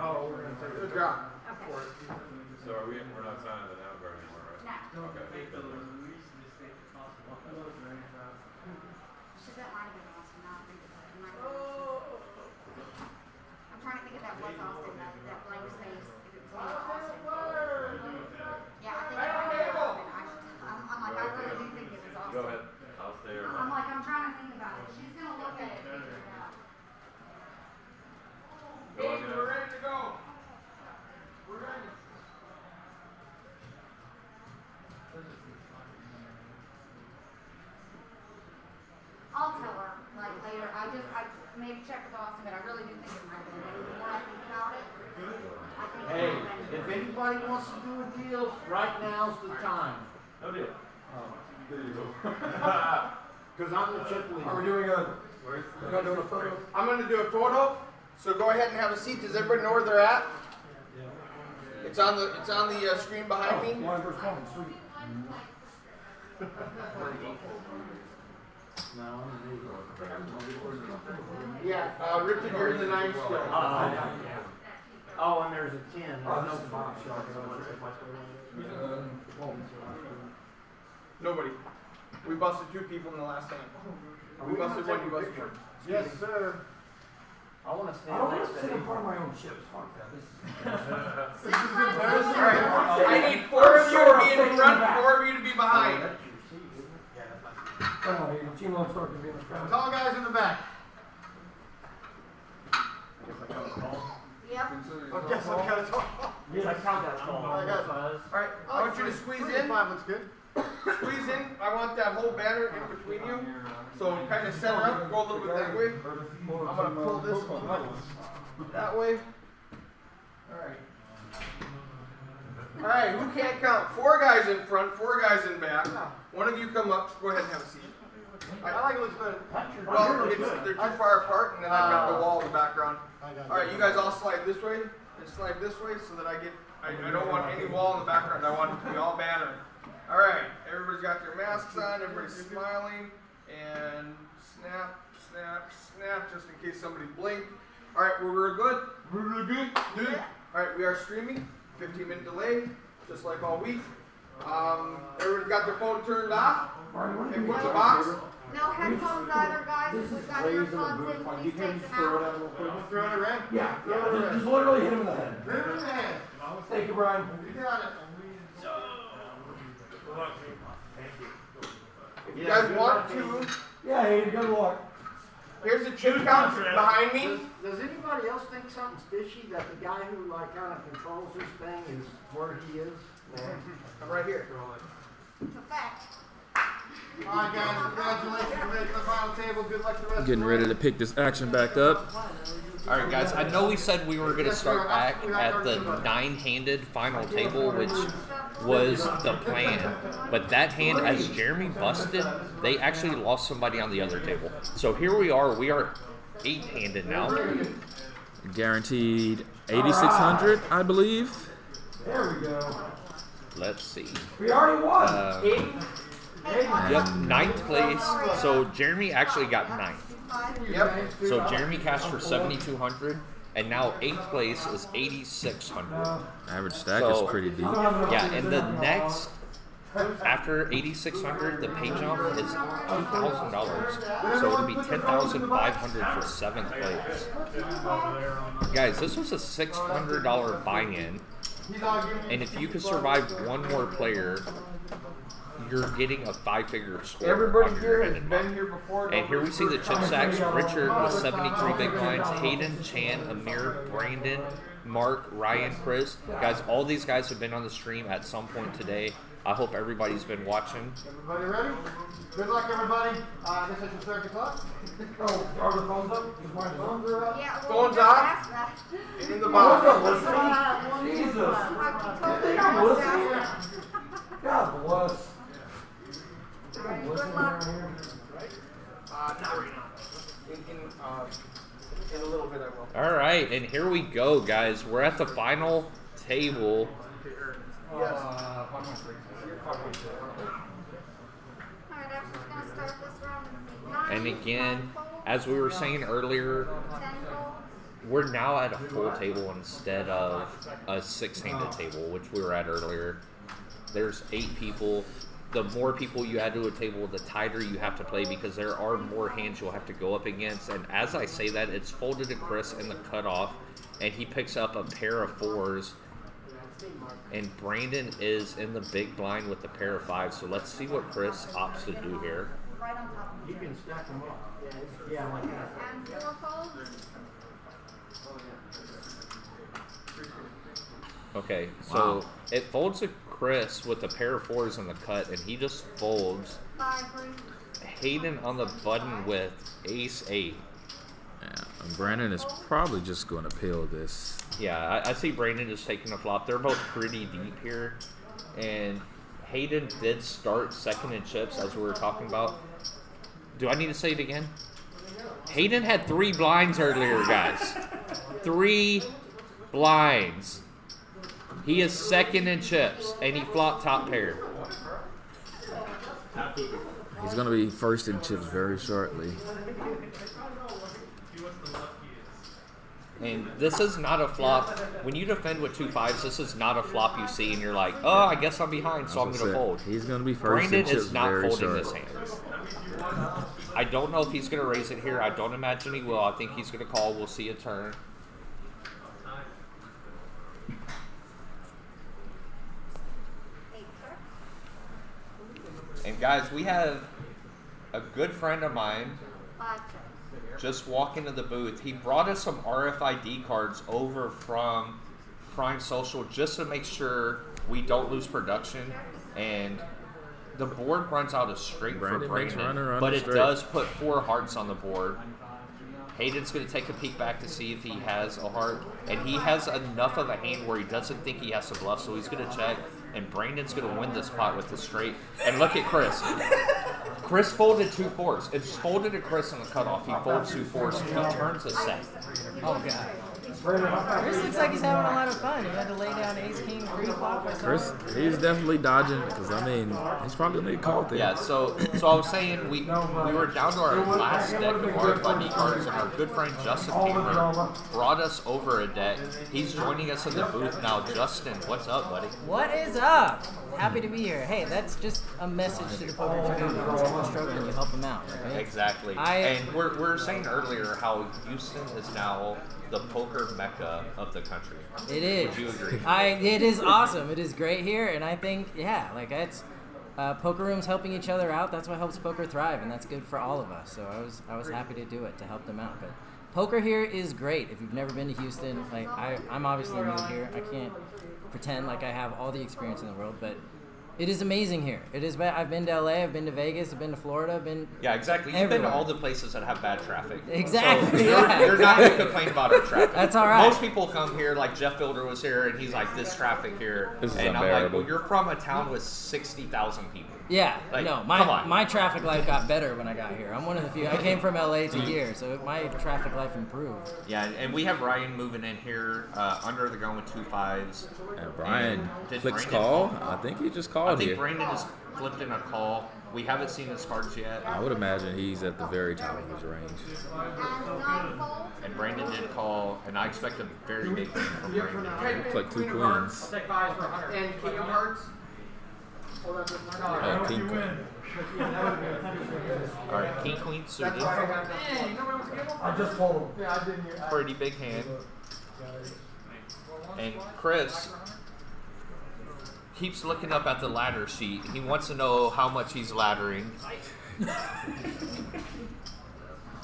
Oh, we're gonna take it. Good job. Okay. So we're not signing the now guard anymore, right? No. Okay. She said mine was Austin, not think about it. I'm trying to think if that was Austin, that blank space, if it was Austin. Yeah, I think it might be Austin. I'm like, I really do think it was Austin. Go ahead. I'll stay here. I'm like, I'm trying to think about it. She's gonna look at it and figure it out. Go on, We're ready to go. We're ready. I'll tell her, like, later. I maybe check with Austin, but I really do think it might have been. The more I think about it, I think it Hey, might have been. if anybody wants to do a deal, right now's the time. No deal. There you go. Because I'm the chip leader. Are we doing a photo? I'm going to do a photo. So go ahead and have a seat. Does everybody know where they're at? It's on the screen behind me. Yeah, Richard, you're in the 9 still. Oh, and there's a 10. Nobody. We busted 2 people in the last time. We busted 1, you busted 1. Yes, sir. I want to stand next to you. part of my own chips. Fuck that. Alright, I need 4 of you to be in front, 4 of you to be behind. Tall guys in the back. Yep. I guess I'm kind of tall. Yeah, I count that tall. Alright, I want you to squeeze in. 5 looks good. Squeeze in. I want that whole banner in between you. So kind of center up, go a little bit that way. I'm going to pull this one up that way. Alright. Alright, who can't count? 4 guys in front, 4 guys in back. One of you come up, go ahead and have a seat. I like it looks better. Well, they're too far apart, and then I've got the wall in the background. Alright, you guys all slide this way, and slide this way so that I don't want any wall in the background. I want it to be all banner. Alright, everybody's got their masks on, everybody's smiling, and snap, snap, snap, just in case somebody blinked. Alright, we're good? We're good? Good. Alright, we are streaming, 15-minute delay, just like all week. Everybody's got their phone turned off, and put the box. No headphones either, guys. If we've got earphones in, please take them out. Throw it around? Yeah, just literally hit him in the head. Hit him in the head. Thank you, Brian. You got it. If you guys want to, Yeah, hey, good luck. here's the chip count behind me. Does anybody else think something's fishy that the guy who like kind of controls this thing is where he is? I'm right here. It's a fact. All right, guys, congratulations. We're ready for the final table. Good luck to the rest Getting of the ready way. to pick this action back up. All right, guys. I know we said we were going to start back at the 9-handed final table, which was the plan. But that hand, as Jeremy busted, they actually lost somebody on the other table. So here we are. We are 8-handed now. Guaranteed 8,600, I believe. There we go. Let's see. We already won. Yep, 9th place. So Jeremy actually got 9th. Yep. So Jeremy cashed for 7,200, and now 8th place is 8,600. Average stack So- is pretty deep. Yeah, and the next, after 8,600, the pay jump is $2,000. So it'll be 10,500 for 7th place. Guys, this was a $600 buy-in, and if you could survive one more player, you're getting a 5-figure score. Everybody on here your has end been money. here before. And here we see the chip stacks. Richard with 73 big blinds. Hayden, Chan, Amir, Brandon, Mark, Ryan, Chris. Guys, all these guys have been on the stream at some point today. I hope everybody's been watching. Everybody ready? Good luck, everybody. I guess I should start the clock. Oh, are the phones up? Because mine is on. Phones are up. Yeah, Phones just off. ask that. In the Oh, box. I'm listening. Jesus. I You totally think I'm asked listening? that. God bless. Alright, I'm good listening luck. around here. Not right now. In a little bit, I will. All right, and here we go, guys. We're at the final table. Yes. Alright, I'm just gonna start this round and see. And again, as we were saying earlier, we're now at a full table instead of a 6-handed table, which we were at earlier. There's 8 people. The more people you add to a table, the tighter you have to play because there are more hands you'll have to go up against. And as I say that, it's folded to Chris in the cutoff, and he picks up a pair of 4s. And Brandon is in the big blind with the pair of 5s. So let's see what Chris opts to do here. Right on top of You it. can stack them up. Yeah, like that. And 4 folds. Okay, so it folds to Chris with a pair of 4s in the cut, and he just folds. 5 free. Hayden on the button with ace-8. Yeah, and Brandon is probably just going to peel this. Yeah, I see Brandon just taking a flop. They're both pretty deep here, and Hayden did start second in chips as we were talking about. Do I need to say it again? Hayden had 3 blinds earlier, guys. 3 blinds. He is second in chips, and he flopped top pair. He's going to be first in chips very shortly. And this is not a flop. When you defend with 2 5s, this is not a flop you see, and you're like, oh, I guess I'm behind, so I'm going to fold. He's going to be first Brandon in chips is not very folding shortly. this hand. I don't know if he's going to raise it here. I don't imagine he will. I think he's going to call. We'll see a turn. And guys, we have a good friend of mine 5 chips. just walk into the booth. He brought us some RFID cards over from Prime Social just to make sure we don't lose production. And the board runs out a straight Brandon for makes Brandon, runner but it straight. does put 4 hearts on the board. Hayden's going to take a peek back to see if he has a heart, and he has enough of a hand where he doesn't think he has to bluff, so he's going to check, and Brandon's going to win this pot with the straight. And look at Chris. Chris folded 2 4s. It's folded to Chris in the cutoff. He folds 2 4s. He turns a set. Oh, God. Chris looks like he's having a lot of fun. He had to lay down ace king pre-flop or something. Chris, he's definitely dodging because I mean he's probably gonna get called there. Yeah, so I was saying we were down to our last deck of RFID cards, and our good friend Justin Taylor brought us over a deck. He's joining us in the booth now. Justin, what's up, buddy? What is up? Happy to be here. Hey, that's just a message to the poker community. When someone's struggling, you help them out. Okay? Exactly. And we're saying earlier how Houston is now the poker mecca of the country. It is. Would you agree? It is awesome. It is great here, and I think, yeah, like it's poker rooms helping each other out. That's what helps poker thrive, and that's good for all of us. So I was happy to do it to help them out. But poker here is great. If you've never been to Houston, like I'm obviously new here. I can't pretend like I have all the experience in the world, but it is amazing here. It is. I've been to LA, I've been to Vegas, I've been to Florida, I've been Exactly. You've been to all the places that have bad traffic. Exactly. So Yeah. you're not going to complain about our traffic. That's all right. Most people come here, like Jeff Builder was here, and he's like, this traffic here. This is and I'm like, unbearable. well, you're from a town with 60,000 people. Yeah, Like, no, come on. my traffic life got better when I got here. I'm one of the few. I came from LA to here, so my traffic life improved. Yeah, and we have Ryan moving in here under the gun with 2 5s. And Brian Did clicks Brandon call. call? I think he just I called think here. Brandon has flipped in a call. We haven't seen his cards yet. I would imagine he's at the very top of his range. And 9 folds. And Brandon did call, and I expect a very big thing from Brandon. Looks like 2 queens. Take 5s for 100. And king of hearts. Oh, king queen. All right, king queen suited. I just told him. Yeah, I didn't hear. Pretty big hand. And Chris keeps looking up at the ladder sheet. He wants to know how much he's laddering.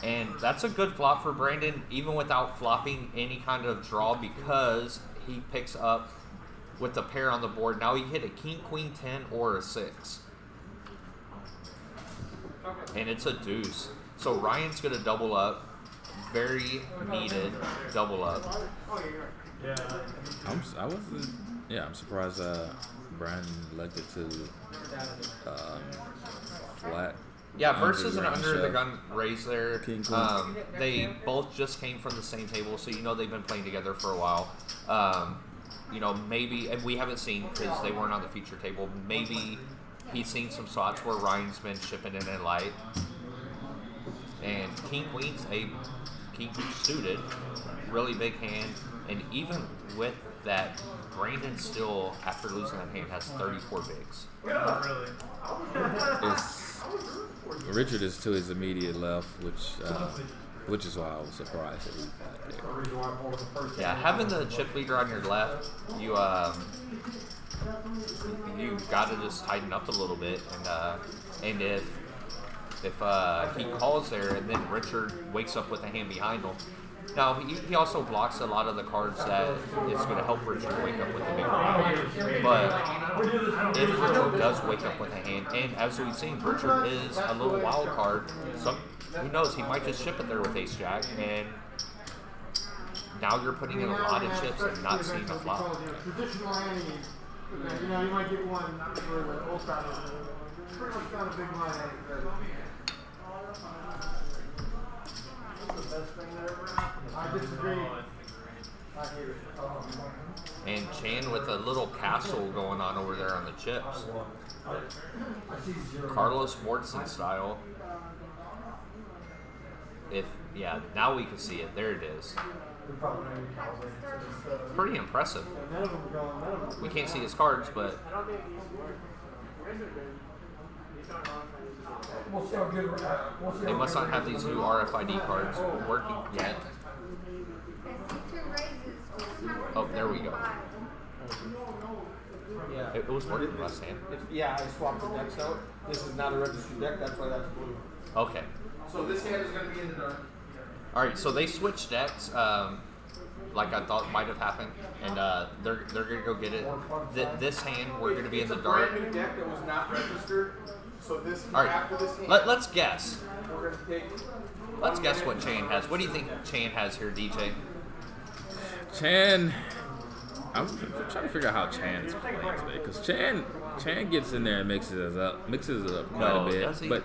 And that's a good flop for Brandon, even without flopping any kind of draw, because he picks up with the pair on the board. Now he hit a king, queen, 10, or a 6. And it's a deuce. So Ryan's going to double up. Very needed double up. I'm surprised Brian elected to flat. Yeah, versus an range under the shove. gun raise there. King, queen. They both just came from the same table, so you know they've been playing together for a while. You know, maybe, and we haven't seen because they weren't on the feature table, maybe he's seen some spots where Ryan's been chipping in and light. And king queen's a king queen suited. really big hand, and even with that, Brandon still, after losing that hand, has 34 bigs. Richard is to his immediate left, which is why I was surprised that he got there. Yeah, having the chip leader on your left, you got to just tighten up a little bit, and if he calls there and then Richard wakes up with a hand behind him. Now, he also blocks a lot of the cards that is going to help Richard wake up with a big hand. But if Richard does wake up with a hand, and as we've seen, Richard is a little wild card. Who knows, he might just ship it there with Ace Jack, and now you're putting in a lot of chips and not seeing a flop. Traditional handing, you know, you might get one for the old style. Pretty much not a big line. That's the best thing that ever happened. I disagree. I hate it. And Chan with a little castle going on over there on the chips. Carlos Mortensen style. Now we can see it. There it is. Pretty impressive. We can't see his cards, but they must not have these new RFID cards working yet. Oh, there we go. Yeah. It was working last hand. Yeah, I swapped the decks out. This is not a registered deck, that's why that's blue. Okay. So this hand is going to be in the dark. All right, so they switched decks, like I thought might have happened, and they're going to go get it. This hand, we're going to be in the dark. Brand new deck that was not registered. So this All right, after this hand, let's guess. we're going to take. Let's guess what Chan has. What do you think Chan has here, DJ? Chan, I'm trying to figure out how Chan is playing today, because Chan gets in there and mixes it up quite a bit. Does he? But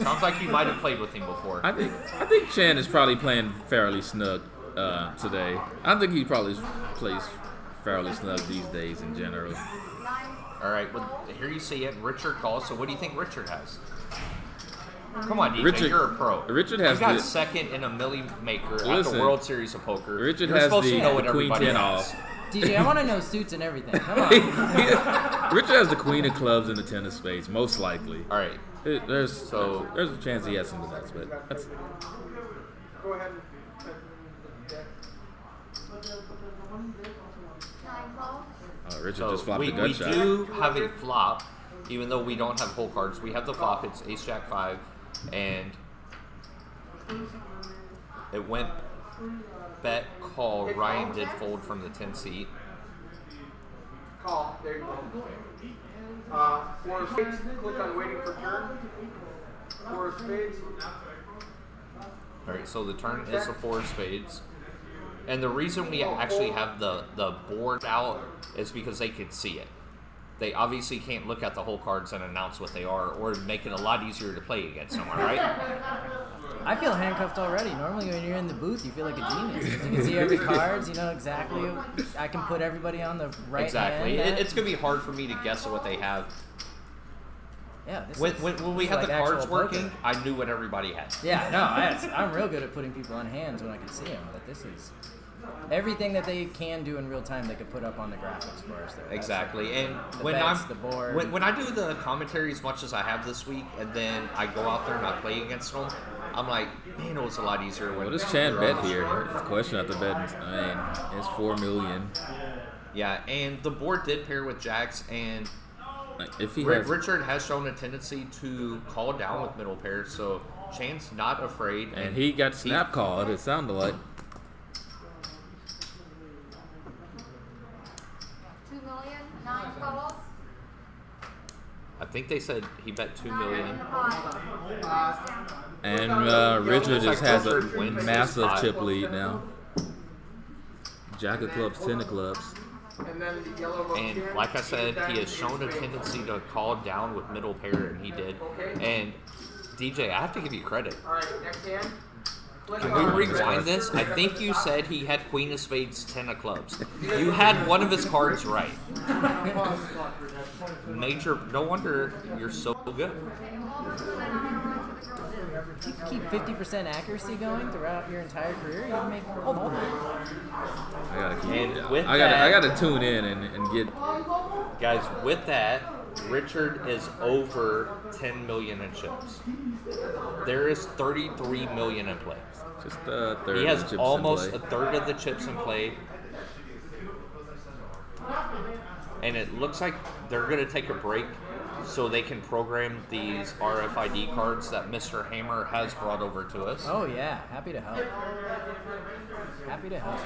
Sounds like you might have played with him before. I think Chan is probably playing fairly snug today. I think he probably plays fairly snug these days in general. All right, well, here you see it. Richard calls. So what do you think Richard has? Come on, DJ, Richard- you're a pro. Richard has You got the- second in a Millie Maker at Listen, the World Series of Poker. Richard You're has supposed to know what the Queen everybody 10 has. off. DJ, I want to know suits and everything. Come on. Richard has the Queen of Clubs and the 10 of Spades, most likely. All right. There's a chance he has some of that, but that's. Go ahead. Richard So just flopped we a gut shot. do have a flop, even though we don't have whole cards. We have the flop. It's Ace Jack 5, and it went bet call. Ryan did fold from the 10 seat. Call. There you go. Four of spades. Click on waiting for turn. Four of spades. All right, so the turn is the 4 of spades. And the reason we actually have the board out is because they can see it. They obviously can't look at the whole cards and announce what they are, or make it a lot easier to play against someone, right? I feel handcuffed already. Normally when you're in the booth, you feel like a genius. You can see every cards, you know exactly. I can put everybody on the right Exactly. hand. It's going to be hard for me to guess what they have. Yeah, this When we is had like the cards actual working, poker. I knew what everybody had. Yeah, no, I'm real good at putting people on hands when I can see them, but this is everything that they can do in real time. They could put up on the graphics for us. There. Exactly. And the when bets, I'm the board. when I do the commentary as much as I have this week, and then I go out there and I play against them, I'm like, man, it was a lot easier when. What does Chan bet here? The question after bet, it's $4 million. Yeah, and the board did pair with jacks, and If he has, Richard has shown a tendency to call down with middle pairs, so Chan's not afraid. and he got snap called, it sounded like. 2 million, 9 calls. I think they said he bet $2 In million. the pot. And Richard Looks like just has a Richard wins massive this chip pot. lead now. Jack of clubs, 10 of clubs. And then the yellow And like I said, he has shown a tendency to call down with middle pair, and he did. And DJ, I have to give you credit. Alright, next hand. Click Can on- we rewind this? I think you said he had Queen of Spades, 10 of clubs. You had one of his cards right. Major, no wonder you're so good. Okay, well, we'll put that on our If you can keep 50% accuracy going throughout your entire career, you can make a lot. I gotta keep. And with I gotta tune in and get. Guys, with that, Richard is over 10 million in chips. There is 33 million in plays. Just a third. He of has the chips almost in a play. third of the chips in play. And it looks like they're going to take a break so they can program these RFID cards that Mr. Hammer has brought over to us. Oh yeah, happy to help. Happy to help.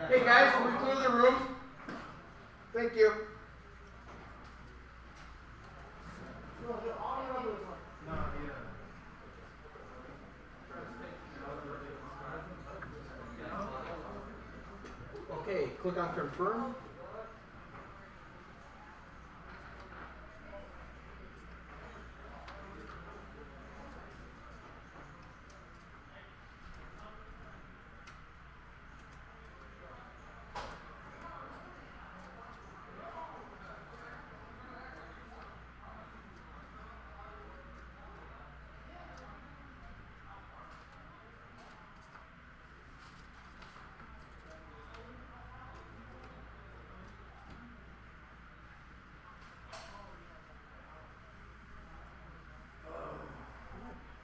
Hey guys, can we clear the room? Thank you. Okay, click on confirm.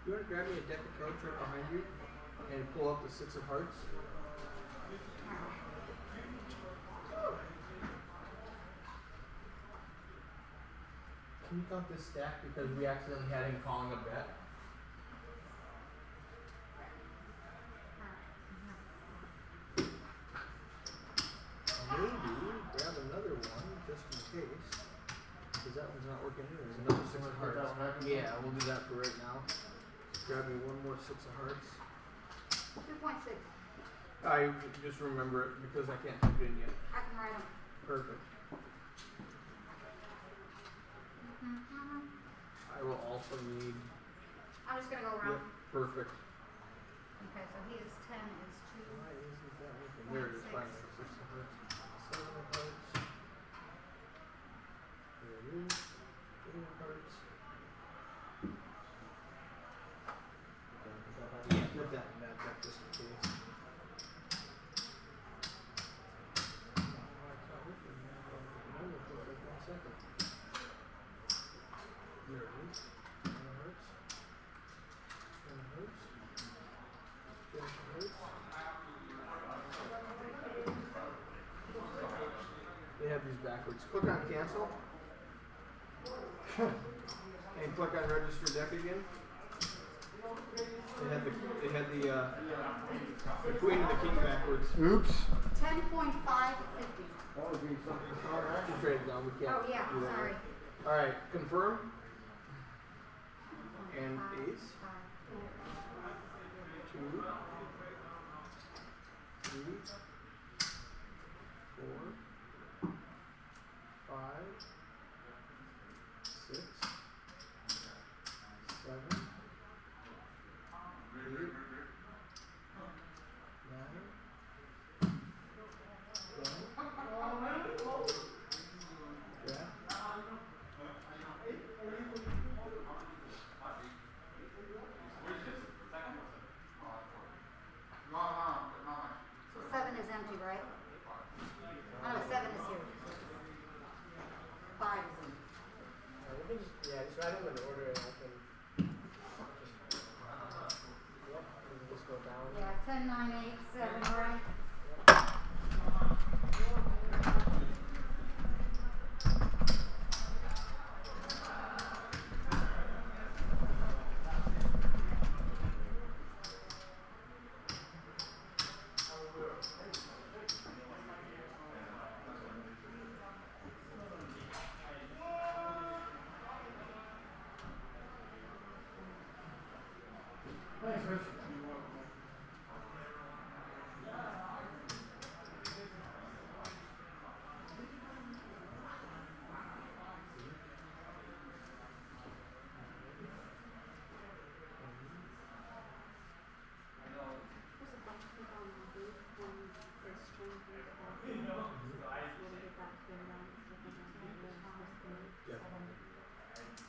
You want to grab me a deck of cards right behind you and pull up the 6 of hearts? Can you count this stack because we accidentally had him calling a bet? Maybe grab another one just in case. Because that one's not working either. There's another 6 of hearts. Yeah, we'll do that for right now. Grab me one more 6 of hearts. 2.6. I just remember it because I can't type it in yet. I can write them. Perfect. I will also need. I'm just gonna go around. Yep, perfect. Okay, so he is 10 is 2. Why isn't that working? There it is. Fine. 6 of hearts. 7 of hearts. There it is. 8 of hearts. Yeah, put that in that deck just in case. There it is. 10 of hearts. 10 of hearts. 10 of hearts. They have these backwards. Click on cancel. And click on register deck again. They had the queen and the king backwards. Oops. 10.550. That would be something. Just write it down. We can't. Oh yeah, do that sorry. right. All right, confirm. And ace. 2, 3, 4, 5, 6, 7, 8, 9, 7 is empty, right? Oh, no, 7 is here. 5 is empty. just write them in order and I can just go down. Yeah, 10, 9, 8, 7, right?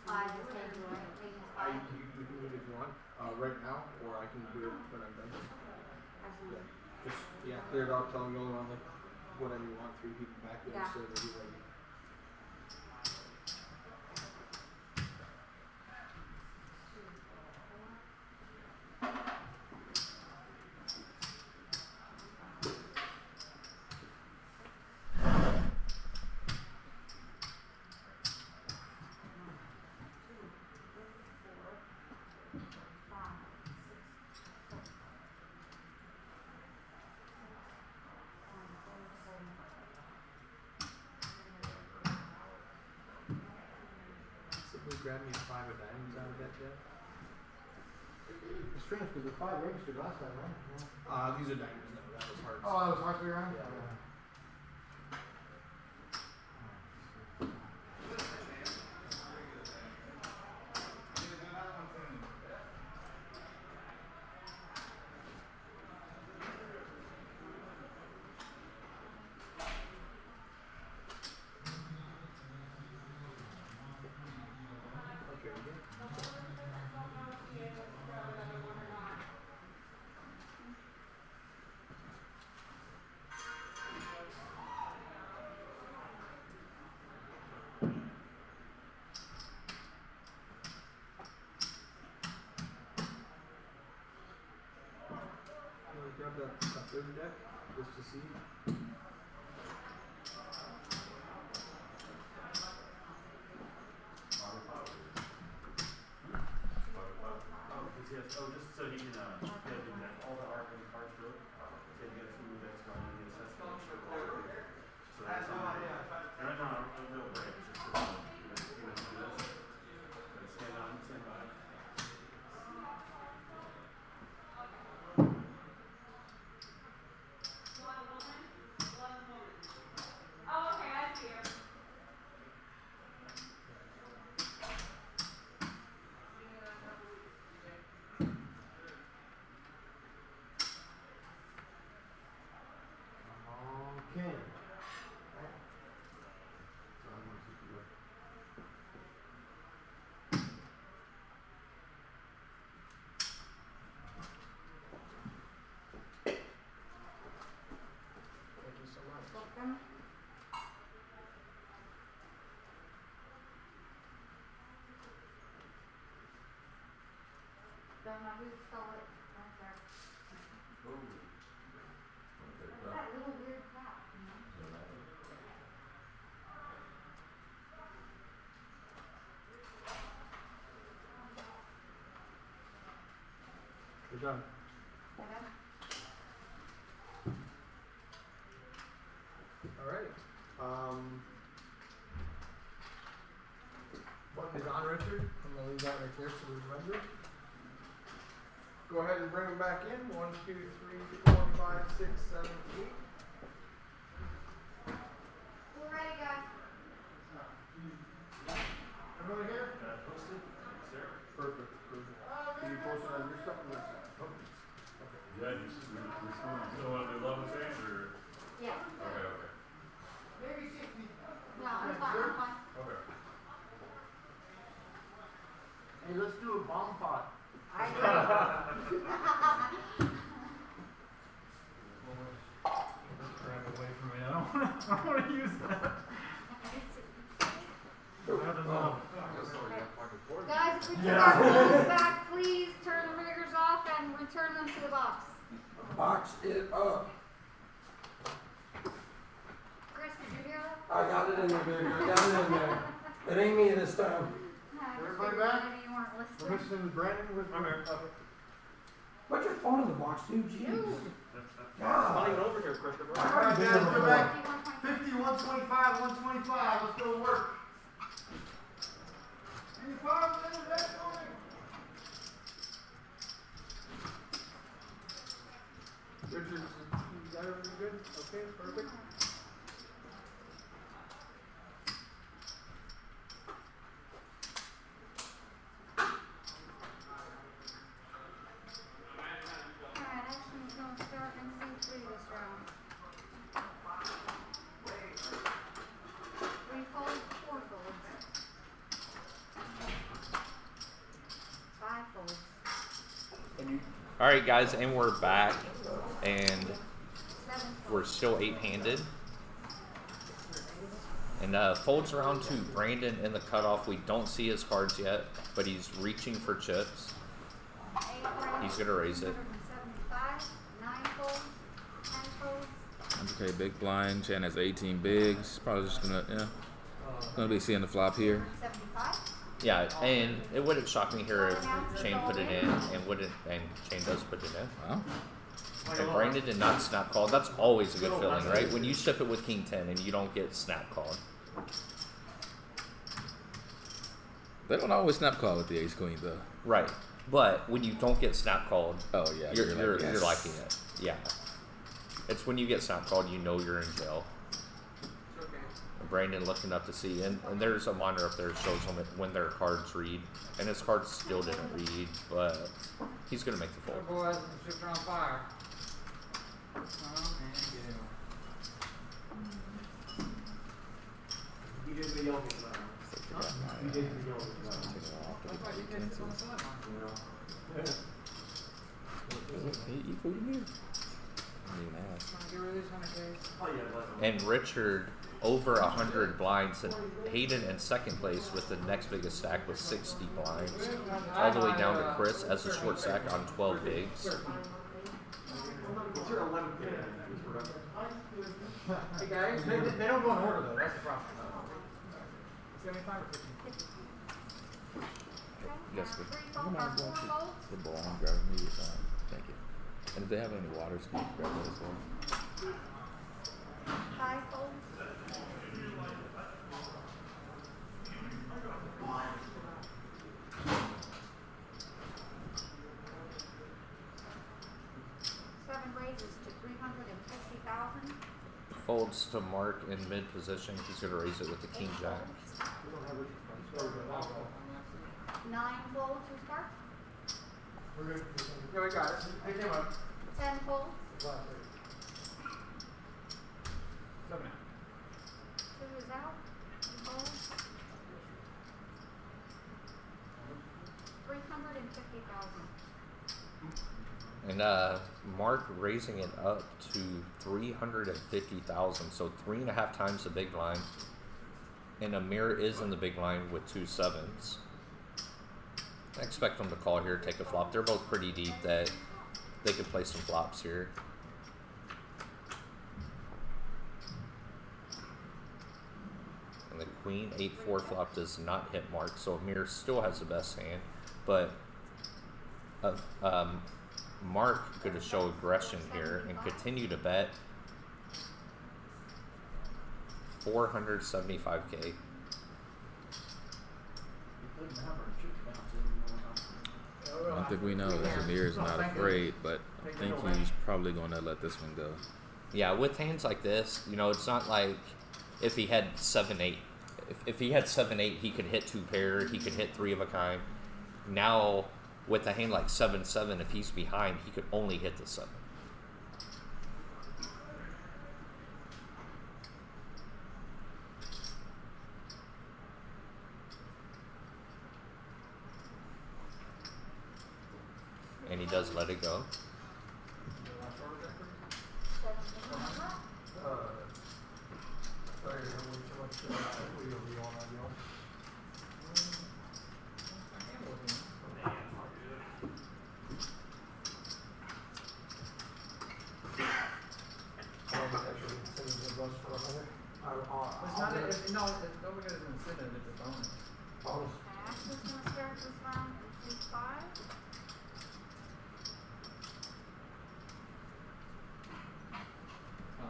just said you want pages I, 5. you can do it if you want, right now, or I can do it when I'm done. Absolutely. Just, yeah, clear it out, tell them go around like whatever you want, 3 people back there, Yeah. so they'll be ready. Somebody grab me 5 of diamonds out of that jet. It's strange because the 5 registered last time, right? Yeah. These are diamonds though, that was hard. Oh, that was hard to around? Yeah. Okay, grab that third deck just to see. Yes, just so he can get all the RFID cards through. So you get through that's going to be assessed. So that's all. Right now, no break. It's just you want to do this. Stand on, stand by. Oh, okay, I see you. Okay. Thank you so much. Welcome. Don't know who stole it. Right there. What's that little weird crap? You know? We're done. Okay. Alright. Button is on, Richard. I'm gonna leave that right there so we remember. Go ahead and bring them back in. 1, 2, 3, 4, 5, 6, 7, 8. We're ready, guys. Everybody here? Posted? Sir? Perfect. Can you post it on your stuff? Or Yeah, you still want to do love and sand or? Yes. Okay. Maybe 60. No, I'm fine, I'm fine. Okay. Hey, let's do a bomb pot. I agree. Grab away from me. I don't want to use that. I don't know. Guys, if we took our phones back, please turn the riggers off and return them to the box. Box it up. Chris, did you hear that? I got it in there, baby. I got it in there. It ain't me this time. I just Everybody figured back? maybe you weren't We're listening. missing Brandon with I'm here. Put your phone in the box, dude. Jeez. God. Flying over here, Christopher. Alright, guys, we're back. 51.5. 50, 125, 125. Let's go to work. Any problems in that morning? Richard, you got everything good? Okay, perfect. Alright, action's gonna start in C3 this round. 3 folds, 4 folds. All right, guys, and we're back, and we're still 8-handed. And folds around to Brandon in the cutoff. We don't see his cards yet, but he's reaching for chips. He's gonna raise it. 100K big blind. Chan has 18 bigs. Probably just gonna be seeing the flop here. Yeah, and it wouldn't shock me here if Shane put it in, and Shane does put it in. Wow. And Brandon did not snap call. That's always a good feeling, right? When you ship it with King 10 and you don't get snap called. They don't always snap call with the ace queen though. Right, but when you don't get snap called, oh yeah, you're liking it. Yeah, it's when you get snap called, you know you're in jail. Brandon looking up to see, and there's a monitor up there that shows them when their cards read, and his cards still didn't read, but he's gonna make the fold. Boys, the ships are on fire. You did the yoga club. You did the yoga club. And Richard over 100 blinds, and Hayden in second place with the next biggest stack with 60 blinds, all the way down to Chris as a short stack on 12 bigs. Hey guys, they don't go in order though, that's the problem. 75 or 50? Yes, good. The ball and grab immediate time. Thank you. And if they have any waters, can you grab that as well? High folds. Seven raises to 350,000. Folds to Mark in mid position. He's going to raise it with the King Jack. 9 folds to start. We're good. Yeah, we got it. Pick him up. 10 folds. 7 out. 2 is out. 2 folds. 350,000. And Mark raising it up to 350,000, so 3.5 times the big line. And Amir is in the big line with 2 sevens. I expect them to call here, take a flop. They're both pretty deep that they could play some flops here. And the Queen 8-4 flop does not hit Mark, so Amir still has the best hand, but Mark going to show aggression here and continue to bet 475K. I don't think we know. Amir's not afraid, but I think he's probably going to let this one go. Yeah, with hands like this, you know, it's not like if he had 7-8. If he had 7-8, he could hit 2 pair, he could hit 3 of a kind. Now, with a hand like 7-7, if he's behind, he could only hit the 7. And he does let it go. It's not a, no, don't look at it as an incentive, it's a bonus. Ash is going to start this round with 5.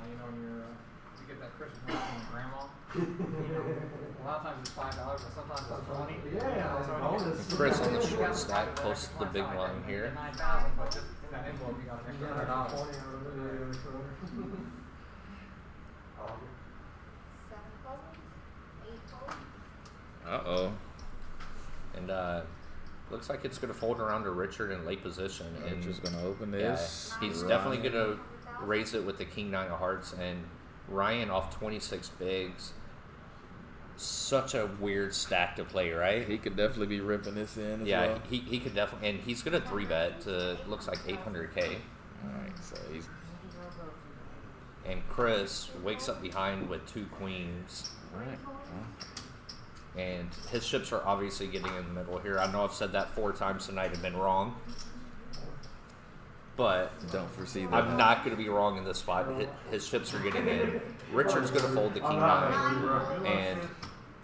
You know, when you get that Christmas money from your grandma, you know, a lot of times it's $5, but sometimes it's 20. Yeah, And Chris on the short stack posts the big line here. 9,000, but just in that envelope you got an extra $100. 7 folds. 8 folds. Uh-oh. And looks like it's going to fold around to Richard in late position. And Richard's going to open this. Yeah, he's definitely going to raise it with the King 9 of hearts, and Ryan off 26 bigs such a weird stack to play, right? He could definitely be ripping this in as Yeah, well. he could definitely, and he's gonna 3-bet to looks like 800K. Alright, so he's And Chris wakes up behind with 2 queens. alright. And his chips are obviously getting in the middle here. I know I've said that 4 times tonight and been wrong. But Don't foresee that. I'm not going to be wrong in this spot. His chips are getting in. Richard's going to fold the king 9. And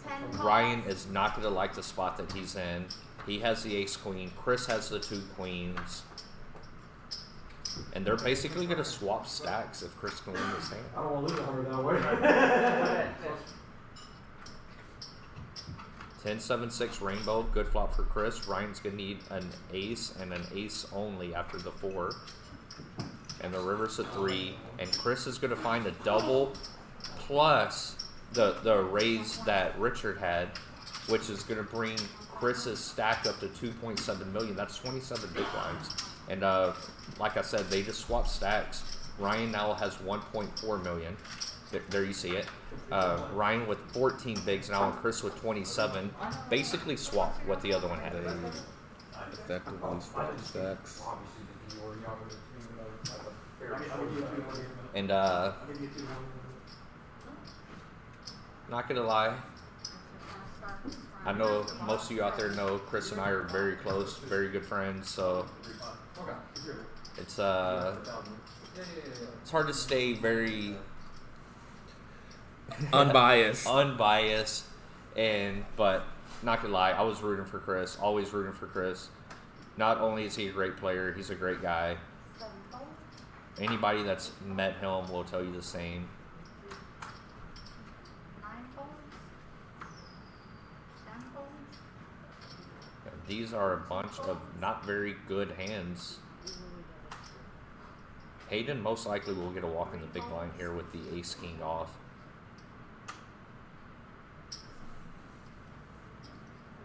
10 Ryan is not going to like the spot that he's in. He has the ace queen. Chris has the 2 queens. And they're basically going to swap stacks if Chris can win this hand. I don't want to lose 100 that way. 10-7-6 rainbow, good flop for Chris. Ryan's gonna need an ace and an ace only after the 4. And the river's a 3. And Chris is gonna find a double plus the raise that Richard had, which is gonna bring Chris's stack up to 2.7 million. That's 27 big blinds. And like I said, they just swapped stacks. Ryan now has 1.4 million. There you see it. Ryan with 14 bigs now and Chris with 27. Basically swapped what the other one had. Effectively swap stacks. And not gonna lie, I know most of you out there know Chris and I are very close, very good friends, so it's hard to stay very Unbiased. unbiased, but not gonna lie, I was rooting for Chris, always rooting for Chris. Not only is he a great player, he's a great guy. Anybody that's met him will tell you the same. 9 folds. 10 folds. These are a bunch of not very good hands. Hayden most likely will get a walk in the big blind here with the ace king off.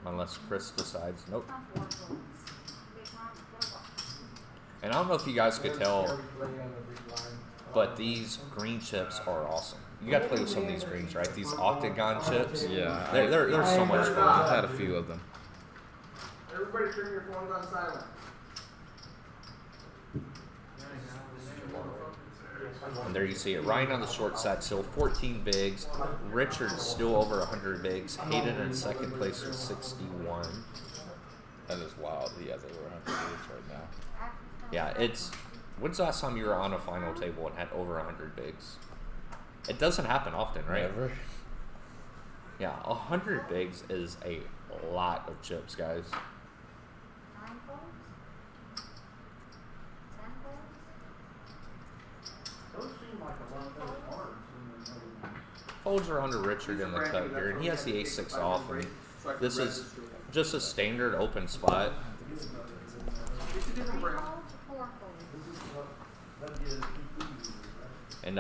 Unless Chris decides, nope. And I don't know if you guys could tell, but these green chips are awesome. You got to play with some of these greens, right? These octagon chips. Yeah, They're so much I've fun. had a few of them. Everybody turn your phones on silent. And there you see it. Ryan on the short side still 14 bigs. Richard's still over 100 bigs. Hayden in second place with 61. That is wild. He has over 100 bigs right now. Yeah, it's... When's the last time you were on a final table and had over 100 bigs? It doesn't happen often, right? Never. Yeah, 100 bigs is a lot of chips, guys. 9 folds. 10 folds. Those seem like a lot of those cards. Folds are under Richard in the cut here, and he has the ace-6 off. And this is just a standard open spot. It's a different brand. 4 folds. And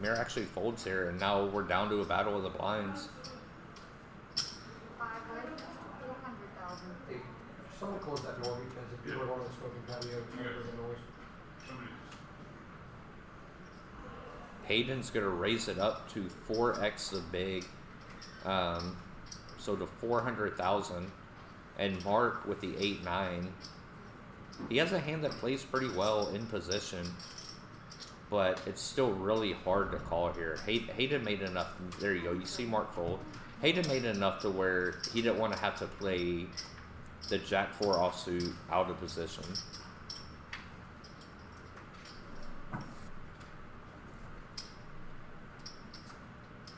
Mir actually folds here, and now we're down to a battle of the blinds. 5 legs. 400,000. Hey, someone close that door because if people are on the smoking patio, it's making noise. Hayden's gonna raise it up to 4x the big, so to 400,000. And Mark with the 8-9. He has a hand that plays pretty well in position, but it's still really hard to call here. Hayden made enough. There you go. You see Mark fold. Hayden made enough to where he didn't want to have to play the Jack-4 offsuit out of position.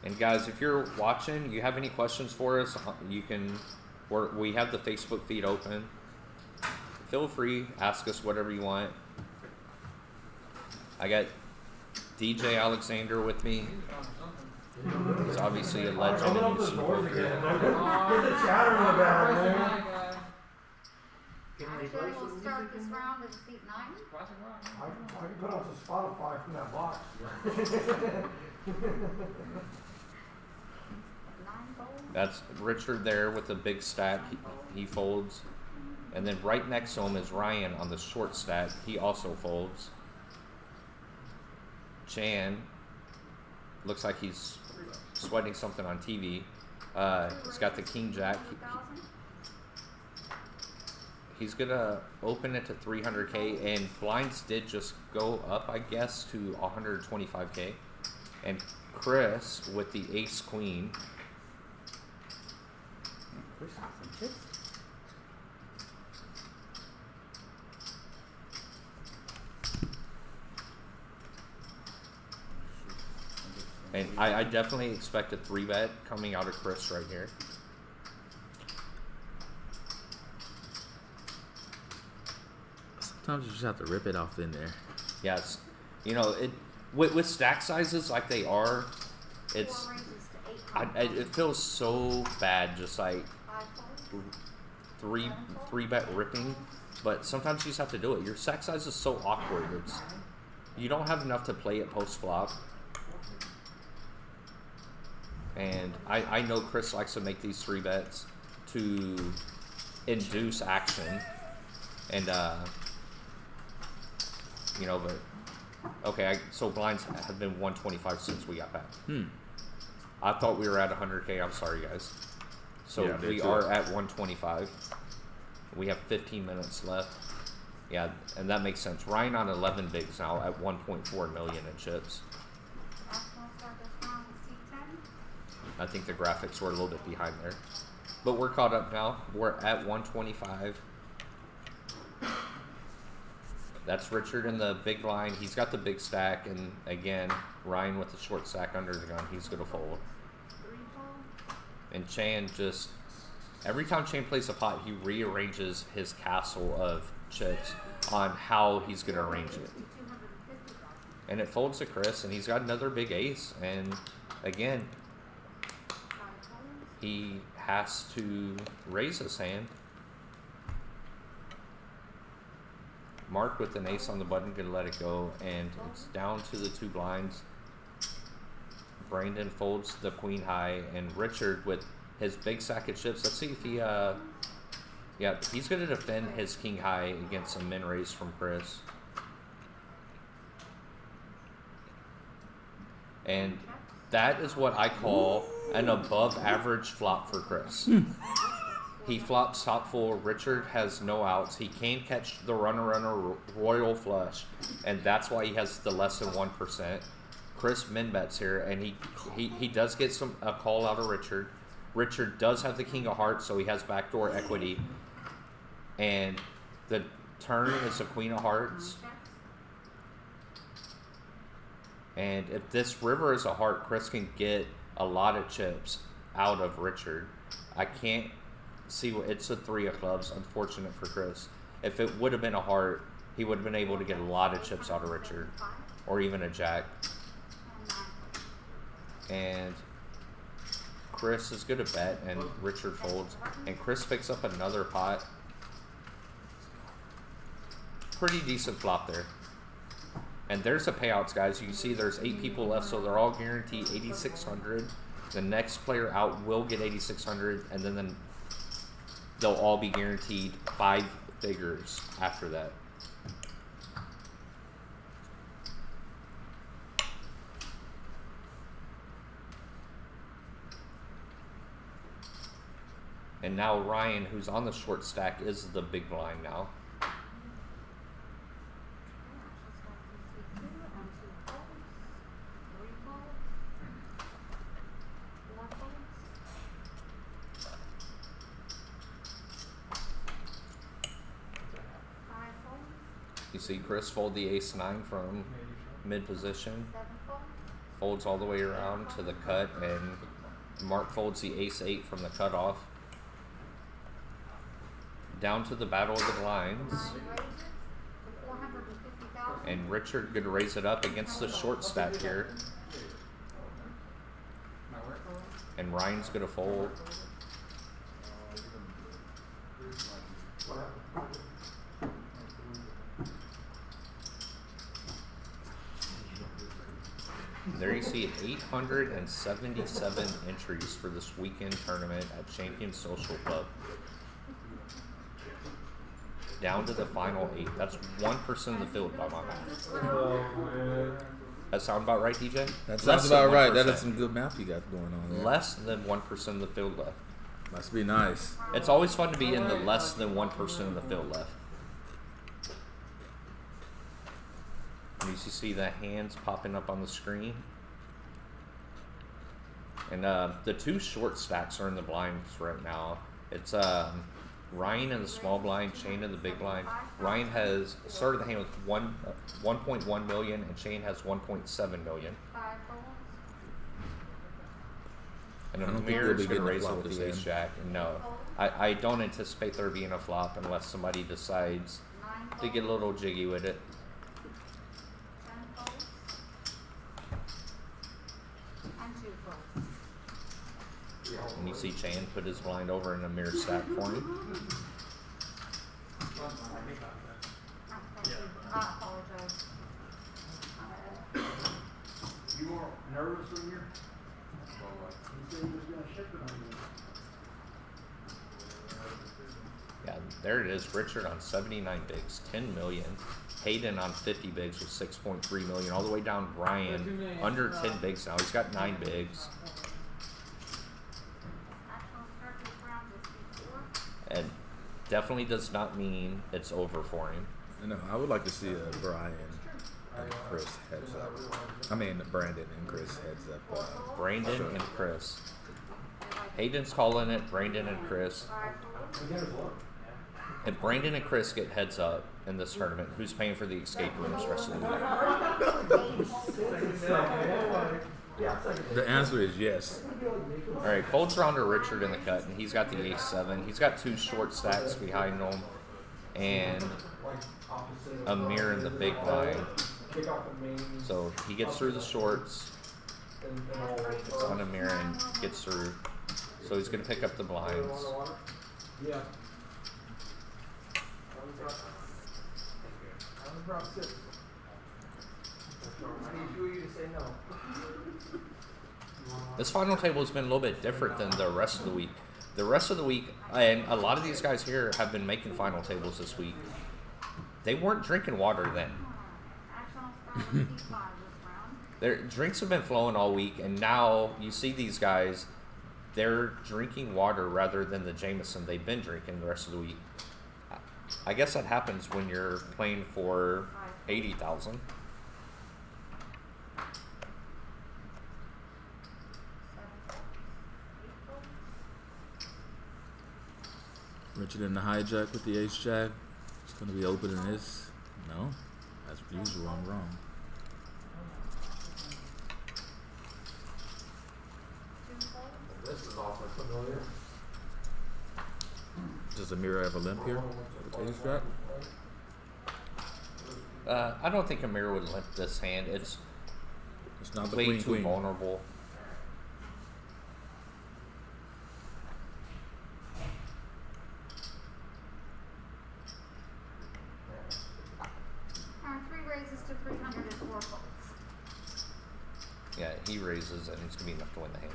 And guys, if you're watching, you have any questions for us, you can. We have the Facebook feed open. Feel free, ask us whatever you want. I got DJ Alexander with me. He's obviously a legend in Open up Houston. the doors again. Get the chatter in the back, man. Actually, we'll start this round at seat 9. I can put on some Spotify from that box. 9 folds. That's Richard there with a big stack. He folds. And then right next to him is Ryan on the short stack. He also folds. Chan looks like he's sweating something on TV. He's got the king jack. He's gonna open it to 300K, and blinds did just go up, I guess, to 125K. And Chris with the ace queen. Chris has some chips. And I definitely expect a 3-bet coming out of Chris right here. Sometimes you just have to rip it off in there. Yes, you know it with stack sizes like they are. It's it feels so bad, just like three bet ripping. But sometimes you just have to do it. Your stack size is so awkward. You don't have enough to play it post flop. And I know Chris likes to make these 3 bets to induce action. And you know, but okay, so blinds have been 125 since we got back. I thought we were at 100K. I'm sorry, guys. So Yeah, we are at 125. We have 15 minutes left. Yeah, and that makes sense. Ryan on 11 bigs now at 1.4 million in chips. I think the graphics were a little bit behind there. But we're caught up now. We're at 125. That's Richard in the big line. He's got the big stack. And again, Ryan with the short stack under the gun. He's going to fold. And Chan just, every time Chan plays a pot, he rearranges his castle of chips on how he's going to arrange it. And it folds to Chris, and he's got another big ace. And again, he has to raise his hand. Mark with an ace on the button, gonna let it go, and it's down to the 2 blinds. Brandon folds the queen high, and Richard with his big stack of chips. Let's see if he, yeah, he's gonna defend his king high against some min raise from Chris. And that is what I call an above average flop for Chris. He flops top full. Richard has no outs. He can catch the runner royal flush, and that's why he has the less than 1%. Chris min bets here, and he does get a call out of Richard. Richard does have the king of hearts, so he has backdoor equity. And the turn is the queen of hearts. And if this river is a heart, Chris can get a lot of chips out of Richard. I can't see what it's a 3 of clubs. Unfortunate for Chris. If it would have been a heart, he would have been able to get a lot of chips out of Richard, or even a jack. And Chris is good to bet, and Richard folds, and Chris picks up another pot. Pretty decent flop there. And there's the payouts, guys. You can see there's 8 people left, so they're all guaranteed 8,600. The next player out will get 8,600, and then they'll all be guaranteed 5 figures after that. And now Ryan, who's on the short stack, is the big blind now. You see Chris fold the ace-9 from mid-position. Folds all the way around to the cut, and Mark folds the ace-8 from the cutoff. Down to the battle of the blinds. And Richard gonna raise it up against the short stack here. And Ryan's gonna fold. There you see 877 entries for this weekend tournament at Champion Social Club. Down to the final 8. That's 1% of the field by my math. That sound about right, DJ? That Less sounds than about right. That 1%. is some good math you got going on there. Less than 1% of the field left. Must be nice. It's always fun to be in the less than 1% of the field left. And you see the hands popping up on the screen. And the two short stacks are in the blinds right now. It's Ryan in the small blind, Shane in the big blind. Ryan has started the hand with 1.1 million, and Shane has 1.7 million. And Amir's going to raise it with the ace jack. And no, I don't anticipate there being a flop unless somebody decides to get a little jiggy with it. And you see Chan put his blind over in Amir's stack for him. I apologize. You were nervous when you're. He said he was going to ship it on you. Yeah, there it is. Richard on 79 bigs, 10 million. Hayden on 50 bigs with 6.3 million. All the way down Brian, under 10 bigs now. He's got 9 bigs. And definitely does not mean it's over for him. No, I would like to see Brian and Chris heads up. I mean, Brandon and Chris heads up. Brandon and Chris. Hayden's calling it Brandon and Chris. If Brandon and Chris get heads up in this tournament, who's paying for the escape rooms the rest of the week? The answer is yes. All right, folds around to Richard in the cut, and he's got the ace-7. He's got 2 short stacks behind him, and Amir in the big blind. So he gets through the shorts. It's on Amir and gets through. So he's going to pick up the blinds. This final table has been a little bit different than the rest of the week. The rest of the week, and a lot of these guys here have been making final tables this week. They weren't drinking water then. Their drinks have been flowing all week, and now you see these guys, they're drinking water rather than the Jameson they've been drinking the rest of the week. I guess that happens when you're playing for 80,000. Richard in the hijack with the ace jack. It's going to be opening this. No, as usual, I'm wrong. This is awfully familiar. Does Amir have a limp here with ace jack? I don't think Amir would limp this hand. It's not the way queen too queen. vulnerable. To 300 and 4 folds. Yeah, he raises, and it's going to be enough to win the hand.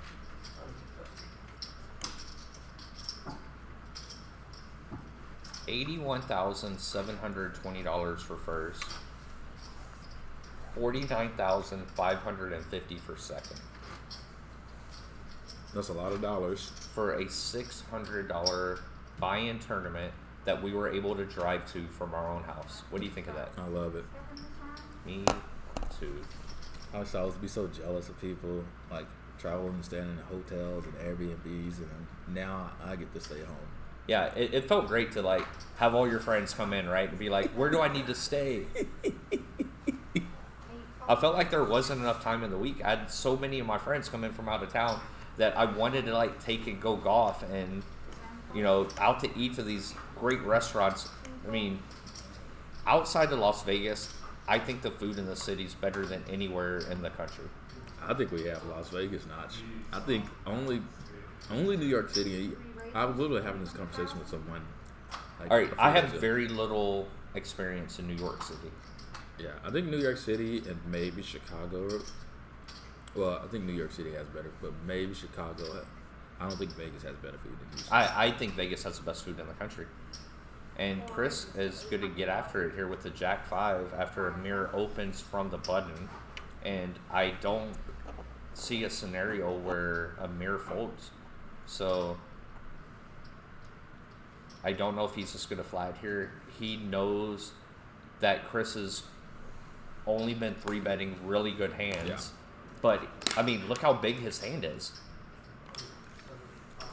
$81,720 for first. $49,550 for second. That's a lot of dollars. For a $600 buy-in tournament that we were able to drive to from our own house. What do you think of that? I love it. Me too. I used to always be so jealous of people like traveling and staying in hotels and Airbnbs, and now I get to stay home. Yeah, it felt great to like have all your friends come in, right, and be like, where do I need to stay? I felt like there wasn't enough time in the week. I had so many of my friends come in from out of town that I wanted to like take and go golf and, you know, out to eat to these great restaurants. I mean, outside of Las Vegas, I think the food in the city is better than anywhere in the country. I think we have Las Vegas notch. I think only New York City. I was literally having this conversation with someone. Like, all right, I have very little experience in New York City. Yeah, I think New York City and maybe Chicago. Well, I think New York City has better, but maybe Chicago. I don't think Vegas has better food than Houston. I think Vegas has the best food in the country. And Chris is going to get after it here with the Jack 5 after Amir opens from the button and I don't see a scenario where Amir folds. So I don't know if he's just gonna flat here. He knows that Chris has only been 3-betting really good hands. Yeah. But I mean, look how big his hand is.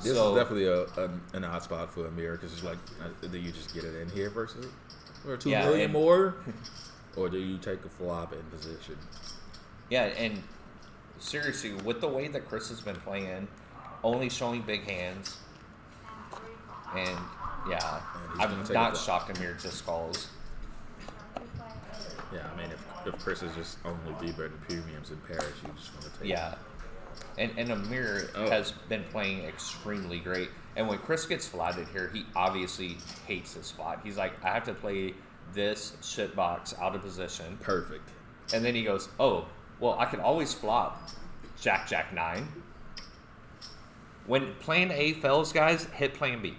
This So- is definitely an odd spot for Amir because it's like, do you just get it in here versus or 2 Yeah, million and- more, or do you take a flop in position? Yeah, and seriously, with the way that Chris has been playing, only showing big hands, and yeah, And he's gonna I'm take not a flop. shocked Amir just calls. Yeah, I mean, if Chris is just only D-betting premiums in pairs, you just want to take. Yeah. And Amir Oh. has been playing extremely great. And when Chris gets flatted here, he obviously hates his spot. He's like, I have to play this shit box out of position. Perfect. And then he goes, oh, well, I can always flop Jack, Jack 9. When plan A fails, guys, hit plan B.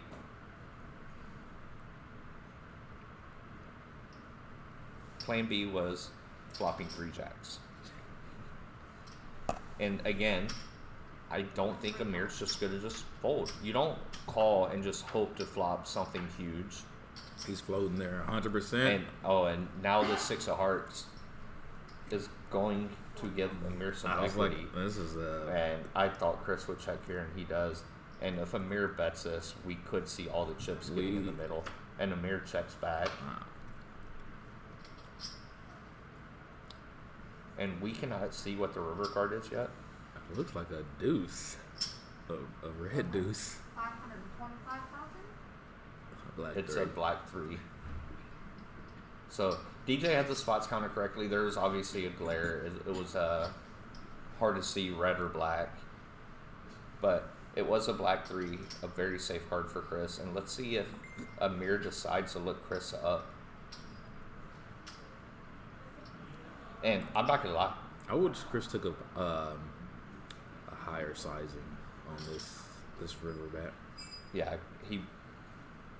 Plan B was flopping 3 jacks. And again, I don't think Amir's just going to just fold. You don't call and just hope to flop something huge. He's floating there 100%. And now the 6 of hearts is going to give Amir some I was equity. like, this is And I thought Chris would check here, and he does. And if Amir bets this, we could see all the chips getting in the middle. And Amir checks back. And we cannot see what the river card is yet. It looks like a deuce, a red deuce. 525,000? Black It's three. a black 3. So DJ had the spots counted correctly. There was obviously a glare. It was hard to see red or black. But it was a black 3, a very safe card for Chris. And let's see if Amir decides to look Chris up. And I'm not gonna lie. I wish Chris took a higher sizing on this river bet. Yeah,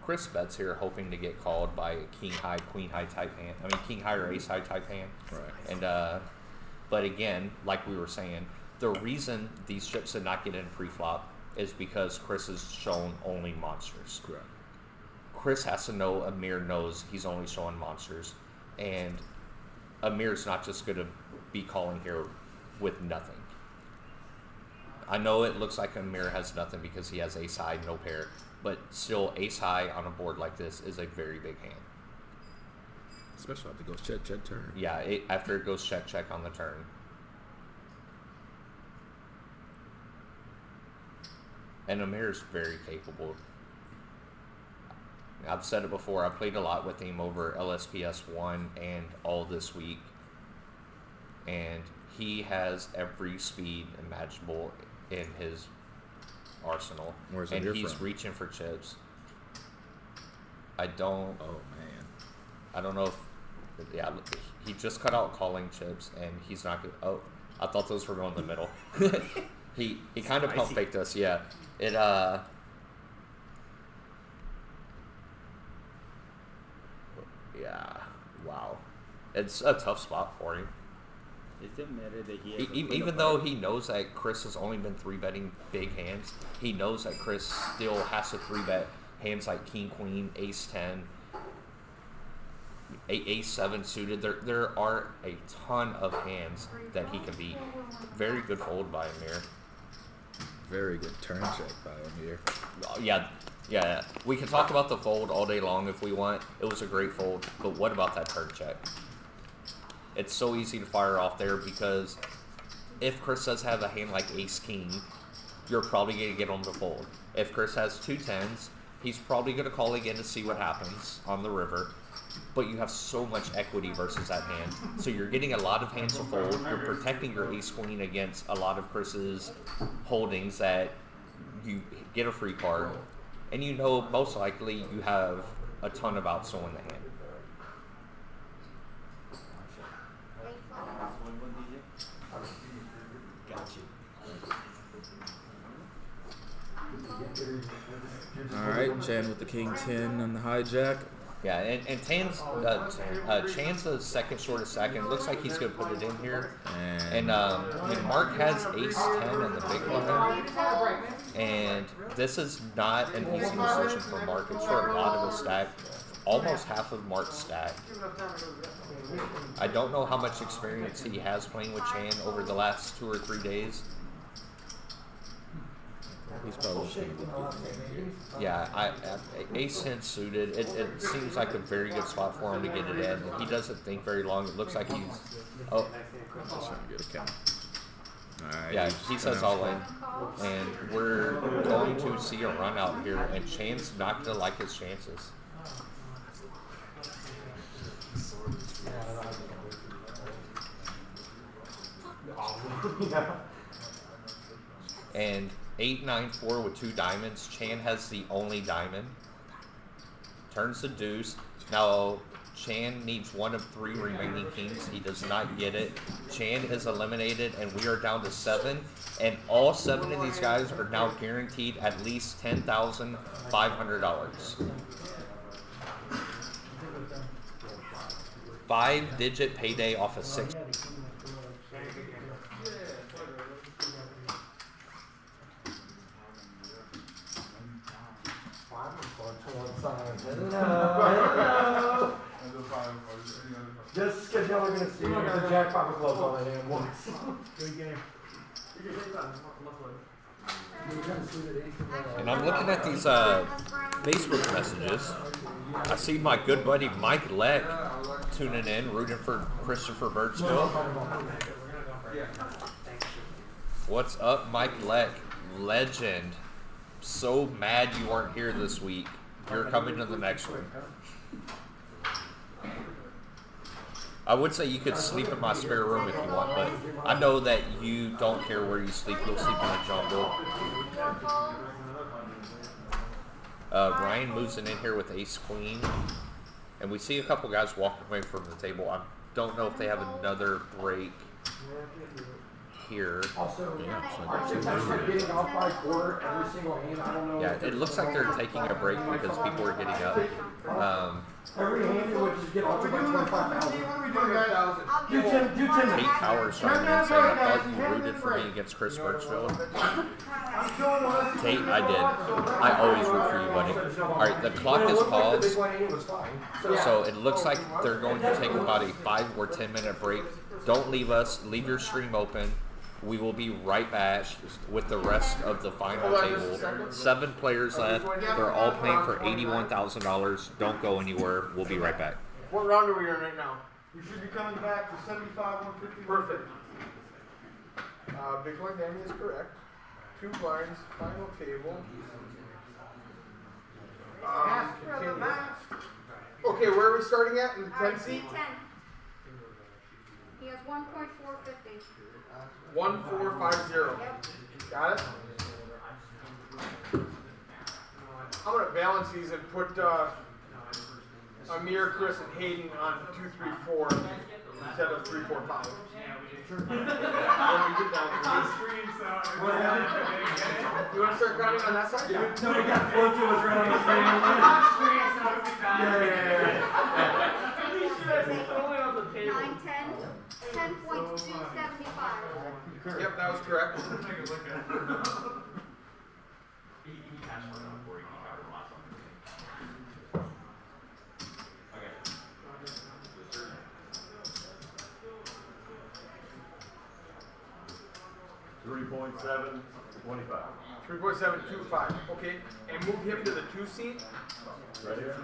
Chris bets here hoping to get called by a king high, queen high type hand. I mean, king high or ace high type hand. Right. And but again, like we were saying, the reason these chips did not get in pre-flop is because Chris has shown only monsters. Correct. Chris has to know Amir knows he's only showing monsters, and Amir's not just going to be calling here with nothing. I know it looks like Amir has nothing because he has ace high, no pair, but still ace high on a board like this is a very big hand. Especially after it goes check, check, turn. Yeah, after it goes check, check on the turn. And Amir's very capable. I've said it before, I played a lot with him over LSPS 1 and all this week. And he has every speed imaginable in his arsenal. Where's and Amir he's from? reaching for chips. I don't know if, yeah, he just cut out calling chips and he's not good. Oh, I thought those were going in the middle. he kind of pump faked us, yeah. It, yeah, wow. It's a tough spot for him. It doesn't matter that he has Even though he knows that Chris has only been 3-betting big hands, he knows that Chris still has to 3-bet hands like King, Queen, Ace 10, Ace 7 suited. There are a ton of hands that he can beat. Very good fold by Amir. Very good turn check by Amir. Yeah. We can talk about the fold all day long if we want. It was a great fold, but what about that turn check? It's so easy to fire off there because if Chris does have a hand like Ace King, you're probably going to get him to fold. If Chris has 2 10s, he's probably going to call again to see what happens on the river. But you have so much equity versus that hand. So you're getting a lot of hands to fold. You're protecting your Ace Queen against a lot of Chris's holdings that you get a free card. And you know most likely you have a ton of outs in the hand. All right, Chan with the king 10 on the hijack. Yeah, and Chan's the second shortest stack, and it looks like he's going to put it in here. And Mark has ace 10 in the big blind, and this is not an easy decision for Mark. It's for a lot of his stack, almost half of Mark's stack. I don't know how much experience he has playing with Chan over the last 2 or 3 days. He's probably Yeah, ace 10 suited. It seems like a very good spot for him to get it in. He doesn't think very long. It looks like he's. Oh, that's not good account. Alright. Yeah, he says all in, and we're going to see a run out here, and Chan's not going to like his chances. And 8-9-4 with 2 diamonds. Chan has the only diamond. Turns the deuce. Now Chan needs 1 of 3 remaining kings. He does not get it. Chan is eliminated, and we are down to 7. And all 7 of these guys are now guaranteed at least $10,500. 5-digit payday off of 6. Just because y'all are going to see the jackpot will close on it in once. Good game. And I'm looking at these Facebook messages. I see my good buddy Mike Leck tuning in, rooting for Christopher Birchfield. What's up, Mike Leck? Legend. So mad you weren't here this week. You're coming to the next one. I would say you could sleep in my spare room if you want, but I know that you don't care where you sleep. You'll sleep in the jungle. Ryan moves in here with ace queen, and we see a couple guys walking away from the table. I don't know if they have another break here. Also, getting off by quarter every single hand. I don't know. Yeah, it looks like they're taking a break because people are getting up. Every hand would just get off by 25,000. Do 10. 8 hours trying to say I thought you rooted for me against Chris Birchfield. Tate, I did. I always root for you, buddy. Alright, the clock is paused. So it looks like they're going to take about a 5 or 10 minute break. Don't leave us. Leave your stream open. We will be right back with the rest of the final table. 7 players left. They're all playing for $81,000. Don't go anywhere. We'll be right back. What round are we in right now? We should be coming back to 75, 150. Perfect. Bitcoin Danny is correct. 2 blinds, final table. Okay, where are we starting at? In the 10 seat? 10. He has 1.450. 1450. Yep. Got it? I'm going to balance these and put Amir, Chris, and Hayden on 2, 3, 4 instead of 3, 4, 5. You want to start counting on that side? No, we got flow to us right on the screen. 9, 10, 10.275. Yep, that was correct. 3.725. 3.725. Okay, and move him to the 2 seat. Right here.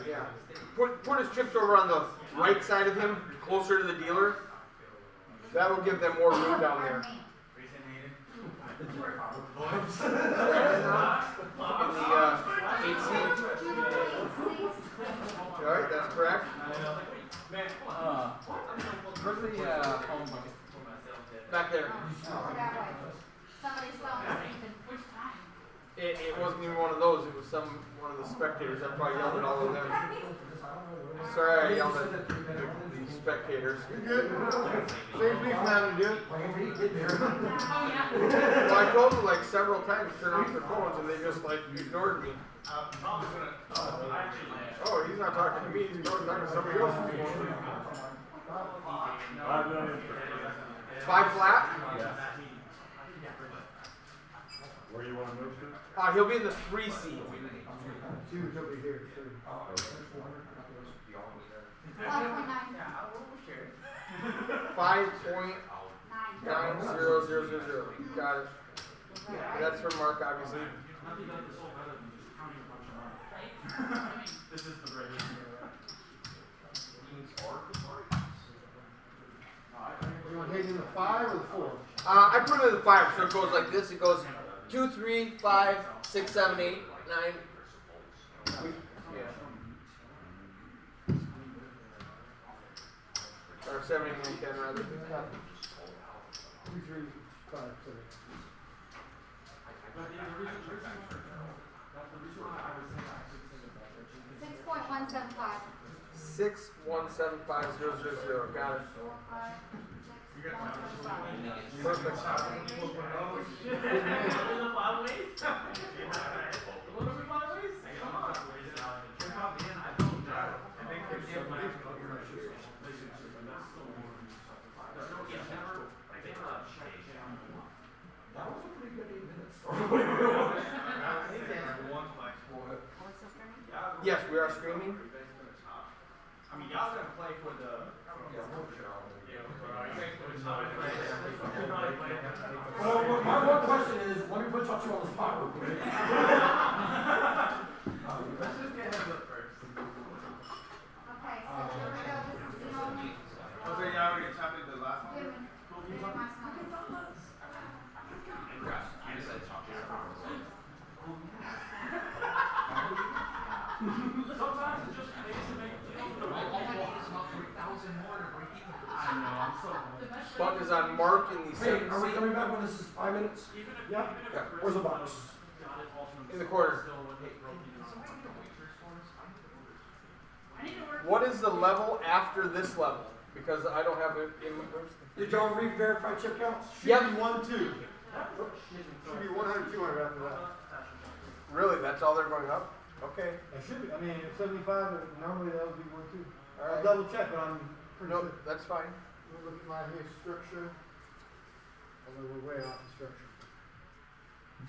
Yeah. Put his chips over on the right side of him, closer to the dealer. That will give them more room down there. In the 8 seat. Alright, that's correct. Where's the phone bucket? Back there. Somebody's phone. It wasn't even one of those. It was one of the spectators. I probably yelled at all of them. Sorry, I yelled at the spectators. You're good. Saves me from having to do it. Well, I told them like several times to turn off their phones, and they just like ignored me. Oh, he's not talking to me. He's talking to somebody else. 5 million. 5 flat. Yeah. Where you want to move to? He'll be in the 3 seed. Two's over here. 5.9. 5.9000. Got it. That's from Mark, obviously. This is the regular. You want to hit in the 5 or the 4? I put it in the 5, so it goes like this. It goes 2, 3, 5, 6, 7, 8, 9. Or 7, 8, 9, 10 rather. 2, 3, 5, 7. 6.175. 6175000. Got it. 4, 5, 6, 175. Perfect. Yes, we are streaming. I mean, y'all gonna play for the. Well, my one question is, let me put you on the spot real quick. Let's just get heads up first. Okay, so here we go. This is the only. Okay, y'all already chopped the last one. Give me my son. Sometimes it just makes it make Buck is on Mark in the Hey, 7th are we seed. coming back when this is 5 minutes? Yep. Where's the box? In the corner. What is the level after this level? Because I don't have it in my. Did y'all re-verify chip counts? Yep. 1, 2. Should be 100, 200 after that. Really? That's all they're going up? Okay. It should be. I mean, it's 75, but normally that would be 1, 2. All I'll right. double check, but I'm pretty Nope, sure. that's fine. We'll look at my here structure. Although we're way off the structure.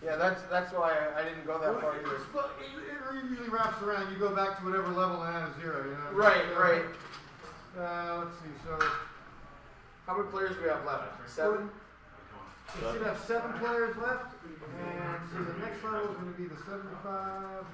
Yeah, that's why I didn't go that far either. It usually wraps around. You go back to whatever level and add a 0, you know? Right, right. Let's see. So How many players do we have left? 7? we should have 7 players left. And so the next level is going to be the 75.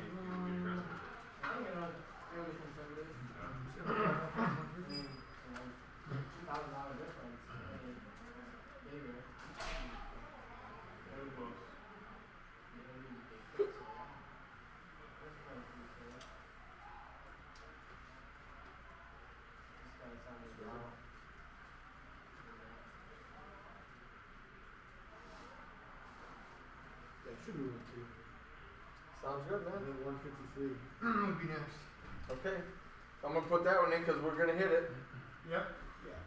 Should be 1, 2. Sounds good, man. And then 153 would be next. Okay. I'm going to put that one in because we're going to hit it. Yep. Yeah.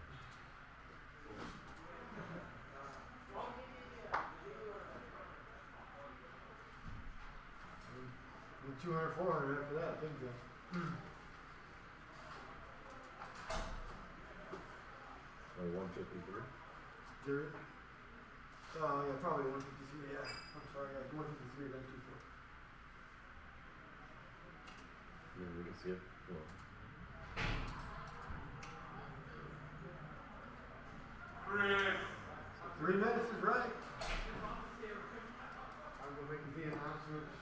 And 200, 400 after that, I think so. Or 153. Zero. Oh, yeah, probably 153, yeah. I'm sorry, yeah, 153, then 24. Yeah, we can see it. Well, 3 minutes is right. I'm going to make the announcements.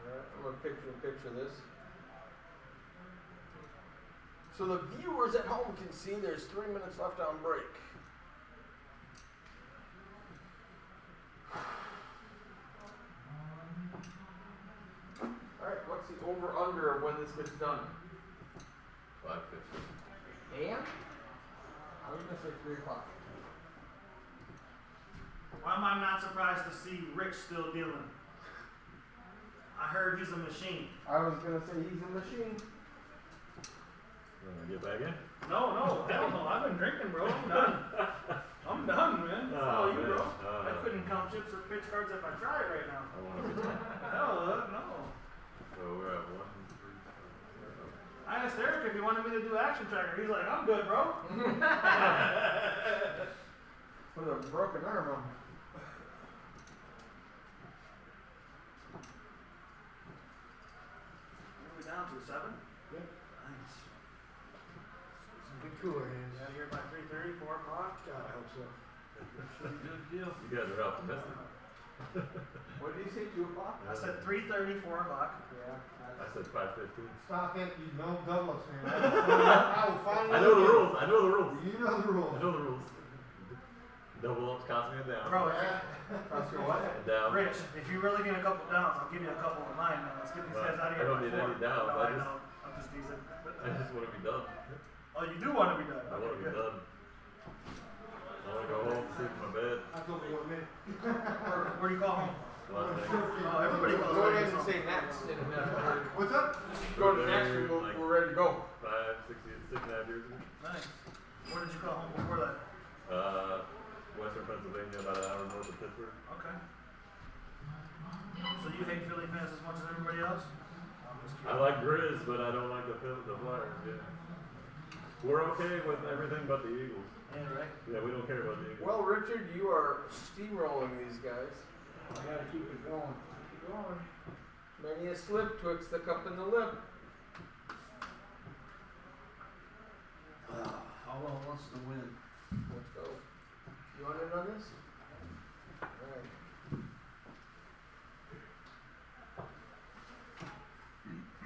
Alright, I'm going to picture this. So the viewers at home can see there's 3 minutes left on break. Alright, what's the over-under of when this gets done? 550. And? I was going to say 3 o'clock. I'm not surprised to see Rich still dealing. I heard he's a machine. I was gonna say he's a machine. You wanna get back in? No, hell no. I've been drinking, bro. I'm done. I'm done, man. That's all you, bro. I couldn't count chips or pitch cards if I tried right now. Hell no. So we're at 1, 3, 4. I asked Eric if he wanted me to do action tracker. He's like, I'm good, bro. With a broken arm on. What are we down to, 7? Yep. Nice. Some good cooler hands. Out here by 3:30, 4 o'clock. God, I hope so. Good deal. You guys are optimistic. What did you say, 2 o'clock? I said 3:30, 4 o'clock. Yeah. I said 5:15. Stop it, you know Douglas, man. I will finally. I know the rules. I know the rules. You know the rules. I know the rules. Double ups cost me a down. Bro, Cost you what? And down. Rich, if you really get a couple downs, I'll give you a couple of mine, man. Let's get these guys out of I here. don't need any downs. No, I I just- know. I'm just teasing. I just want to be done. Oh, you do want to be done. I want to be good. done. I want to go home, sleep in my bed. I told you what, man. Where do you call home? Las Vegas. Oh, everybody calls Go home. ahead and say next in a minute. What's up? Go to next and we're ready to go. 6.5 years ago. Nice. Where did you call home before that? Western Pennsylvania, about an hour north of Pittsburgh. Okay. So you hate Philly fans as much as everybody else? I'm just I kidding. like Grizz, but I don't like the Flyers. Yeah. We're okay with everything but the Eagles. Yeah, right. Yeah, we don't care about the Eagles. Well, Richard, you are steamrolling these guys. I gotta keep it going. Keep going. Many a slip twixt the cup and the lip. Hollow wants to win. Let's go. You want in on this? Alright.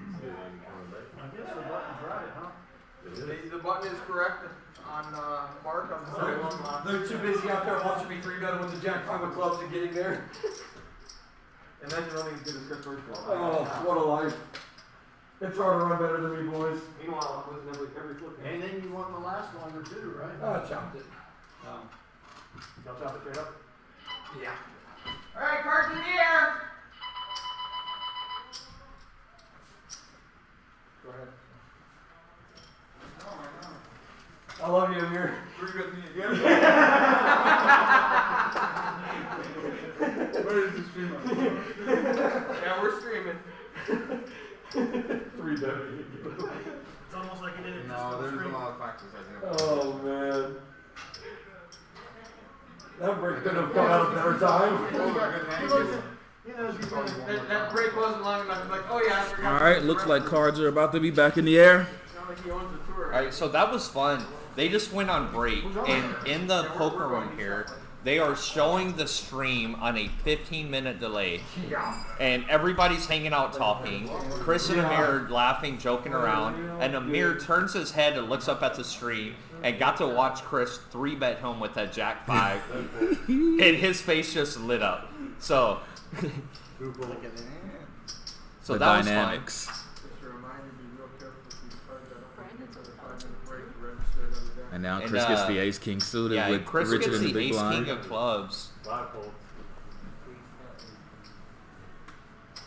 I guess the button's right, huh? It is. The button is correct on Mark on the side one. They're too busy out there watching me 3-bet with the Jack 5 of clubs and getting there. And that's only as good as Chris Birchfield. Oh, what a life. It's hard to run better than me, boys. Meanwhile, it was every flip. And then you won the last one or two, right? Oh, I chopped it. Y'all chop it straight up? Yeah. Alright, cards in the air! Go ahead. I love you, Amir. Agree with me again. Where is the stream? Yeah, we're streaming. 3-bet. It's almost like you did it just No, for the there's a screen. lot of factors I think. Oh, man. That break could have come out a better time. That break wasn't long enough. Like, oh yeah, I forgot. All right, looks like cards are about to be back in the air. Sound like he owns the tour. All right, so that was fun. They just went on break, and in the poker room here, they are showing the stream on a 15-minute delay, and everybody's hanging out talking. Chris and Amir are laughing, joking around, and Amir turns his head and looks up at the stream and got to watch Chris 3-bet home with that Jack 5, and his face just lit up. So The that was fun. dynamics. Just a reminder, be real careful with these cards. I don't think it's a 5-minute break to register it under that. And now And, Chris gets the ace king suited Yeah, with Chris Richard gets in the the big ace blind. king of clubs, 5 folds.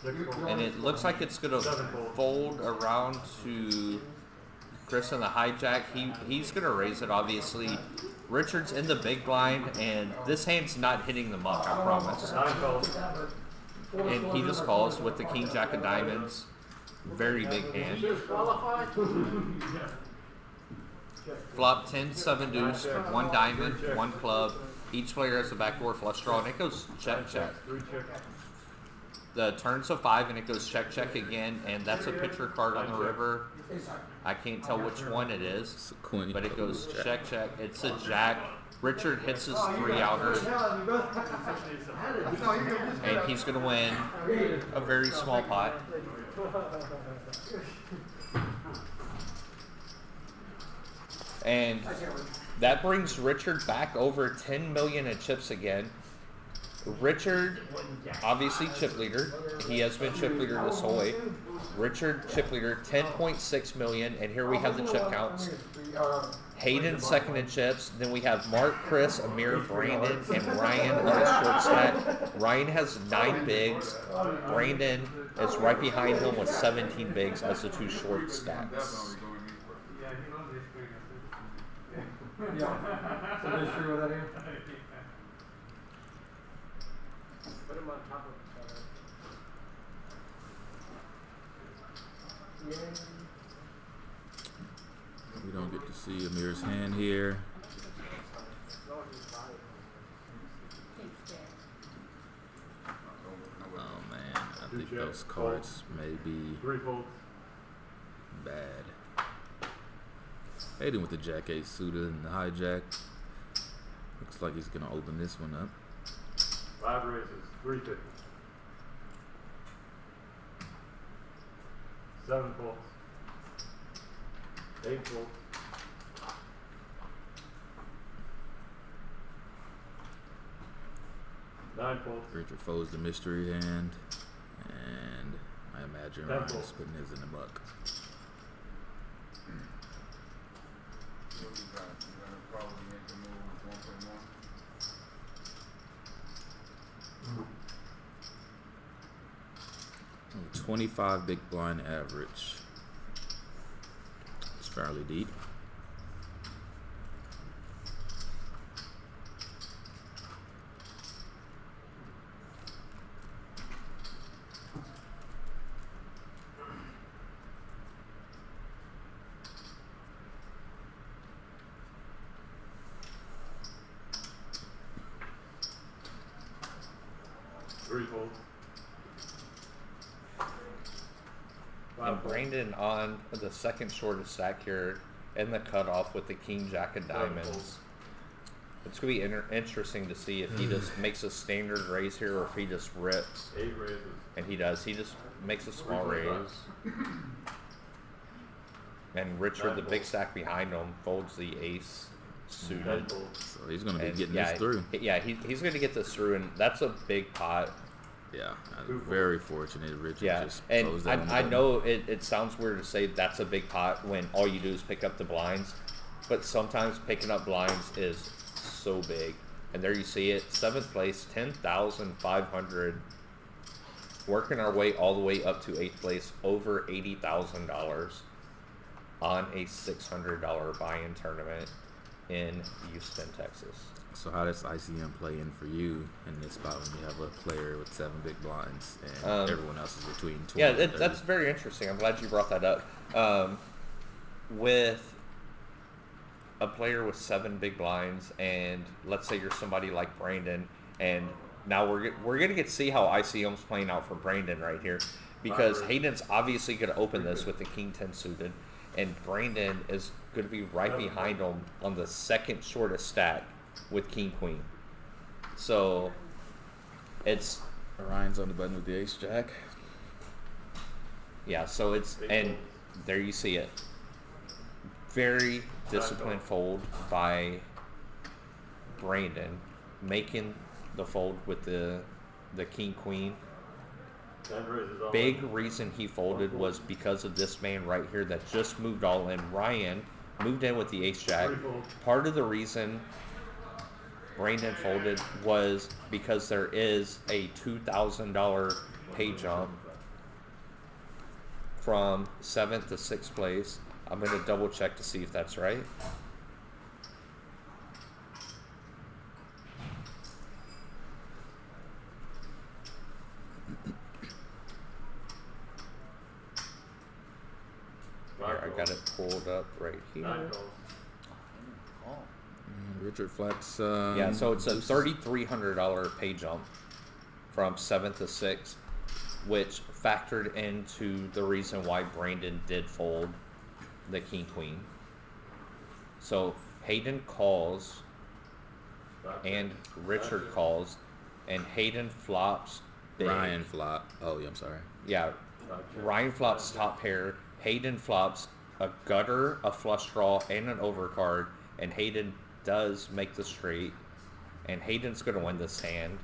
6 folds. and it looks like it's gonna fold around to Chris in the hijack. He's gonna raise it, obviously. Richard's in the big blind, and this hand's not hitting the muck, I promise. 9 folds. And he just calls with the king jack of diamonds. Very big hand. Flop 10, 7 deuce, 1 diamond, 1 club. Each player has a backdoor flush draw, and it goes check, check. 3 check. The turn's a 5, and it goes check, check again, and that's a picture card on the river. I can't tell which one it is, It's a queen. but it goes check, check. It's a jack. Richard hits his 3-outer, and he's going to win a very small pot. And that brings Richard back over 10 million in chips again. Richard, obviously chip leader. He has been chip leader this whole way. Richard, chip leader, 10.6 million, and here we have the chip counts. Hayden second in chips. Then we have Mark, Chris, Amir, Brandon, and Ryan on the short stack. Ryan has 9 bigs. Brandon is right behind him with 17 bigs as the 2 short stacks. Yeah. So this true with that here? Put them on top of each other. We don't get to see Amir's hand here. Oh man, I think those cards may be 3 folds. bad. Hayden with the Jack 8 suited and the hijack. Looks like he's gonna open this one up. 5 raises, 350. 7 folds. 8 folds. 9 folds. Richard folds the mystery hand, and I imagine Ten Ryan's folds. putting his in the muck. Oh, 25 big blind average. It's fairly deep. And Brandon on the second shortest stack here in the cutoff with the king jack of diamonds. It's going to be interesting to see if he just makes a standard raise here or if he just rips. 8 raises. And he does. He just makes a small raise. And Richard, the big stack behind him, folds the ace suited. So he's going to be And getting yeah, this through. Yeah, he's going to get this through, and that's a big pot. Yeah, I'm very fortunate Richard Yeah, just and closed that on the I button. know it sounds weird to say that's a big pot when all you do is pick up the blinds, but sometimes picking up blinds is so big. And there you see it, 7th place, 10,500. Working our way all the way up to 8th place, over $80,000 on a $600 buy-in tournament in Houston, Texas. So how does ICM play in for you in this spot when you have a player with 7 big blinds and everyone else is between 20 Yeah, and 30? that's very interesting. I'm glad you brought that up. With a player with 7 big blinds, and let's say you're somebody like Brandon, and now we're gonna get to see how ICM's playing out for Brandon right here, because Hayden's obviously gonna open this with the king 10 suited, and Brandon is gonna be right behind him on the second shortest stack with king queen. So it's Ryan's on the button with the ace jack. yeah, so it's, and there you see it. Very disciplined fold by Brandon, making the fold with the king queen. 10 raises all Big in. reason he folded was because of this man right here that just moved all in. Ryan moved in with the ace jack. Part of the reason Brandon folded was because there is a $2,000 pay jump from 7th to 6th place. I'm going to double check to see if that's right. Here, I got it pulled up right here. 9 calls. And Richard flats. Yeah, so it's a $3,300 pay jump from 7th to 6th, which factored into the reason why Brandon did fold the king queen. So Hayden calls and Richard calls, and Hayden flops big. Ryan flop. Oh, yeah, I'm sorry. Yeah, Ryan flops top pair. Hayden flops a gutter, a flush draw, and an overcard, and Hayden does make the straight, and Hayden's going to win this hand.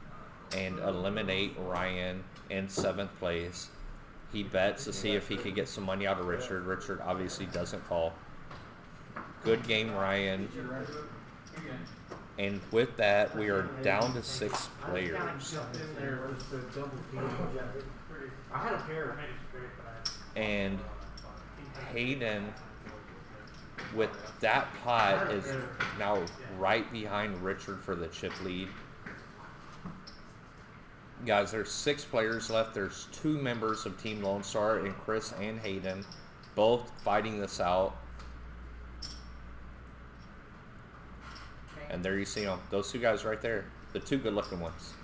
and eliminate Ryan in 7th place. He bets to see if he could get some money out of Richard. Richard obviously doesn't call. Good game, Ryan. And with that, we are down to 6 players. I had a pair. And Hayden, with that pot, is now right behind Richard for the chip lead. Guys, there's 6 players left. There's 2 members of Team Lone Star, and Chris and Hayden, both fighting this out. And there you see them. Those 2 guys right there. The 2 good-looking ones.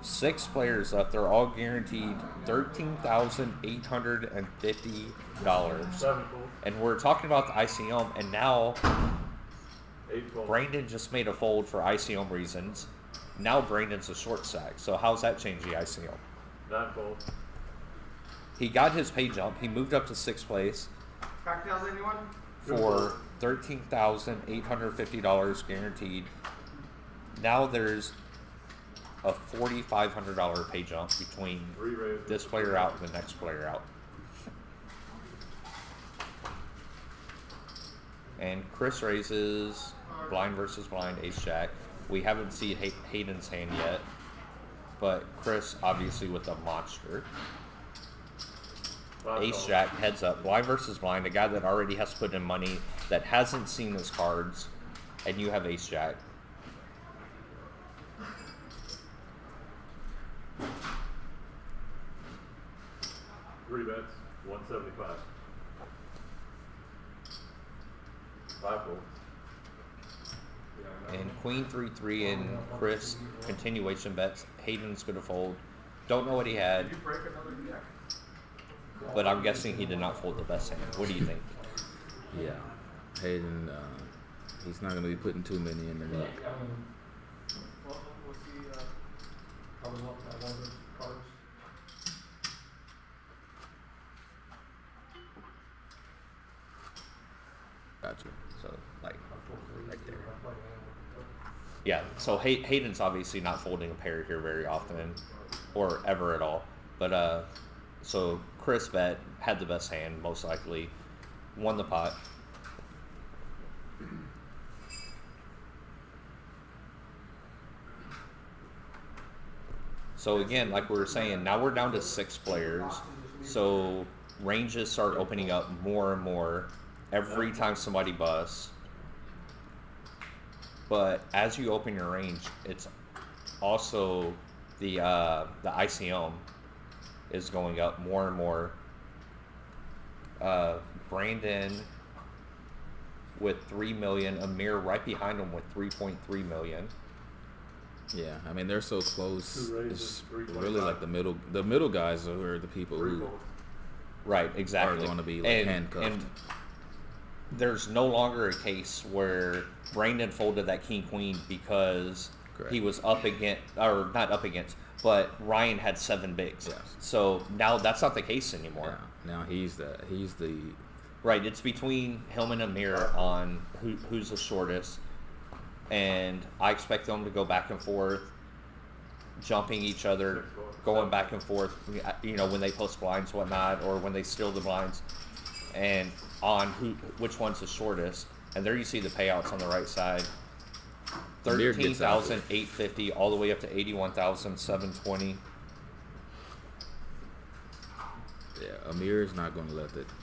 Six players left. They're all guaranteed $13,850. And we're talking about the ICM, and now Brandon just made a fold for ICM reasons. Now Brandon's a short stack. So how's that change the ICM? Not fold. He got his pay jump. He moved up to 6th place Cocktails, anyone? for $13,850 guaranteed. Now there's a $4,500 pay jump between this player out and the next player out. And Chris raises blind versus blind, ace jack. We haven't seen Hayden's hand yet, but Chris obviously with a monster. Ace jack, heads up, blind versus blind, a guy that already has to put in money, that hasn't seen his cards, and you have ace jack. Three bets, 175. 5 folds. And queen 3-3 and Chris continuation bets. Hayden's gonna fold. Don't know what he had, but I'm guessing he did not fold the best hand. What do you think? Yeah, Hayden, he's not going to be putting too many in the deck. Gotcha. So, like, right there. Yeah, so Hayden's obviously not folding a pair here very often, or ever at all. But, so Chris bet, had the best hand, most likely, won the pot. So again, like we were saying, now we're down to 6 players. So ranges start opening up more and more every time somebody busts. But as you open your range, it's also the ICM is going up more and more. Brandon with 3 million, Amir right behind him with 3.3 million. Yeah, I mean they're so close. It's really like the middle guys are the people who right exactly are going to be like handcuffed. And there's no longer a case where Brandon folded that king queen because he was up against, or not up against, but Ryan had 7 bigs. Yes. So now that's not the case anymore. Yeah. Now he's the right. It's between him and Amir on who's the shortest, and I expect them to go back and forth, jumping each other, going back and forth. You know, when they post blinds, whatnot, or when they steal the blinds, and on which one's the shortest. And there you see the payouts on the right side. 13,850 all the way up to 81,720. Yeah, Amir is not going to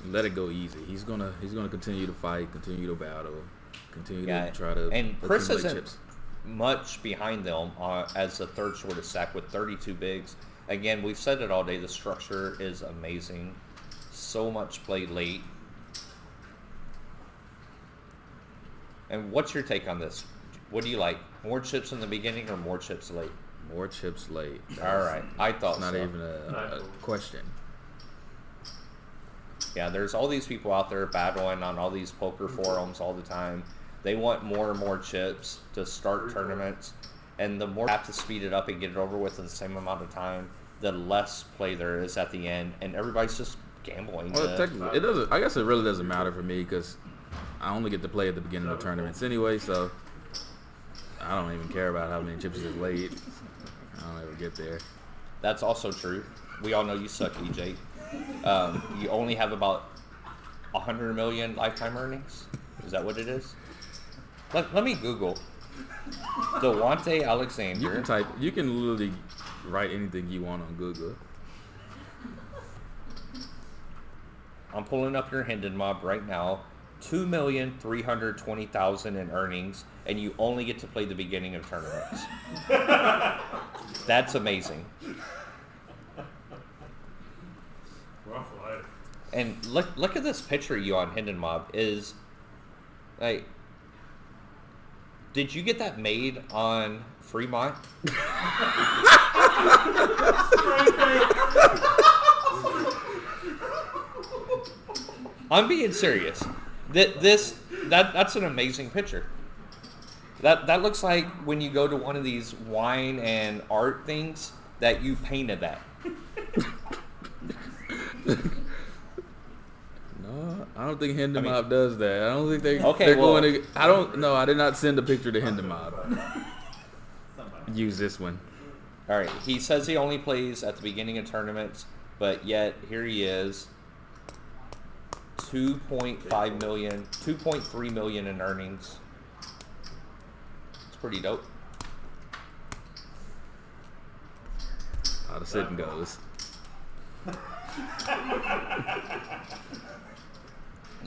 let it go easy. He's gonna continue to fight, continue to battle, continue to try to. And Chris isn't chips. much behind them as the 3rd shortest stack with 32 bigs. Again, we've said it all day. The structure is amazing. So much play late. And what's your take on this? What do you like? More chips in the beginning or more chips late? More chips late. All right, I thought not even a question. Yeah, there's all these people out there battling on all these poker forums all the time. They want more and more chips to start tournaments, and the more you have to speed it up and get it over with in the same amount of time, the less play there is at the end, and everybody's just gambling. Well, technically, it doesn't. I guess it really doesn't matter for me because I only get to play at the beginning of tournaments anyway, so I don't even care about how many chips is laid. I don't ever get there. That's also true. We all know you suck, EJ. You only have about 100 million lifetime earnings. Is that what it is? Let me Google. Dewante Alexander. You can literally write anything you want on Google. I'm pulling up your Hendon Mob right now. 2,320,000 in earnings, and you only get to play the beginning of tournaments. That's amazing. Rough life. And look at this picture of you on Hendon Mob. Is like, did you get that made on Fremont? I'm being serious. That's an amazing picture. That looks like when you go to one of these wine and art things that you painted that. No, I don't think Hendon Mob does that. I don't think they're well, going to. I don't know. I did not send a picture to Hendon Mob. Use this one. All right. He says he only plays at the beginning of tournaments, but yet here he is. 2.5 million, 2.3 million in earnings. It's pretty dope. How the sitting goes.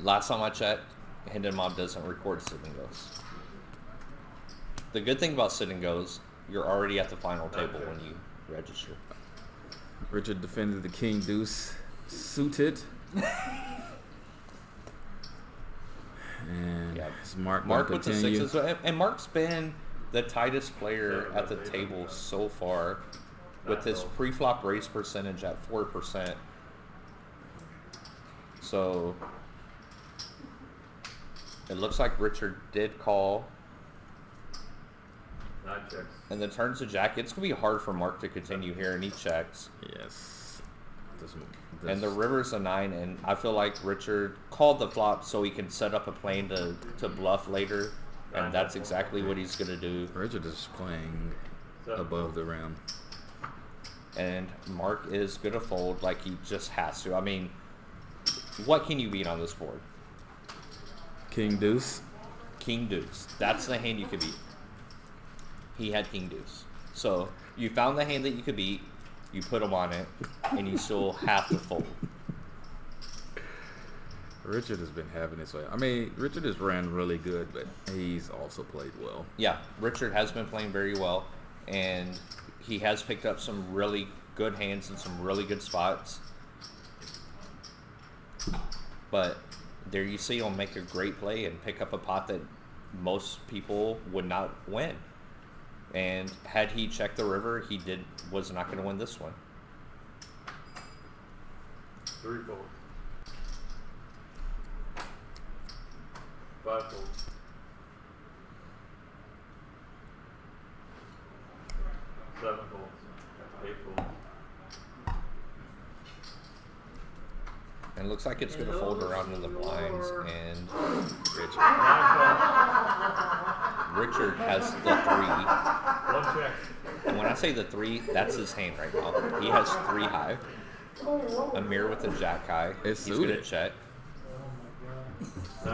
Last time I checked, Hendon Mob doesn't record sit and goes. The good thing about sit and goes, you're already at the final table when you register. Richard defended the King Deuce suited. And yeah, Mark with the sixes, and Mark's been the tightest player at the table so far, with his pre-flop race percentage at 4%. So it looks like Richard did call. And the turns to jack. It's gonna be hard for Mark to continue here, and he checks. Yes. And the river's a 9, and I feel like Richard called the flop so he can set up a plane to bluff later, and that's exactly what he's gonna do. Richard is playing above the rim, and Mark is gonna fold like he just has to. I mean, what can you beat on this board? King Deuce. King Deuce. That's the hand you could beat. He had King Deuce, so you found the hand that you could beat. You put him on it, and you still have to fold. Richard has been having his way. I mean, Richard has ran really good, but he's also played well. Yeah, Richard has been playing very well, and he has picked up some really good hands in some really good spots. But there you see he'll make a great play and pick up a pot that most people would not win. And had he checked the river, he was not going to win this one. 3 folds. 5 folds. 7 folds. 8 folds. And it looks like it's going to fold around to the blinds, and Richard has the 3. 1 check. And when I say the 3, that's his hand right now. He has 3 high. Amir with the jack high. It's He's going to suited. check.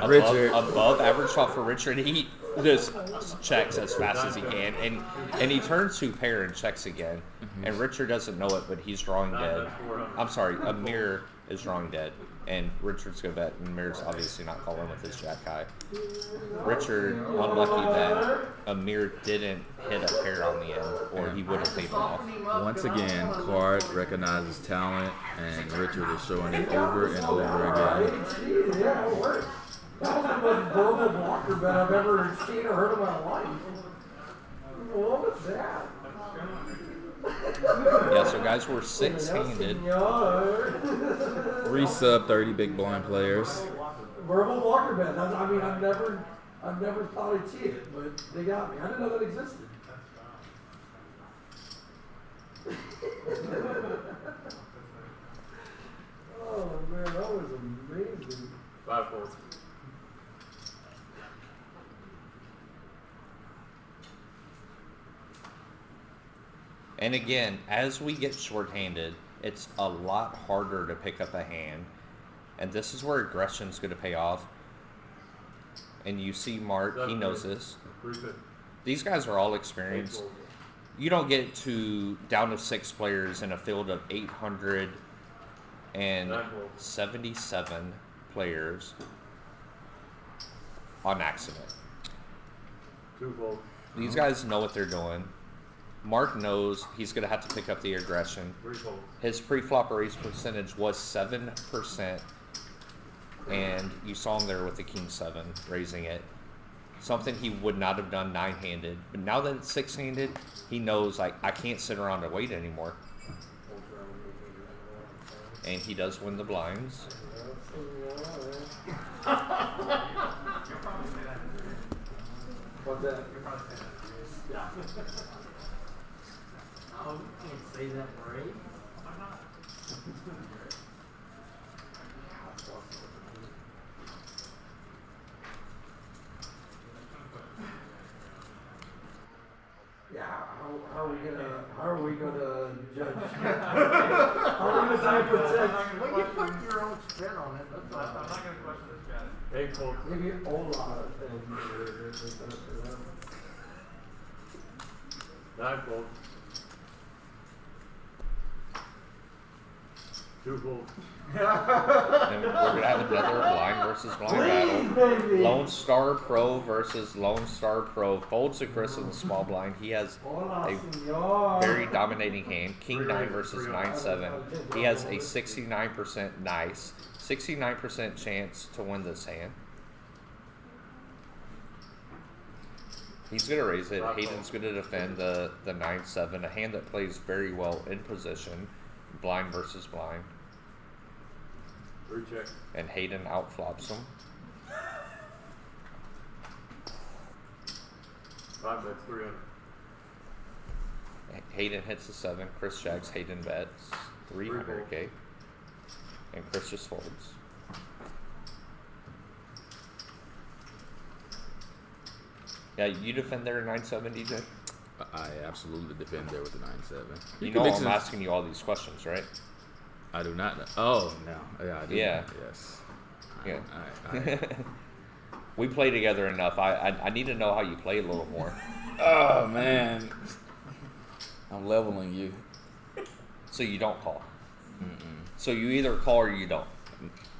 Richard. Above average flop for Richard. He just checks as fast as he can, and he turns to pair and checks again. And Richard doesn't know it, but he's drawing dead. I'm sorry, Amir is drawing dead, and Richard's gonna bet, and Amir's obviously not calling with his jack high. Richard, unlucky that Amir didn't hit a pair on the end, or he would have paid him off. Once again, Card recognizes talent, and Richard is showing it over and over again. Yeah, it worked. That was the most verbal blocker bet I've ever seen or heard in my life. What was that? Yeah, so guys, we're 6-handed. Resub 30 big blind players. Verbal blocker bet. I mean, I've never thought I'd see it, but they got me. I didn't know that existed. Oh man, that was amazing. 5 folds. And again, as we get shorthanded, it's a lot harder to pick up a hand. And this is where aggression's going to pay off. And you see Mark, he knows this. These guys are all experienced. You don't get to down to 6 players in a field of 877 players on accident. These guys know what they're doing. Mark knows he's going to have to pick up the aggression. His pre-flop raise percentage was 7%. And you saw him there with the king 7 raising it. Something he would not have done 9-handed. But now that it's 6-handed, he knows, like, I can't sit around and wait anymore. And he does win the blinds. What's that? Oh, you can't say that, right? Yeah, how are we gonna judge? How are we gonna protect? Well, you put your own spin on it. That's all. I'm not going to question this, Chad. Hey, folks. Maybe Ola and 9 folks. 2 folks. And we're going to have another blind versus blind battle. baby. Lone Star Pro versus Lone Star Pro. Folds to Chris in the small blind. He has Hola, a senor. very dominating hand. King 9 versus 9-7. He has a 69% nice. 69% chance to win this hand. He's going to raise it. Hayden's going to defend the 9-7. A hand that plays very well in position. Blind versus blind. Recheck. And Hayden outflops him. 5 bets, 300. Hayden hits the 7. Chris jacks. Hayden bets 300K. And Chris just folds. Yeah, you defend there 9-7, DJ? I absolutely defend there with the 9-7. You know I'm asking you all these questions, right? I do not know. Oh, no. Yeah, I do. Yeah. Yes. Yeah. I We play together enough. I need to know how you play a little more. oh, man. I'm leveling you. So you don't call. So you either call or you don't.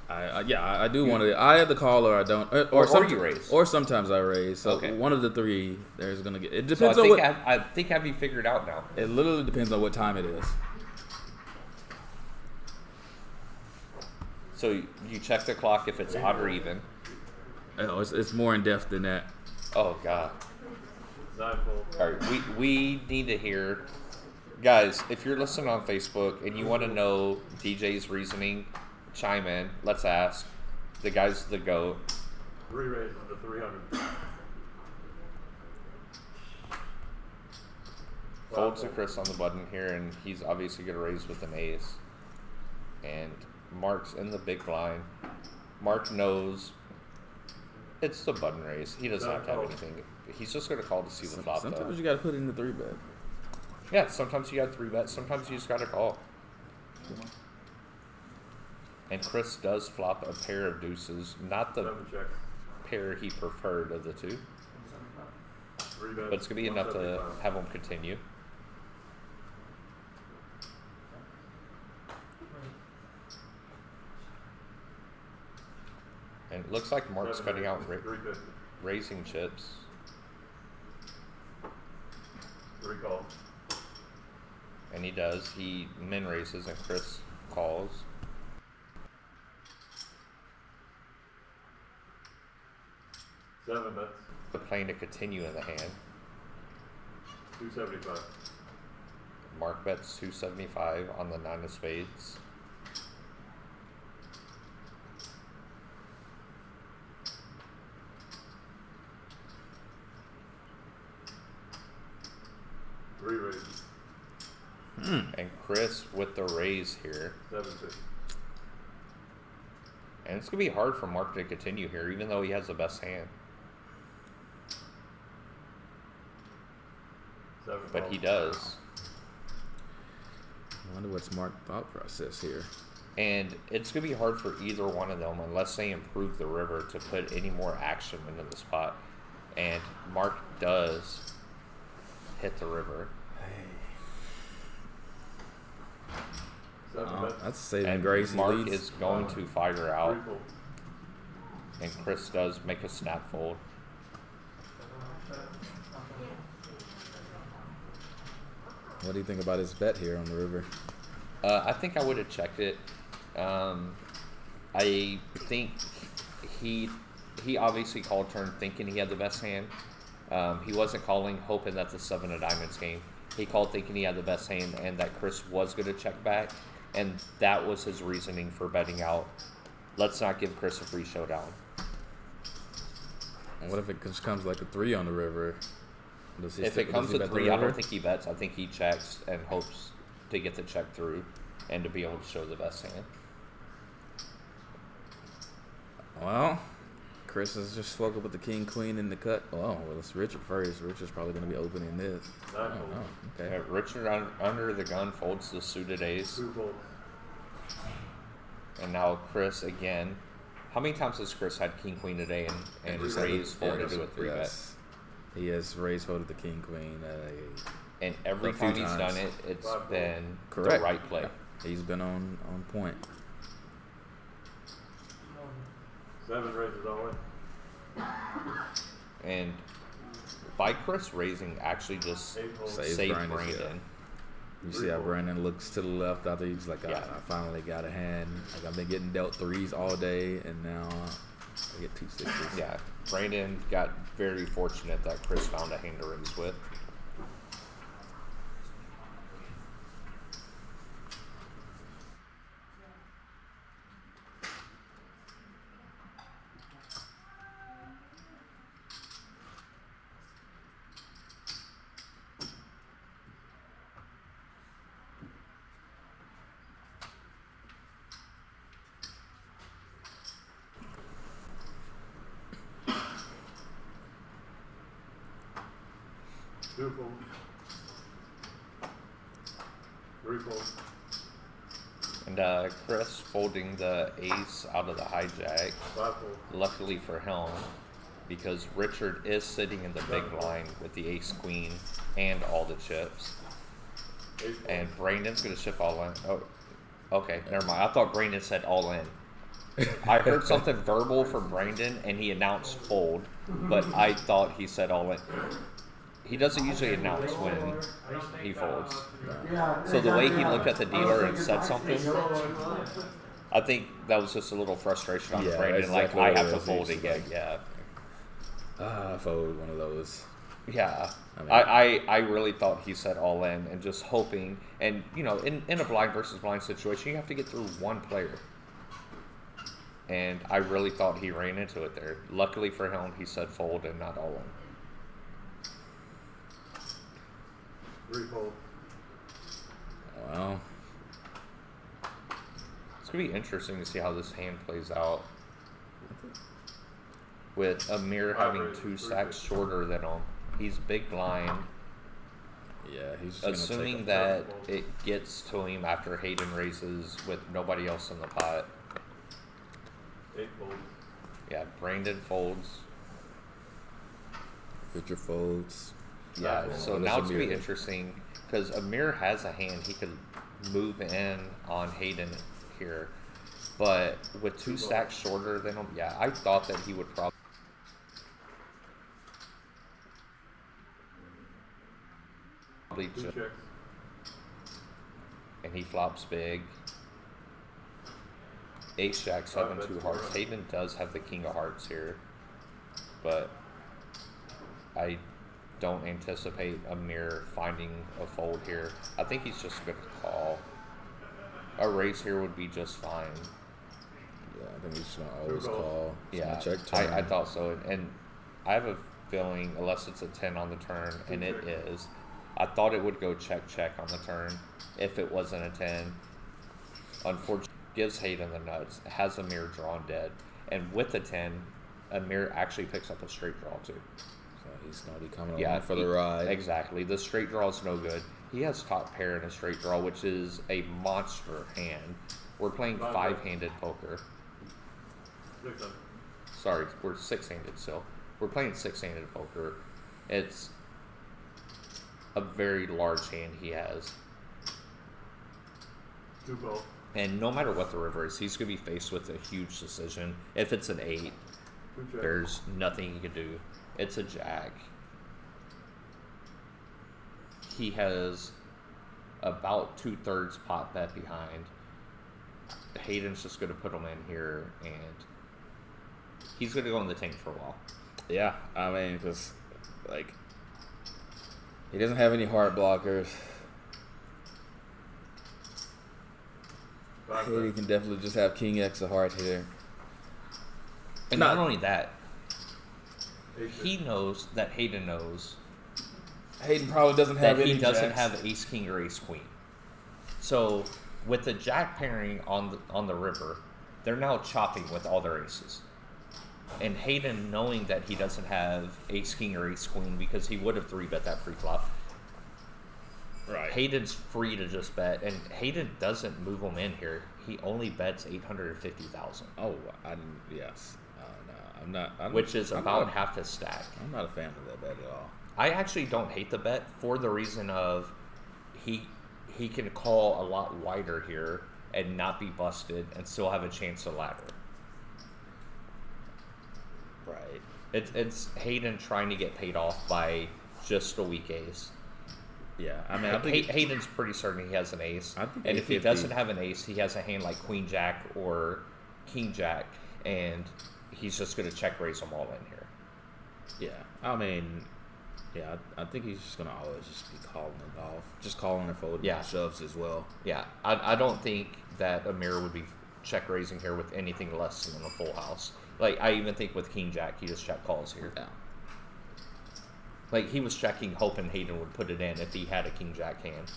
I do want to. I have the call or I don't. Or you raise. Or sometimes I raise. So Okay. one of the 3, there's going to get. It So depends on what. I think have you figured out now? It literally depends on what time it is. So you check the clock if it's odd or even. Oh, it's more in depth than that. Oh, God. 9 folks. All right, we need to hear. Guys, if you're listening on Facebook and you want to know DJ's reasoning, chime in. Let's ask. The guy's the GOAT. 3 raises to 300. Folds to Chris on the button here, and he's obviously going to raise with an ace. And Mark's in the big blind. Mark knows it's the button raise. He doesn't have to have anything. He's just going to call to see the flop, Sometimes though. you got to put in the 3-bet. Yeah, sometimes you got 3 bets. Sometimes you just got to call. And Chris does flop a pair of deuces. Not the 7 checks. pair he preferred of the 2. 3 bets. But it's going to be enough to 175. have him continue. And it looks like Mark's 7 cutting out raises, 350. raising chips. 3 calls. And he does. He min raises and Chris calls. Seven bets. The playing to continue in the hand. 275. Mark bets 275 on the 9 of spades. Three raises. And Chris with the raise here. 750. And it's going to be hard for Mark to continue here, even though he has the best hand. Seven But calls. he does. I wonder what's Mark's thought process here. And it's going to be hard for either one of them unless they improve the river to put any more action into the spot. And Mark does hit the river. That's a saving And grace. Mark is going to fire out. And Chris does make a snap fold. What do you think about his bet here on the river? I think I would have checked it. I think he obviously called turn thinking he had the best hand. He wasn't calling hoping that the 7 of diamonds came. He called thinking he had the best hand and that Chris was going to check back. And that was his reasoning for betting out. Let's not give Chris a free showdown. And what if it just comes like a 3 on the river? If it comes to 3, I don't think he bets. I think he checks and hopes to get the check through and to be able to show the best hand. Well, Chris has just spoke up with the king, queen in the cut. Oh, well, it's Richard first. Richard's probably going to be opening this. Oh, okay. Yeah, Richard under the gun folds the suited ace. And now Chris again. How many times has Chris had king, queen today and raised folded to a 3-bet? He has raised folded the king, queen. And every time he's done it, it's been correct. The right play. He's been on point. 7 raises all in. And by Chris raising actually just saved Brandon. You see how Brandon looks to the left after he's like, I finally got a hand. Like I've been getting dealt 3s all day, and now I get 2 6s. Yeah, Brandon got very fortunate that Chris found a hand to raise with. And Chris folding the ace out of the hijack. Luckily for him, because Richard is sitting in the big blind with the ace queen and all the chips. And Brandon's going to chip all in. Oh, okay, never mind. I thought Brandon said all in. I heard something verbal from Brandon and he announced fold, but I thought he said all in. He doesn't usually announce when he folds. So the way he looked at the dealer and said something, I think that was just a little frustration on Brandon. Exactly like, I have to fold again. Yeah. I fold one of those. Yeah. I really thought he said all in and just hoping. And, you know, in a blind versus blind situation, you have to get through one player. And I really thought he ran into it there. Luckily for him, he said fold and not all in. Wow. It's going to be interesting to see how this hand plays out. With Amir having 2 stacks shorter than him. He's big blind. Yeah, he's assuming that it gets to him after Hayden raises with nobody else in the pot. 8 folds. Yeah, Brandon folds. Richard folds. Yeah, so now it's going to be interesting because Amir has a hand. He could move in on Hayden here. But with 2 stacks shorter than him, yeah, I thought that he would probably. And he flops big. Ace Jack 7 2 hearts. Hayden does have the king of hearts here, but I don't anticipate Amir finding a fold here. I think he's just going to call. A raise here would be just fine. Yeah, I think he's going to always call. Yeah, check turn. I thought so, and I have a feeling unless it's a 10 on the turn, and it is. I thought it would go check on the turn if it wasn't a 10. Unfortunately, gives Hayden the nuts, has Amir drawn dead, and with the 10, Amir actually picks up a straight draw too. So he's going to be coming on for the ride. Exactly. The straight draw is no good. He has top pair and a straight draw, which is a monster hand. We're playing 5-handed poker. Sorry, we're 6-handed still. We're playing 6-handed poker. It's a very large hand he has. And no matter what the river is, he's going to be faced with a huge decision. If it's an 8, there's nothing he can do. It's a jack. He has about 2/3 pot bet behind. Hayden's just going to put him in here, and he's going to go in the tank for a while. Yeah, I mean, because, like, he doesn't have any heart blockers. Hayden can definitely just have King X of heart here. And not only that, he knows that Hayden knows. Hayden probably doesn't have that any he doesn't jacks. have ace king or ace queen. So with the jack pairing on the river, they're now chopping with all their aces. And Hayden, knowing that he doesn't have ace king or ace queen because he would have 3-bet that pre-flop. Right. Hayden's free to just bet, and Hayden doesn't move him in here. He only bets 850,000. Oh, yes. No, I'm not. Which is about half his stack. I'm not a fan of that bet at all. I actually don't hate the bet for the reason of he can call a lot wider here and not be busted and still have a chance to ladder. Right. It's Hayden trying to get paid off by just a weak ace. Yeah, I mean, I think Hayden's pretty certain he has an ace, think and if he doesn't have an ace, he has a hand like Queen Jack or King Jack, and he's just going to check raise them all in here. Yeah, I mean, yeah, I think he's just going to always just be calling it off, just calling and folding shoves as well. Yeah, I don't think that Amir would be check raising here with anything less than a full house. Like, I even think with King Jack, he just check calls here. Yeah. Like, he was checking, hoping Hayden would put it in if he had a King Jack hand.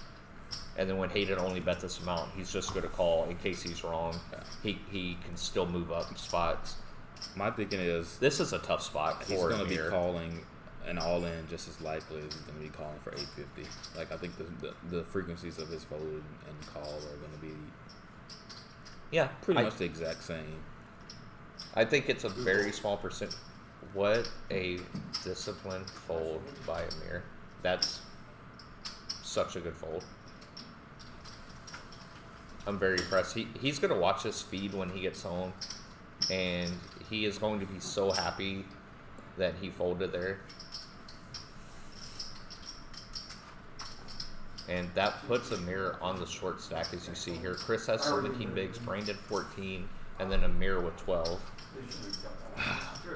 And then when Hayden only bet this amount, he's just going to call in case he's wrong. Yeah. He can still move up spots. My thinking is... This is a tough spot for him. He's going to be calling an all-in just as likely as he's going to be calling for 850. Like, I think the frequencies of his fold and call are going to be pretty much the exact same. I think it's a very small percent. What a disciplined fold by Amir. That's such a good fold. I'm very impressed. He's going to watch this feed when he gets home, and he is going to be so happy that he folded there. And that puts Amir on the short stack, as you see here. Chris has 17 bigs, Brandon 14, and then Amir with 12.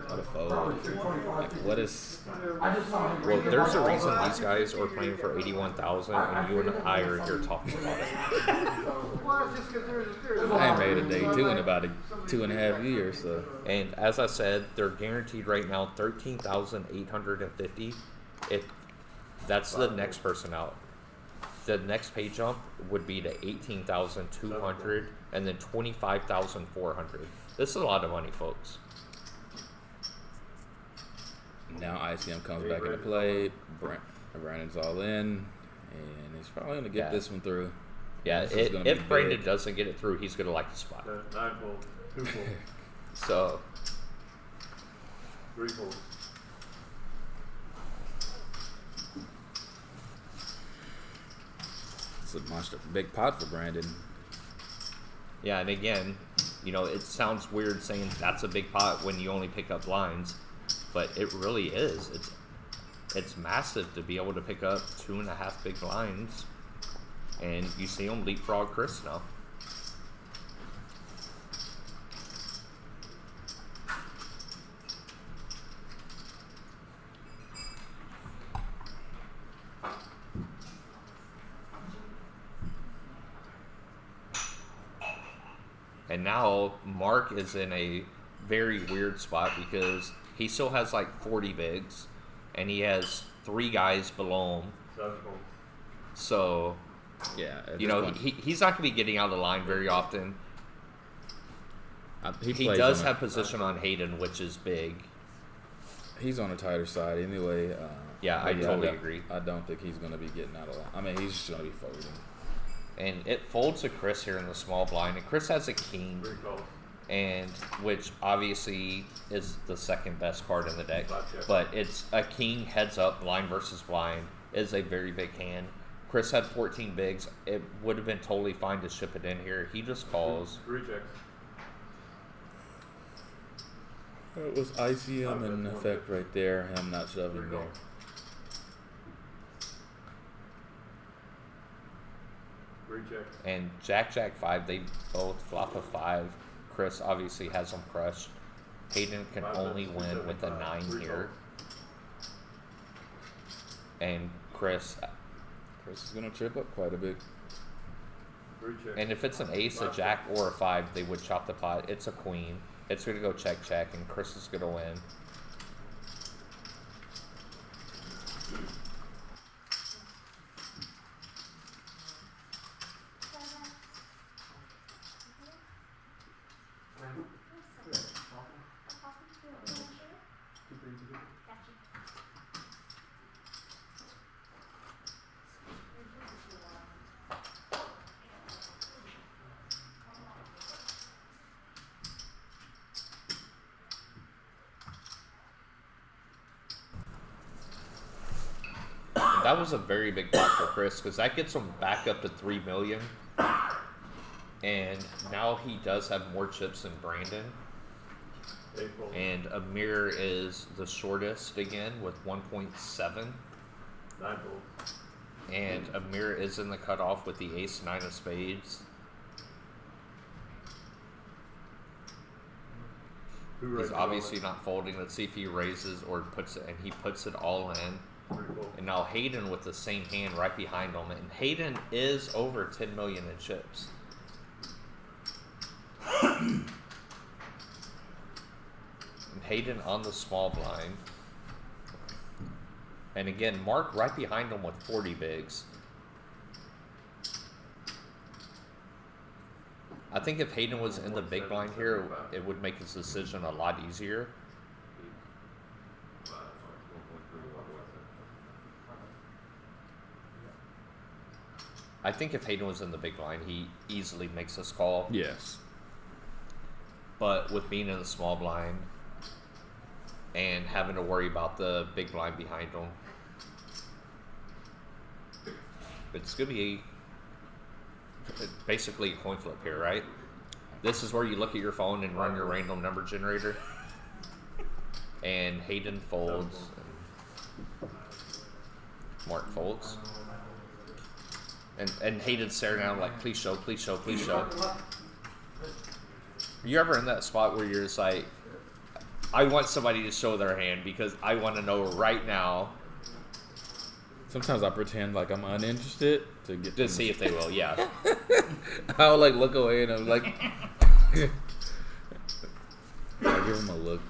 What a fold. Like, what is... Well, there's a reason these guys are playing for 81,000, and you and I are here talking about it. I ain't made a day two in about 2.5 years, so... And as I said, they're guaranteed right now 13,850. That's the next person out. The next pay jump would be to 18,200 and then 25,400. This is a lot of money, folks. Now ICM comes back into play. Brandon's all in, and he's probably going to get this one through. Yeah, if Brandon doesn't get it through, he's going to like the spot. 9 fold, 2 fold. So 3 fold. It's a monster big pot for Brandon. Yeah, and again, you know, it sounds weird saying that's a big pot when you only pick up lines, but it really is. It's massive to be able to pick up 2.5 big lines, and you see him leapfrog Chris now. And now Mark is in a very weird spot because he still has like 40 bigs, and he has 3 guys below him. So, yeah, you know, he's not going to be getting out of the line very often. He does have position on Hayden, which is big. He's on the tighter side anyway. Yeah, I totally agree. I don't think he's going to be getting out a lot. I mean, he's just going to be folding. And it folds to Chris here in the small blind, and Chris has a king, and which obviously is the second best card in the deck. But it's a king heads up, blind versus blind is a very big hand. Chris had 14 bigs. It would have been totally fine to ship it in here. He just calls. Reject. It was ICM in effect right there. I'm not shoving there. Reject. And Jack 5, they both flop a 5. Chris obviously has them crushed. Hayden can only win with a 9 here. And Chris is going to trip up quite a bit. Reject. And if it's an ace, a jack, or a 5, they would chop the pot. It's a queen. It's going to go check, and Chris is going to win. That was a very big pot for Chris because that gets him back up to 3 million. And now he does have more chips than Brandon. And Amir is the shortest again with 1.7. And Amir is in the cutoff with the ace 9 of spades. He's obviously not folding. Let's see if he raises or puts it, and he puts it all in. And now Hayden with the same hand right behind him. And Hayden is over 10 million in chips. And Hayden on the small blind. And again, Mark right behind him with 40 bigs. I think if Hayden was in the big blind here, it would make his decision a lot easier. I think if Hayden was in the big blind, he easily makes this call. Yes. But with being in the small blind and having to worry about the big blind behind him, it's going to be basically a coin flip here, right? This is where you look at your phone and run your random number generator. And Hayden folds. Mark folds. And Hayden's staring at him like, please show, please show, please show. You ever in that spot where you're just like, I want somebody to show their hand because I want to know right now. Sometimes I pretend like I'm uninterested to see if they will, yeah. I'll like look away and I'm like, I give him a look.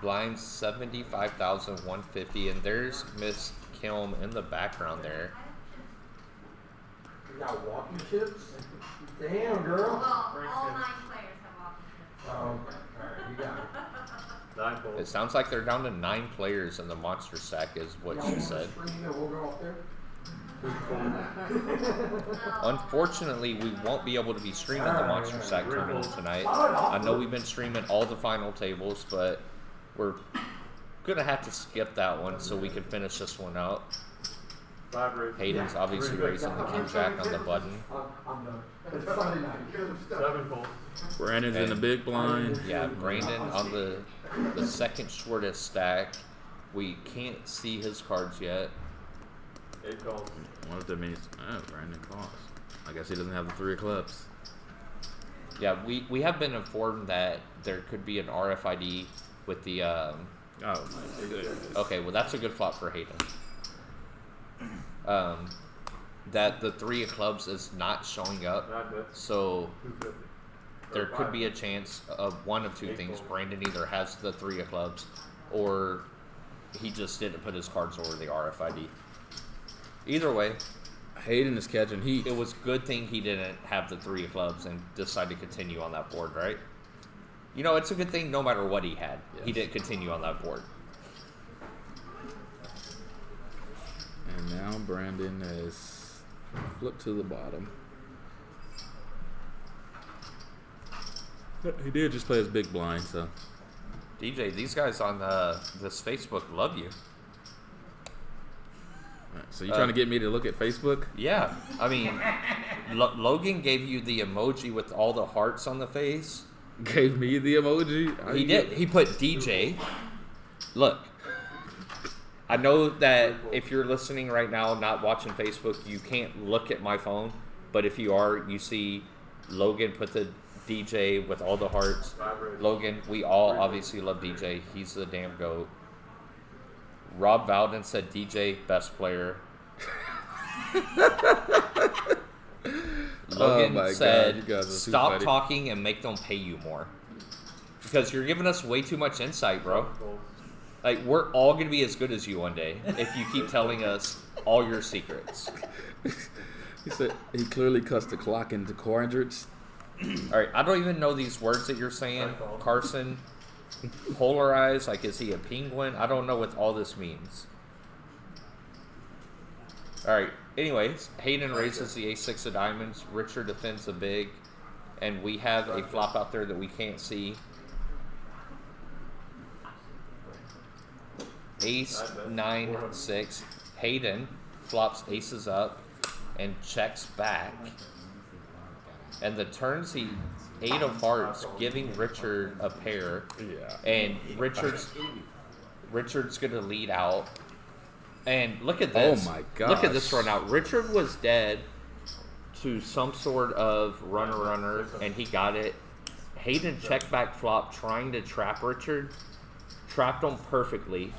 Blind 75,150, and there's Miss Kilm in the background there. You got walking chips? Damn, girl. Well, all 9 players have walking chips. Oh, alright, you got it. It sounds like they're down to 9 players in the monster stack, is what she said. Unfortunately, we won't be able to be streaming the monster stack tournament tonight. I know we've been streaming all the final tables, but we're gonna have to skip that one so we can finish this one out. Hayden's obviously raising the king jack on the button. I'm done. It's Sunday night. 7 fold. Brandon's in the big blind. Yeah, Brandon on the second shortest stack. We can't see his cards yet. 8 calls. What if that means? Oh, Brandon calls. I guess he doesn't have the 3 of clubs. Yeah, we have been informed that there could be an RFID with the. Oh my goodness. Okay, well that's a good flop for Hayden. That the 3 of clubs is not showing up, so there could be a chance of one of 2 things. Brandon either has the 3 of clubs, or he just didn't put his cards over the RFID. Either way, Hayden is catching heat. It was good thing he didn't have the 3 of clubs and decided to continue on that board, right? You know, it's a good thing no matter what he had, he didn't continue on that board. And now Brandon has flipped to the bottom. He did just play his big blind, so. DJ, these guys on this Facebook love you. Right, so you trying to get me to look at Facebook? Yeah. I mean, Logan gave you the emoji with all the hearts on the face. Gave me the emoji? He did. He put DJ. Look. I know that if you're listening right now, not watching Facebook, you can't look at my phone. But if you are, you see Logan put the DJ with all the hearts. Logan, we all obviously love DJ. He's the damn GOAT. Rob Valden said DJ, best player. Logan said, stop talking and make them pay you more. Because you're giving us way too much insight, bro. Like, we're all going to be as good as you one day if you keep telling us all your secrets. He said he clearly cussed the clock into 400s. All right, I don't even know these words that you're saying, Carson. Polarized, like, is he a penguin? I don't know what all this means. All right, anyways, Hayden raises the ace-6 of diamonds. Richard defends the big. And we have a flop out there that we can't see. Ace 9 6. Hayden flops aces up and checks back. And the turns he 8 of hearts, giving Richard a pair. Yeah. And Richard's gonna lead out. And look at this. Oh my god. Look at this run out. Richard was dead to some sort of runner, and he got it. Hayden check back flop trying to trap Richard. Trapped him perfectly.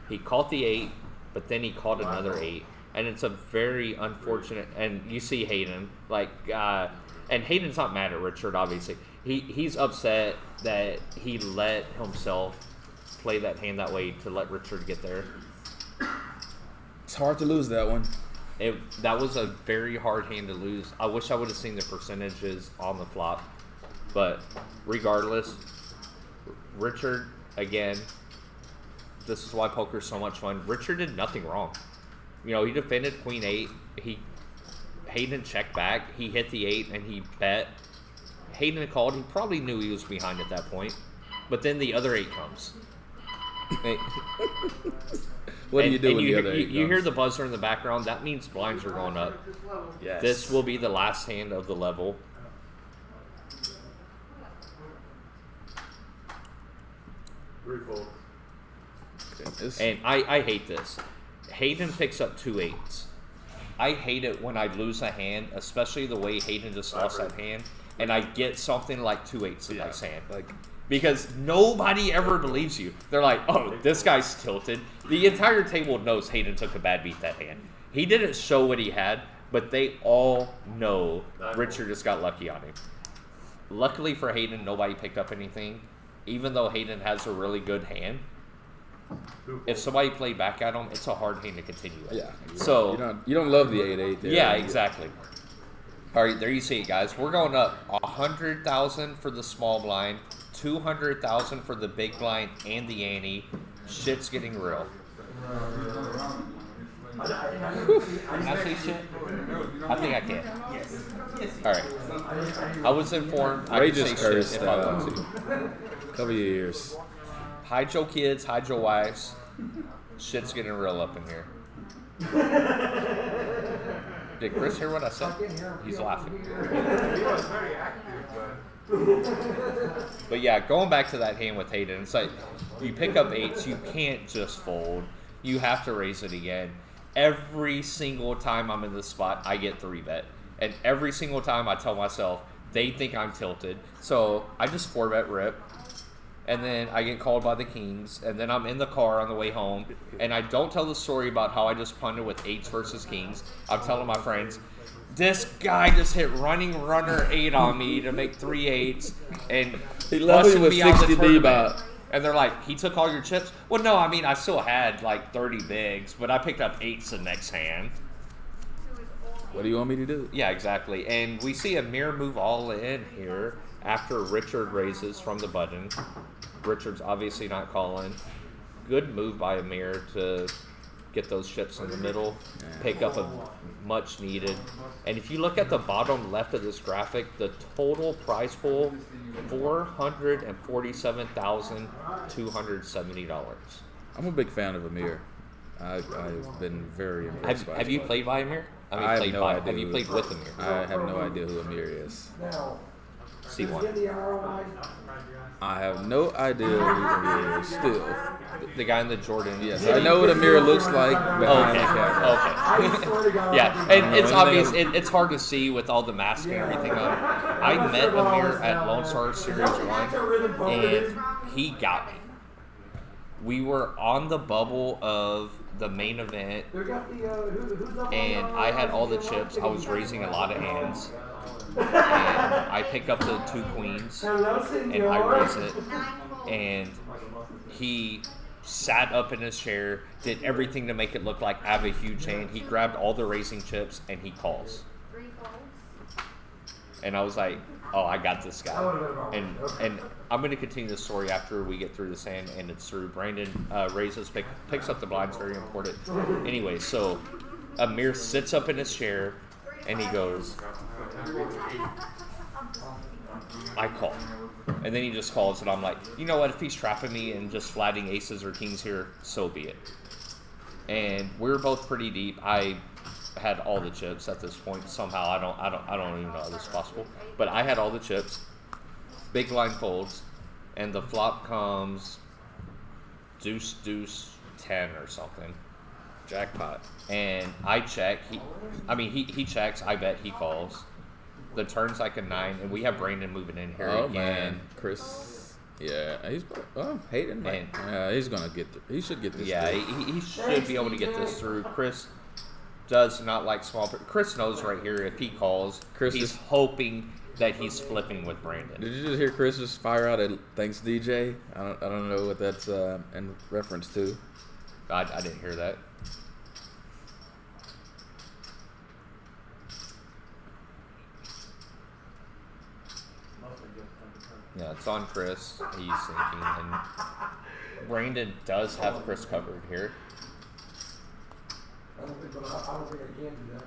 He caught the 8, but then he caught another 8. And it's a very unfortunate, and you see Hayden, like, and Hayden's not mad at Richard, obviously. He's upset that he let himself play that hand that way to let Richard get there. It's hard to lose that one. That was a very hard hand to lose. I wish I would have seen the percentages on the flop. But regardless, Richard, again, this is why poker's so much fun. Richard did nothing wrong. You know, he defended queen 8. Hayden checked back. He hit the 8 and he bet. Hayden called. He probably knew he was behind at that point. But then the other 8 comes. What do you do when the other 8 comes? You hear the buzzer in the background. That means blinds are going up. Yes. This will be the last hand of the level. Refold. And I hate this. Hayden picks up 2 8s. I hate it when I lose a hand, especially the way Hayden just lost that hand, and I get something like 2 8s in my hand. Like, because nobody ever believes you. They're like, oh, this guy's tilted. The entire table knows Hayden took a bad beat that hand. He didn't show what he had, but they all know Richard just got lucky on him. Luckily for Hayden, nobody picked up anything, even though Hayden has a really good hand. If somebody played back at him, it's a hard hand to continue with. Yeah. So you don't love the 8-8 there. Yeah, exactly. All right, there you see it, guys. We're going up 100,000 for the small blind, 200,000 for the big blind and the ante. Shit's getting real. Can I say shit? I think I can. Yes. All right. I was informed I could say shit if I want to. Cover your ears. Hide your kids, hide your wives. Shit's getting real up in here. Did Chris hear what I said? He's laughing. But yeah, going back to that hand with Hayden, it's like you pick up 8s, you can't just fold. You have to raise it again. Every single time I'm in this spot, I get 3-bet. And every single time I tell myself, they think I'm tilted. So I just 4-bet rip. And then I get called by the kings, and then I'm in the car on the way home, and I don't tell the story about how I just punted with 8s versus kings. I'm telling my friends, this guy just hit running runner 8 on me to make 3 8s, and he busted me out of the tournament. D-bot. And they're like, he took all your chips? Well, no, I mean, I still had like 30 bigs, but I picked up 8s the next hand. What do you want me to do? Yeah, exactly. And we see a mirror move all in here after Richard raises from the button. Richard's obviously not calling. Good move by Amir to get those chips in the middle, pick up a much needed. And if you look at the bottom left of this graphic, the total prize pool, $447,270. I'm a big fan of Amir. I've been very impressed by him. Have you played by Amir? I have no idea. Have you played with Amir? I have no idea who Amir is. Now, C1. get the ROI. I have no idea who Amir is still. The guy in the Jordan. Yes, I know what Amir looks like behind the camera. Okay. Yeah, and it's obvious. It's hard to see with all the masking and everything on. I met Amir at Lone Star Series 1, and he got me. We were on the bubble of the main event, and I had all the chips. I was raising a lot of hands. And I pick up the 2 queens, and I raise it, and he sat up in his chair, did everything to make it look like I have a huge hand. He grabbed all the racing chips, and he calls. And I was like, oh, I got this guy. And I'm going to continue the story after we get through this hand, and it's through. Brandon raises, picks up the blinds, very important. Anyway, so Amir sits up in his chair, and he goes, I call. And then he just calls, and I'm like, you know what? If he's trapping me and just flatting aces or kings here, so be it. And we were both pretty deep. I had all the chips at this point. Somehow, I don't even know how this is possible. But I had all the chips. Big line folds, and the flop comes deuce, 10 or something. Jackpot. And I check. He checks. I bet he calls. The turn's like a 9, and we have Brandon moving in here again. Man, Chris. Yeah, he's Hayden. Yeah, he's gonna get. He should get this. Yeah, he should be able to get this through. Chris does not like small. Chris knows right here if he calls, he's hoping that he's flipping with Brandon. Did you just hear Chris just fire out a thanks DJ? I don't know what that's in reference to. I didn't hear that. Yeah, it's on Chris. He's thinking, and Brandon does have Chris covered here. I don't think I can do that.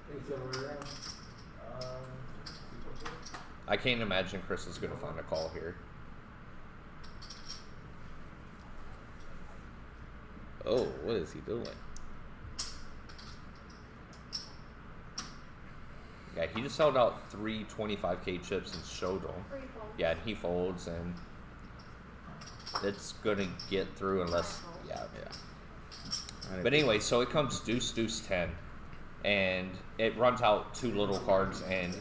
Think the other way around. I can't imagine Chris is going to find a call here. Oh, what is he doing? Yeah, he just held out 3 25K chips and showed them. Yeah, and he folds, and it's going to get through unless, yeah. But anyway, so it comes deuce, 10, and it runs out 2 little cards, and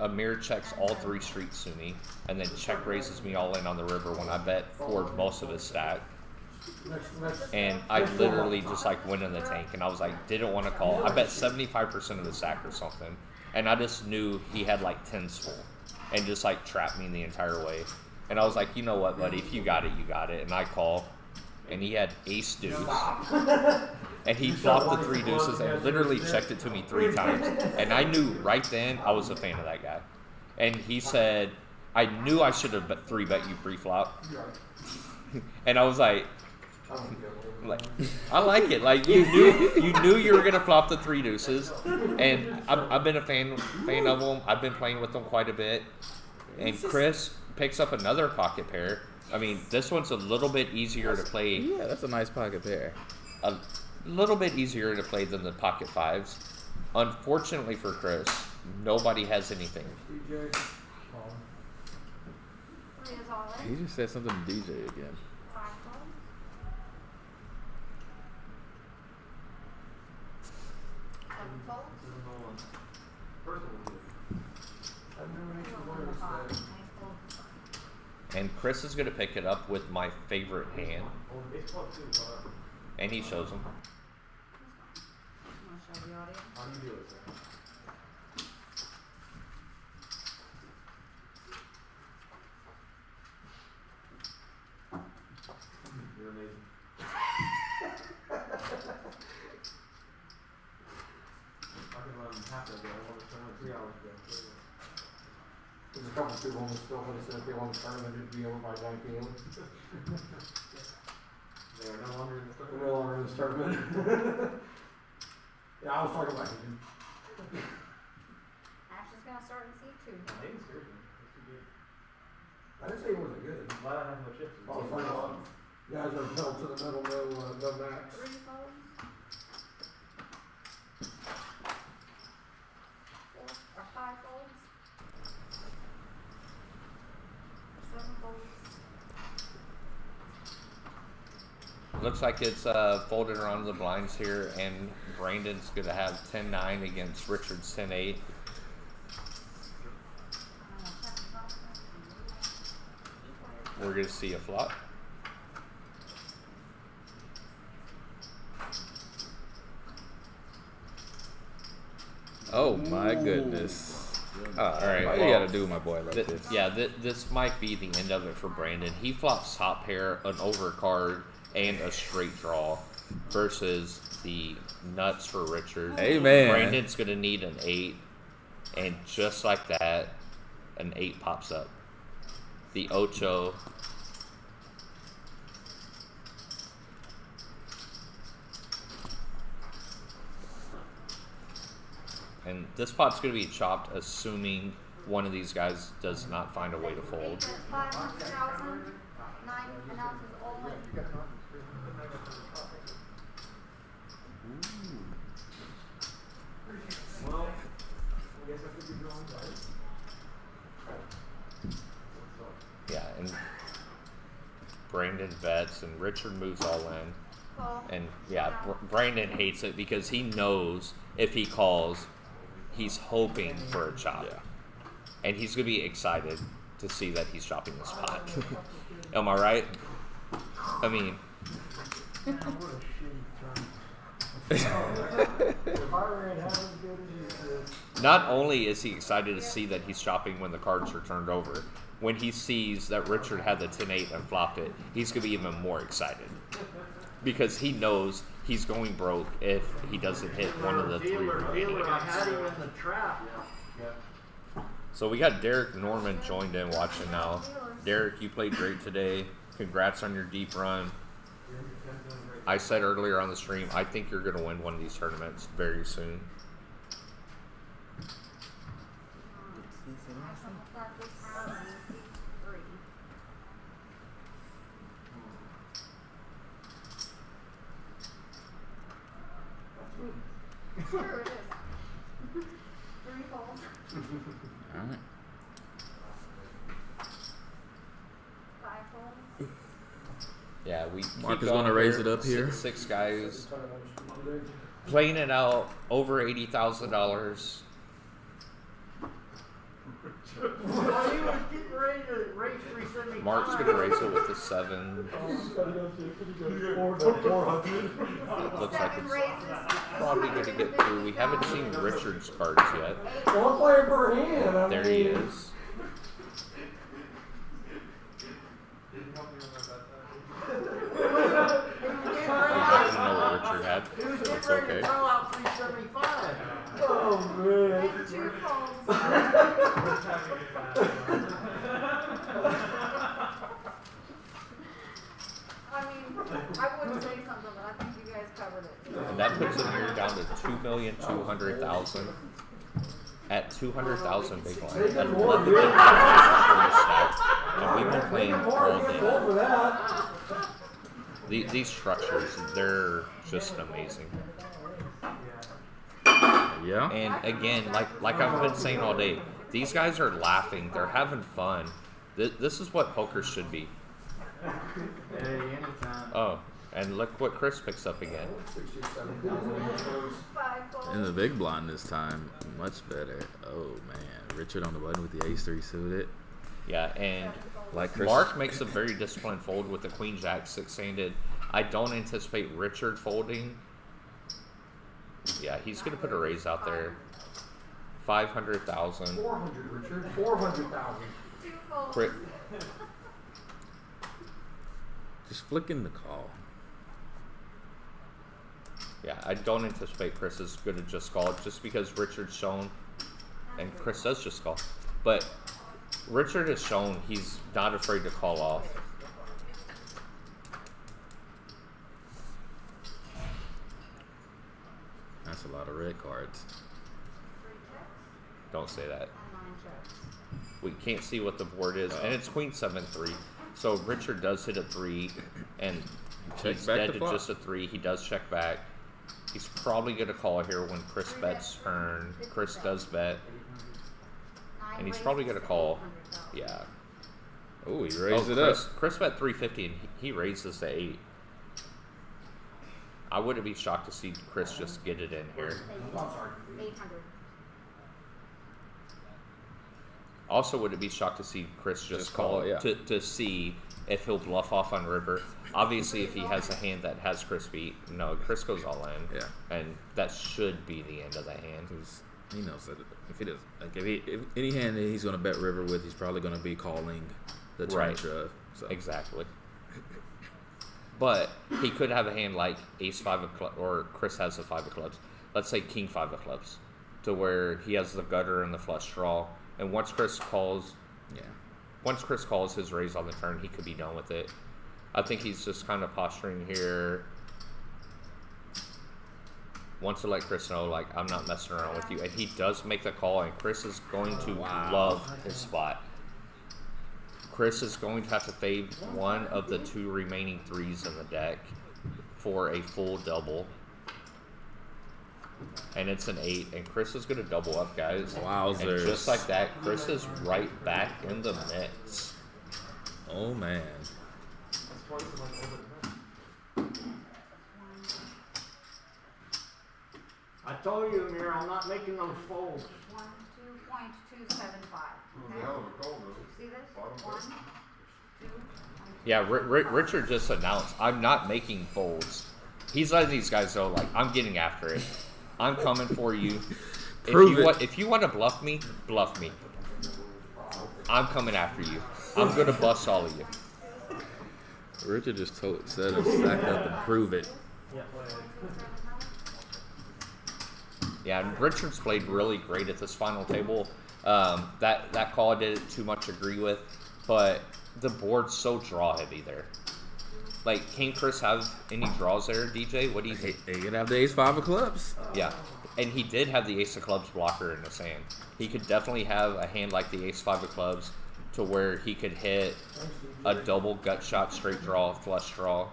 Amir checks all 3 streets to me, and then check raises me all in on the river when I bet for most of his stack. And I literally just like went in the tank, and I was like, didn't want to call. I bet 75% of the stack or something, and I just knew he had like 10s full, and just like trapped me the entire way. And I was like, you know what, buddy, if you got it, you got it. And I call, and he had ace deuce, and he flopped the 3 deuces and literally checked it to me 3 times. And I knew right then I was a fan of that guy. And he said, I knew I should have 3-bet you pre-flop. And I was like, I like it. Like you knew you were gonna flop the 3 deuces, and I've been a fan of them. I've been playing with them quite a bit. And Chris picks up another pocket pair. I mean, this one's a little bit easier to play. Yeah, that's a nice pocket pair. A little bit easier to play than the pocket 5s. Unfortunately for Chris, nobody has anything. He just said something to DJ again. And Chris is going to pick it up with my favorite hand. And he shows him. You're amazing. I can run half of it. I want to 3 hours ago. There's a couple people on the still, they said if they won the tournament, it'd be over by 9 p.m. They are no longer in the We're no longer in this tournament. Yeah, I was talking about you. Ash is gonna start in C2. Name's good. That's too good. I didn't say it wasn't good. Glad I have no chips. I was talking about guys are held to the middle, no max. 3 folds. 4 or 5 folds. 7 folds. Looks like it's folded around the blinds here, and Brandon's going to have 10-9 against Richard's 10-8. We're going to see a flop. Oh my goodness. All right. Why you gotta do my boy like this? Yeah, this might be the end of it for Brandon. He flops top pair, an overcard, and a straight draw versus the nuts for Richard. Hey, man. Brandon's going to need an 8, and just like that, an 8 pops up. The ocho. And this pot's going to be chopped, assuming one of these guys does not find a way to fold. 500,000. 9 announces all in. Well, I guess I could be wrong, guys. Yeah, and Brandon bets, and Richard moves all in. Call. And yeah, Brandon hates it because he knows if he calls, he's hoping for a chop. Yeah. And he's going to be excited to see that he's chopping this pot. Am I right? I mean, What a shitty turn. If I ran half as good as you did. not only is he excited to see that he's chopping when the cards are turned over, when he sees that Richard had the 10-8 and flopped it, he's going to be even more excited. Because he knows he's going broke if he doesn't hit one of the 3 remaining I had hands. him in the trap. So we got Derek Norman joined in watching now. Derek, you played great today. Congrats on your deep run. I said earlier on the stream, I think you're going to win one of these tournaments very soon. Sure it is. 3 folds. All right. 5 folds. Yeah, we Mark keep is going gonna raise here. it up here. Six guys playing it out over $80,000. Well, he was getting ready to raise 375. Mark's gonna raise it with the 7. Looks like 7 it's raises. probably gonna get through. We haven't seen Richard's cards yet. One player per hand. I There mean, he is. We don't know what Richard had. He was It's getting ready okay. to throw out 375. Oh man. And 2 folds. I mean, I wouldn't say something, but I think you guys covered it. And that puts him here down to 2,200,000. At 200,000 big line. At 11 big lines and we've been playing all Mark, day. go for that. These structures, they're just amazing. Yeah. And again, like I've been saying all day, these guys are laughing. They're having fun. This is what poker should be. Hey, anytime. Oh, and look what Chris picks up again. 5 folds. In the big blind this time, much better. Oh man, Richard on the button with the ace-3 suited. Yeah, and Like Chris. Mark makes a very disciplined fold with the queen jack 6-handed. I don't anticipate Richard folding. Yeah, he's gonna put a raise out there. 500,000. 400, Richard. 400,000. 2 folds. Crit. Just flicking the call. Yeah, I don't anticipate Chris is going to just call just because Richard's shown, and Chris does just call. But Richard has shown he's not afraid to call off. That's a lot of red cards. Don't say that. And 9 checks. We can't see what the board is, and it's queen 7-3. So Richard does hit a 3, and Check he's back dead the to flop. just a 3. He does check back. He's probably gonna call here when Chris bets turn. Chris does bet, 9 and he's raises probably gonna to call. 800,000. Yeah. Oh, he raised it Chris, up. Chris bet 350, and he raises to 8. I wouldn't be shocked to see Chris just get it in here. 800. Also, would it be shocked to see Chris just call call, yeah. to see if he'll bluff off on river? Obviously, if he has a hand that has Chris beat, no, Chris goes all in. Yeah. And that should be the end of the hand. He knows that if he does, like if any hand that he's gonna bet river with, he's probably gonna be calling the turn Right. shove. So. Exactly. But he could have a hand like ace 5 of clubs, or Chris has the 5 of clubs. Let's say king 5 of clubs, to where he has the gutter and the flush draw. And once Chris calls his raise on the turn, he could be done with it. I think he's just kind of posturing here. Wants to let Chris know, like, I'm not messing around with you. And he does make the call, and Chris is going to love his spot. Chris is going to have to fade one of the 2 remaining 3s in the deck for a full double. And it's an 8, and Chris is going to double up, guys. Wowzers. And just like that, Chris is right back in the mix. Oh man. I told you, Amir, I'm not making those folds. 12.275. Okay. See this? 1, 2. Yeah, Richard just announced, I'm not making folds. He's letting these guys know, like, I'm getting after it. I'm coming for you. If you want to bluff me, bluff me. I'm coming after you. I'm going to bust all of you. Richard just said him stack up and prove it. Yeah, and Richard's played really great at this final table. That call I didn't too much agree with, but the board's so draw heavy there. Like, can Chris have any draws there, DJ? What do you think? He could have the ace 5 of clubs. Yeah, and he did have the ace of clubs blocker in his hand. He could definitely have a hand like the ace 5 of clubs to where he could hit a double gut shot, straight draw, flush draw.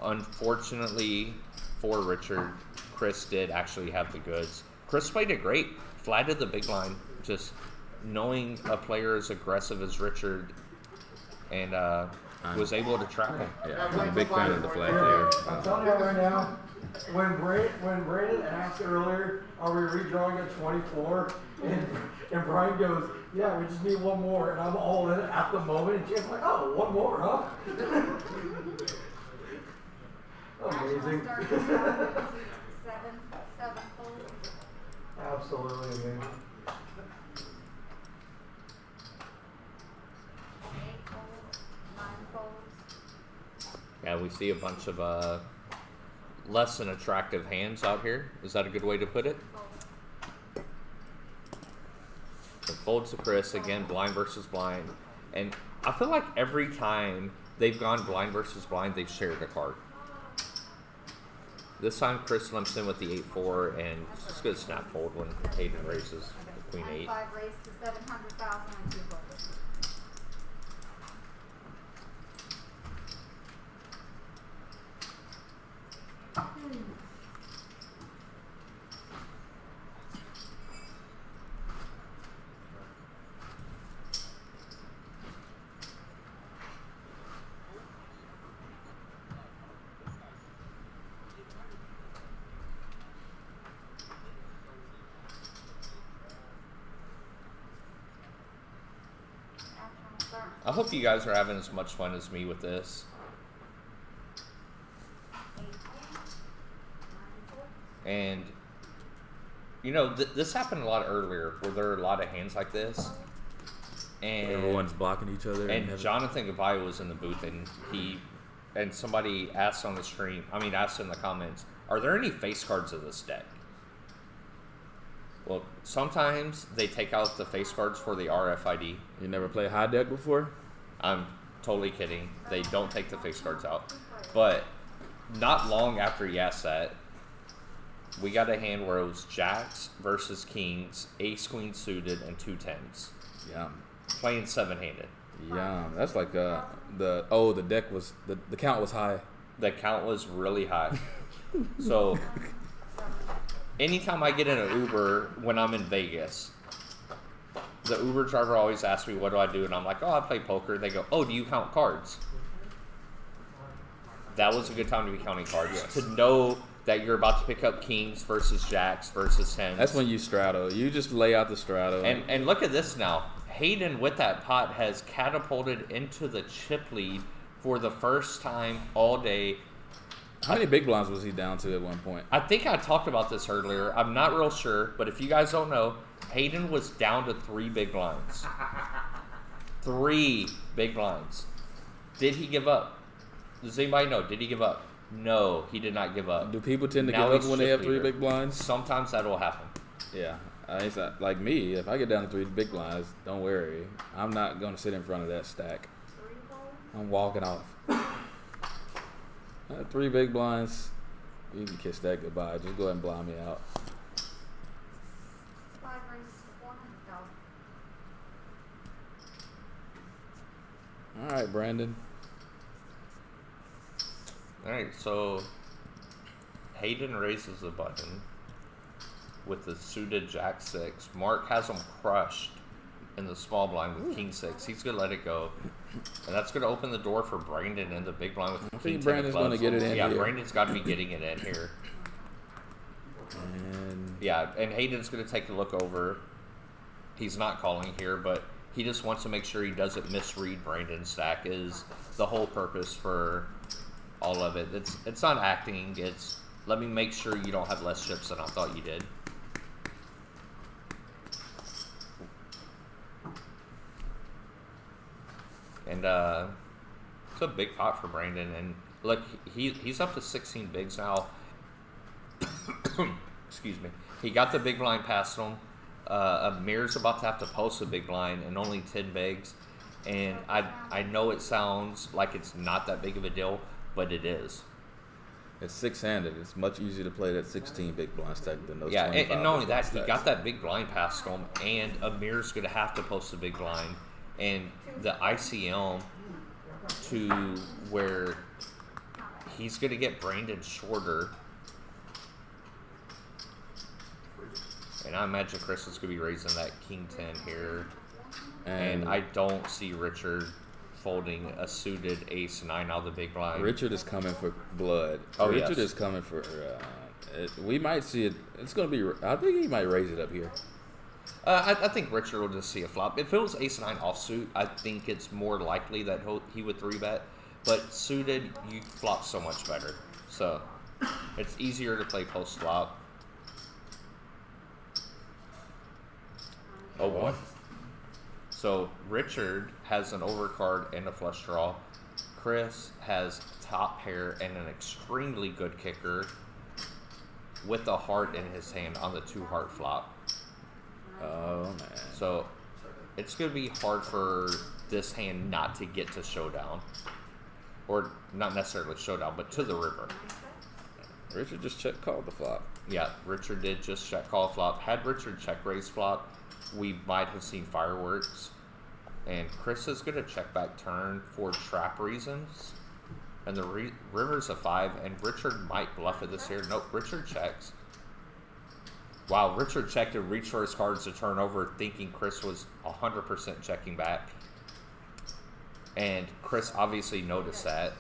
Unfortunately for Richard, Chris did actually have the goods. Chris played it great, flatted the big line, just knowing a player as aggressive as Richard, and was able to trap him. Yeah, I'm a big fan of the flat there. I'm telling you right now, when Brandon asked earlier, are we redrawing at 24? And Brian goes, yeah, we just need one more. And I'm all in at the moment. And Jim's like, oh, one more, huh? Amazing. 7 folds. Absolutely amazing. 8 folds. 9 folds. Yeah, we see a bunch of less than attractive hands out here. Is that a good way to put it? The folds to Chris, again, blind versus blind. And I feel like every time they've gone blind versus blind, they've shared a card. This time Chris limps in with the 8-4 and just gonna snap fold when Hayden raises the Queen 8. 5 raised to 700,000 and 2 folds. I hope you guys are having as much fun as me with this. And, you know, this happened a lot earlier where there are a lot of hands like this. And Everyone's blocking each other. And Jonathan Gavai was in the booth, and somebody asked on the stream, asked in the comments, are there any face cards of this deck? Well, sometimes they take out the face cards for the RFID. You never played high deck before? I'm totally kidding. They don't take the face cards out. But not long after he asked that, we got a hand where it was jacks versus kings, ace queen suited, and 2 10s. Yeah. Playing 7-handed. Yeah, that's like the deck was the count was high. The count was really high. So anytime I get in an Uber when I'm in Vegas, the Uber driver always asks me, what do I do? And I'm like, oh, I play poker. They go, oh, do you count cards? That was a good time to be counting cards. Yes. To know that you're about to pick up kings versus jacks versus tens. That's when you straddle. You just lay out the straddle. And look at this now. Hayden with that pot has catapulted into the chip lead for the first time all day. How many big blinds was he down to at one point? I think I talked about this earlier. I'm not real sure, but if you guys don't know, Hayden was down to 3 big blinds. 3 big blinds. Did he give up? Does anybody know? Did he give up? No, he did not give up. Do people tend to Now give up he's when they chip have 3 leader. big blinds? Sometimes that will happen. Yeah. It's not, like me, if I get down to 3 big blinds, don't worry. I'm not going to sit in front of that stack. I'm walking off. 3 big blinds, you can kiss that goodbye. Just go ahead and blind me out. 5 raises 400,000. All right, Brandon. All right, so Hayden raises the button with the suited jack 6. Mark has him crushed in the small blind with king 6. He's gonna let it go, and that's gonna open the door for Brandon in the big blind with I king 10 think Brandon's of going to clubs. get it in Yeah, here. Brandon's got to be getting it in here. And Yeah, and Hayden's gonna take a look over. He's not calling here, but he just wants to make sure he doesn't misread Brandon's stack. Is the whole purpose for all of it. It's not acting. It's let me make sure you don't have less chips than I thought you did. And it's a big pot for Brandon. And look, he's up to 16 bigs now. Excuse me. He got the big blind past him. Amir's about to have to post a big blind and only 10 bigs. And I know it sounds like it's not that big of a deal, but it is. it's 6-handed. It's much easier to play that 16 big blind stack than those Yeah, 25 and not only big blind that, he stacks. got that big blind past him, and Amir's going to have to post a big blind. And the ICM to where he's going to get Brandon shorter. And I imagine Chris is going to be raising that king 10 here. And I don't see Richard folding a suited ace 9 out of the big blind. Richard is coming for blood. Oh, Richard yes. is coming for. We might see it. It's going to be. I think he might raise it up here. I think Richard will just see a flop. If it was ace 9 offsuit, I think it's more likely that he would 3-bet. But suited, you flop so much better. So it's easier to play post flop. Oh boy. So Richard has an overcard and a flush draw. Chris has top pair and an extremely good kicker with a heart in his hand on the 2-heart flop. Oh man. So it's going to be hard for this hand not to get to showdown. Or not necessarily showdown, but to the river. Richard just check called the flop. Yeah, Richard did just check call flop. Had Richard check raise flop, we might have seen fireworks. And Chris is going to check back turn for trap reasons. And the river's a 5, and Richard might bluff it this here. Nope, Richard checks. Wow, Richard checked and reached for his cards to turn over, thinking Chris was 100% checking back. And Chris obviously noticed that.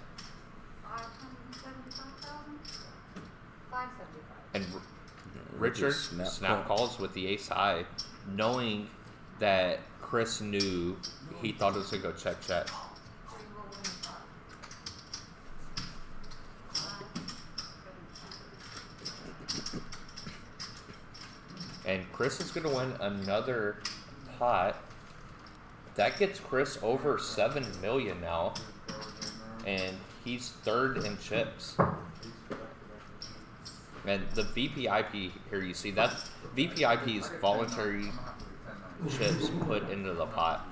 575,000? 575. And Richard snap calls with the ace high, knowing that Chris knew he thought it was going to go check, check. And Chris is going to win another pot. That gets Chris over 7 million now. And he's third in chips. And the VPIP here, you see that VPIP is voluntary chips put into the pot.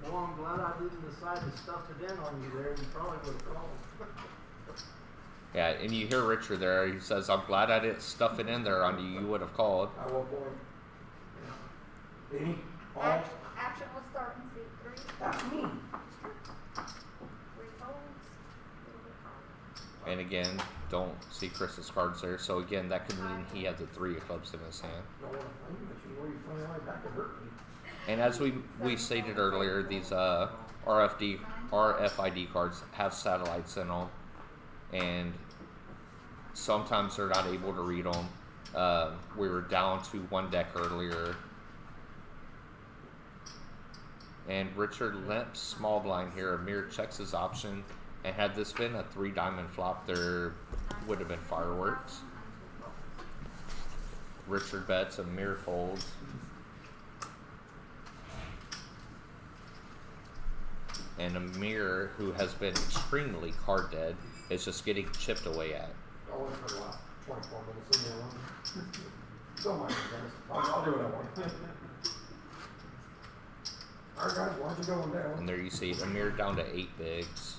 Well, I'm glad I didn't decide to stuff it in on you there. You probably would have called. Yeah, and you hear Richard there. He says, "I'm glad I didn't stuff it in there on you. You would have called." At what point? Any? All? Action will start in seat 3. That's me. 3 folds. And again, don't see Chris's cards there. So again, that could mean he had the 3 of clubs in his hand. Don't want to find you, but you know you're flying right back to hurt me. And as we stated earlier, these RFID cards have satellites in them, and sometimes they're not able to read them. We were down to 1 deck earlier, and Richard limps small blind here. Amir checks his option, and had this been a 3 diamond flop, there would have been fireworks. Richard bets, Amir folds. And Amir, who has been extremely card dead, is just getting chipped away at. I went for the last 24 minutes in there. Don't mind me, guys. I'll do what I want. Alright, guys, why don't you go on down? And there you see Amir down to 8 bigs.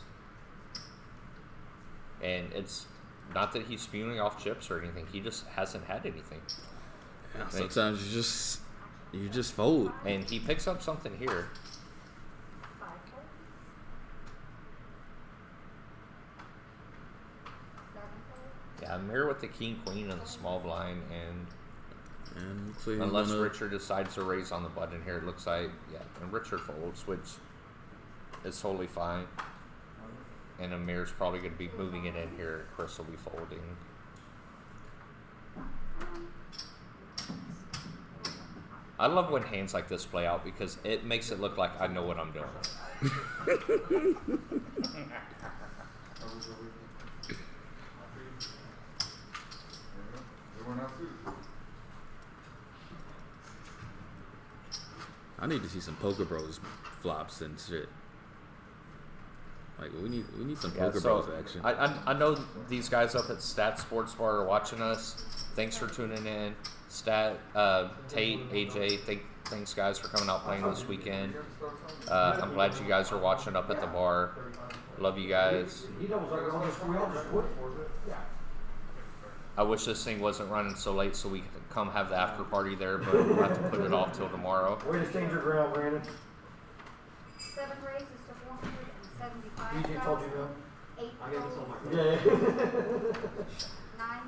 And it's not that he's spewing off chips or anything. He just hasn't had anything. Yeah, sometimes you just fold. And he picks up something here. 5 folds. 7 folds. Yeah, Amir with the king queen and the small blind, and looks like unless Richard decides to raise on the button here, it looks like, yeah, and Richard folds, which is totally fine. And Amir's probably going to be moving it in here. Chris will be folding. I love when hands like this play out because it makes it look like I know what I'm doing. I need to see some Poker Bros flops and shit. Like we need some Poker Bros action. I know these guys up at Stat Sports Bar are watching us. Thanks for tuning in. Tate, AJ, thanks guys for coming out playing this weekend. I'm glad you guys are watching up at the bar. Love you guys. I wish this thing wasn't running so late so we could come have the after party there, but we'll have to put it off till tomorrow. Way to stand your ground, Brandon. 7 raises to 475. DJ told you no. 8 I gotta get some folds. of my Yeah.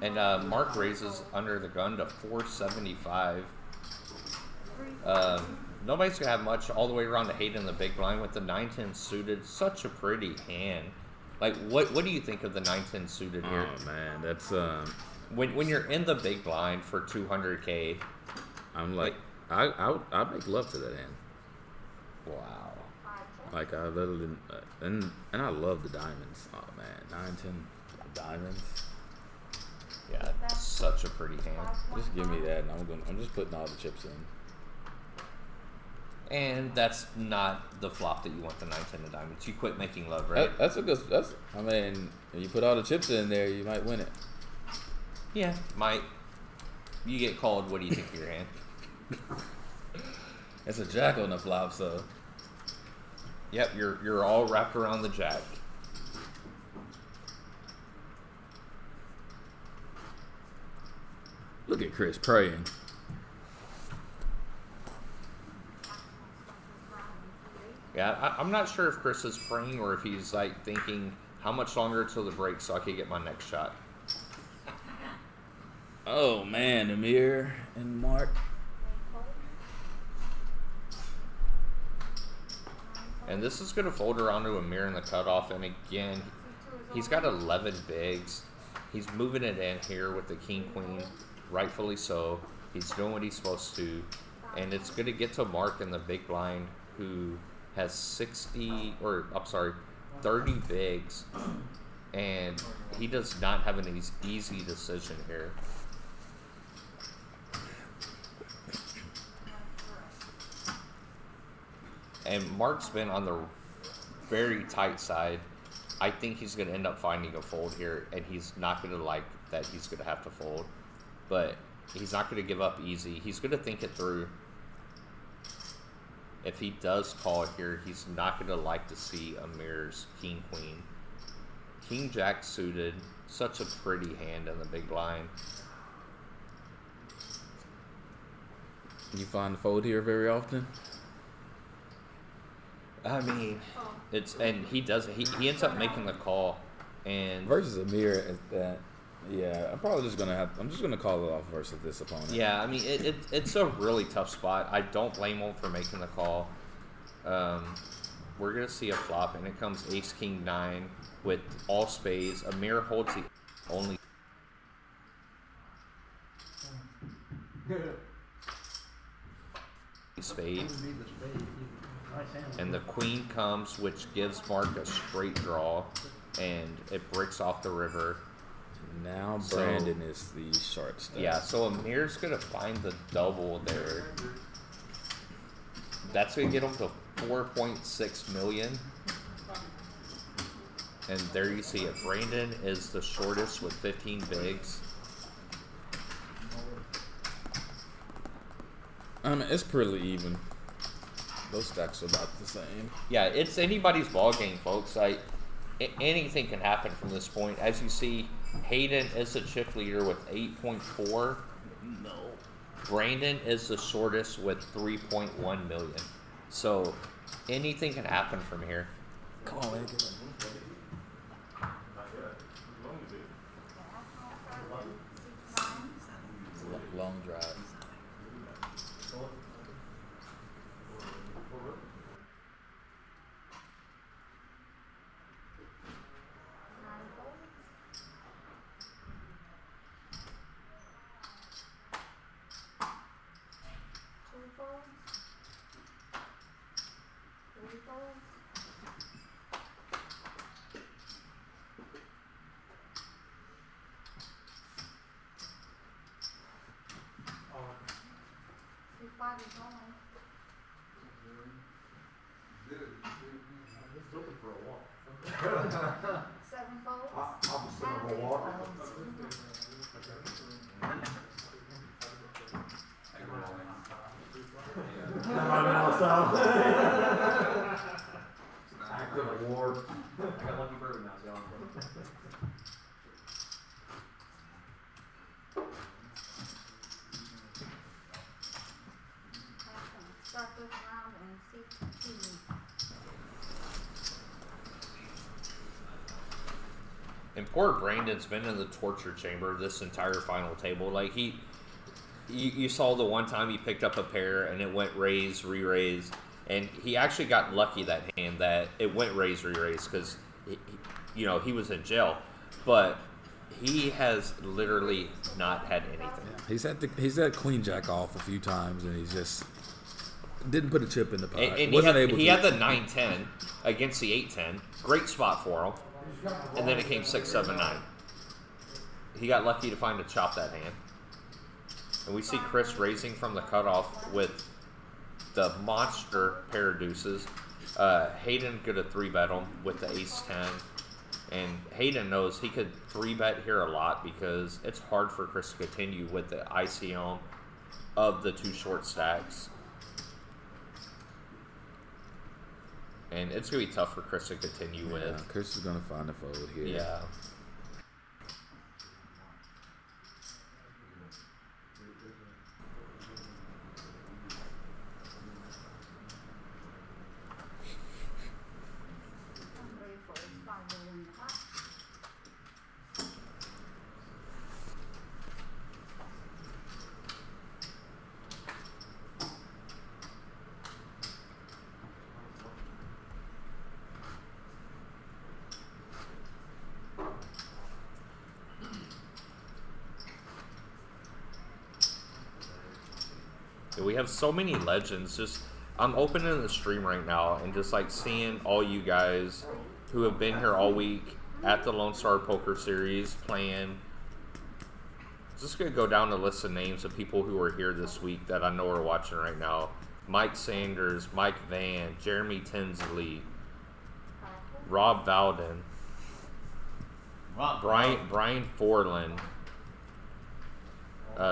9 And Mark raises under the gun to 475. 3 Nobody's gonna have much all the way around to Hayden the big blind with the 9-10 suited. Such a pretty hand. Like what do you think of the 9-10 suited here? Oh man, that's when you're in the big blind for 200K. I'm like I make love to that hand. Wow. Like I literally and I love the diamonds. Oh man, 9-10 diamonds. Yeah, such a pretty hand. Just give me that, and I'm just putting all the chips in. And that's not the flop that you want the 9-10 of diamonds. You quit making love, right? That's a good. I mean, if you put all the chips in there, you might win it. Yeah, might. You get called. What do you think of your hand? It's a jack on the flop, so. Yep, you're all wrapped around the jack. Look at Chris praying. Yeah, I'm not sure if Chris is praying or if he's like thinking how much longer till the break so I can get my next shot. Oh man, Amir and Mark. And this is going to fold around to Amir in the cutoff. And again, he's got 11 bigs. He's moving it in here with the king queen, rightfully so. He's doing what he's supposed to. And it's going to get to Mark in the big blind, who has 30 bigs. And he does not have an easy decision here. and Mark's been on the very tight side. I think he's going to end up finding a fold here, and he's not going to like that he's going to have to fold. But he's not going to give up easy. He's going to think it through. If he does call here, he's not going to like to see Amir's king, queen. King, jack suited. Such a pretty hand in the big blind. You find the fold here very often? I mean, it's, and he does, he ends up making the call. And versus Amir at that. Yeah, I'm just gonna call it off versus this opponent. Yeah, I mean it's a really tough spot. I don't blame him for making the call. We're gonna see a flop, and it comes ace king 9 with all spades. Amir holds the only spade, and the queen comes, which gives Mark a straight draw, and it breaks off the river. Now Brandon is the short stack. Yeah, so Amir's gonna find the double there. That's gonna get him to 4.6 million. And there you see it. Brandon is the shortest with 15 bigs. I mean, it's pretty even. Those stacks are about the same. Yeah, it's anybody's ball game, folks. Anything can happen from this point. As you see, Hayden is the chip leader with 8.4. No. Brandon is the shortest with 3.1 million. So anything can happen from here. Come on, man. Long drive. Active war. I got lucky bourbon now, so y'all Start this round and see 2. And poor Brandon's been in the torture chamber this entire final table. Like you saw the one time he picked up a pair and it went raise, re-raise, and he actually got lucky that hand that it went raise, re-raise because he was in jail, but he has literally not had anything. Yeah. He's had queen jack off a few times, and he's just didn't put a chip in the pot. And he had the 9-10 against the 8-10. Great spot for him. And then it came 6-7-9. He got lucky to find a chop that hand. And we see Chris raising from the cutoff with the monster pair of deuces. Hayden could have 3-bet him with the ace-10. And Hayden knows he could 3-bet here a lot because it's hard for Chris to continue with the ICM of the 2 short stacks. And it's going to be tough for Chris to continue with. Chris is going to find a fold here. Yeah. We have so many legends. I'm opening the stream right now and just like seeing all you guys who have been here all week at the Lone Star Poker Series playing. Just gonna go down the list of names of people who are here this week that I know are watching right now. Mike Sanders, Mike Van, Jeremy Tinsley, Rob Valden, Brian Forland,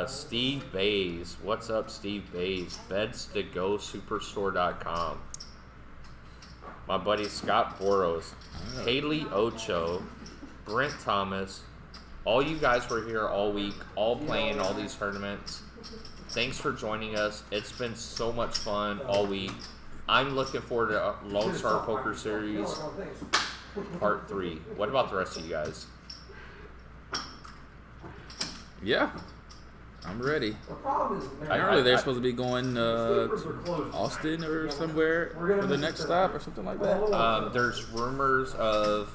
Steve Bays. What's up, Steve Bays? Beds2GoSuperstore.com. My buddy Scott Boros, Haley Ocho, Brent Thomas. All you guys were here all week, all playing all these tournaments. Thanks for joining us. It's been so much fun all week. I'm looking forward to Lone Star Poker Series Part 3. What about the rest of you guys? Yeah, I'm ready. The problem is, Apparently they're supposed to be going to Austin or somewhere for the next stop or something like that. There's rumors of,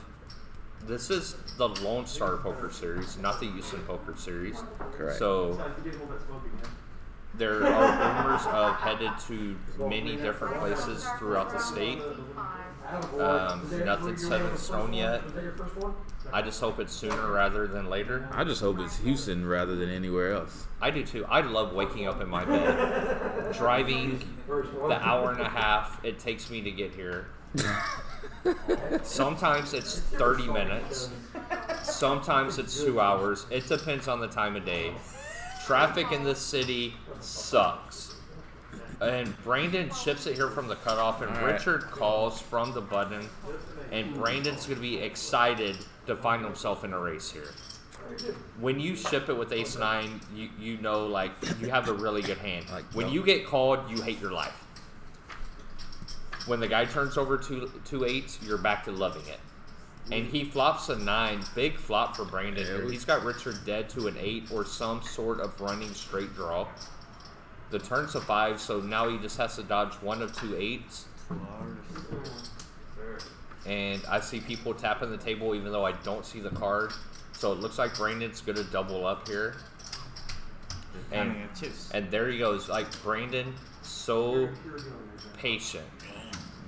this is the Lone Star Poker Series, not the Houston Poker Series. Correct. So there are rumors of headed to many different places throughout the state. Nothing's set in stone yet. I just hope it's sooner rather than later. I just hope it's Houston rather than anywhere else. I do too. I love waking up in my bed, driving the hour and a half it takes me to get here. Sometimes it's 30 minutes. Sometimes it's 2 hours. It depends on the time of day. Traffic in this city sucks. And Brandon chips it here from the cutoff, and Richard calls from the button, and Brandon's going to be excited to find himself in a race here. When you ship it with ace-9, you know, like, you have a really good hand. When you get called, you hate your life. When the guy turns over two 8s, you're back to loving it. And he flops a 9, big flop for Brandon here. He's got Richard dead to an 8 or some sort of running straight draw. The turn's a 5, so now he just has to dodge one of 2 8s. And I see people tapping the table even though I don't see the card. So it looks like Brandon's going to double up here. And there he goes. Like, Brandon, so patient.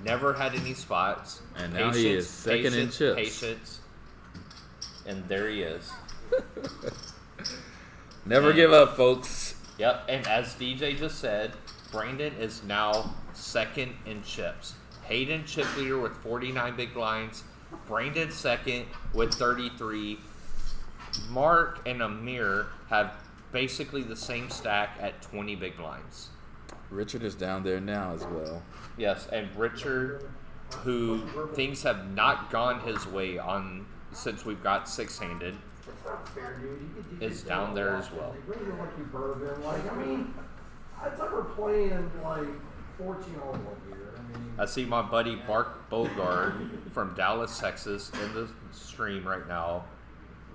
Never had any spots. And now he is second in chips. Patience. And there he is. Never give up, folks. Yep, and as DJ just said, Brandon is now second in chips. Hayden chip leader with 49 big blinds. Brandon second with 33. Mark and Amir have basically the same stack at 20 big blinds. Richard is down there now as well. Yes, and Richard, who things have not gone his way on since we've got six-handed, is down there as well. I mean, it's like we're playing like 14 on 1 year. I see my buddy Bart Bogart from Dallas, Texas, in the stream right now,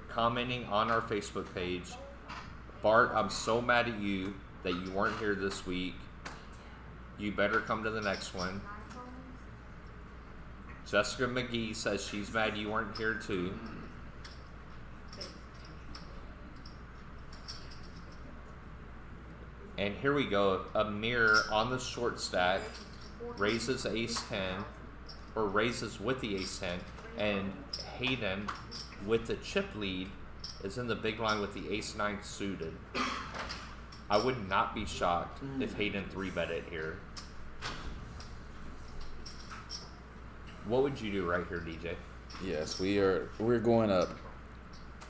commenting on our Facebook page. Bart, I'm so mad at you that you weren't here this week. You better come to the next one. Jessica McGee says she's mad you weren't here too. And here we go. Amir on the short stack raises ace-10, or raises with the ace-10, and Hayden with the chip lead is in the big line with the ace-9 suited. I would not be shocked if Hayden 3-bet it here. What would you do right here, DJ? Yes, we're going up.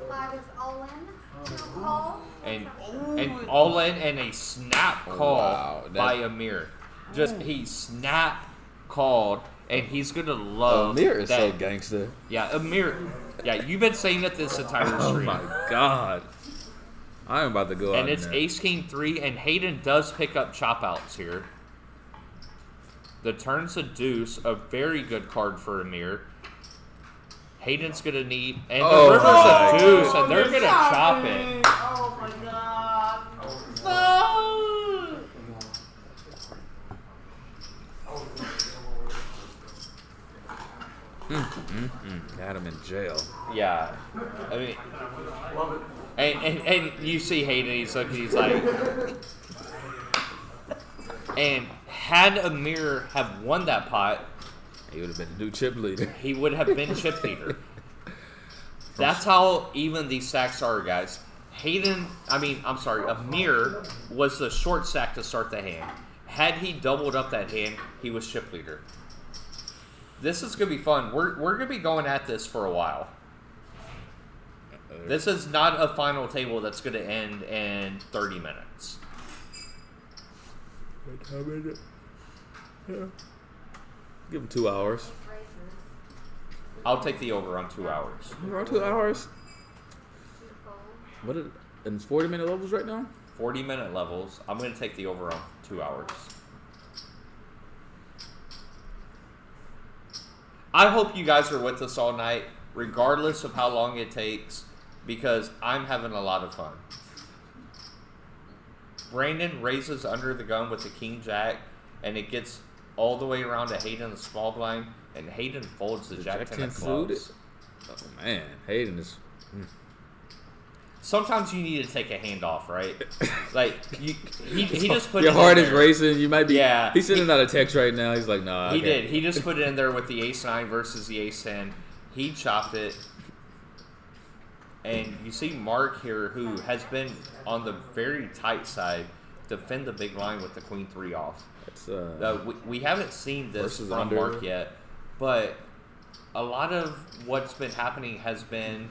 5 is all in. Call. And all in and a snap call by Amir. Just he snap called, and he's gonna love. Amir is that. so gangster. Yeah, Amir. Yeah, you've been saying it this entire stream. Oh my god. I am about to go out. And it's ace king 3, and Hayden does pick up chop outs here. The turn's a deuce, a very good card for Amir. Hayden's gonna need, and the river's a deuce, and they're gonna chop it. Oh my god. Got him in jail. Yeah, I mean, and you see Hayden, he's looking, he's like, and had Amir have won that pot, he would have been the new chip leader. He would have been chip leader. That's how even these stacks are, guys. Amir was the short stack to start the hand. Had he doubled up that hand, he was chip leader. This is gonna be fun. We're gonna be going at this for a while. This is not a final table that's gonna end in 30 minutes. Yeah. Give him 2 hours. I'll take the over on 2 hours. Around 2 hours. What? And it's 40-minute levels right now. 40-minute levels. I'm gonna take the over on 2 hours. I hope you guys are with us all night, regardless of how long it takes, because I'm having a lot of fun. Brandon raises under the gun with the king jack, and it gets all the way around to Hayden the small blind, and Hayden folds the jack 10 of clubs. Oh man, Hayden is. Sometimes you need to take a hand off, right? Like he just put your it heart in is there. racing. You might be. Yeah, He's sending out a text right now. He's like, nah. He did. He just put it in there with the ace 9 versus the ace 10. He chopped it. And you see Mark here, who has been on the very tight side, defend the big line with the queen 3 off. That's, we haven't seen this from under. Mark yet, but a lot of what's been happening has been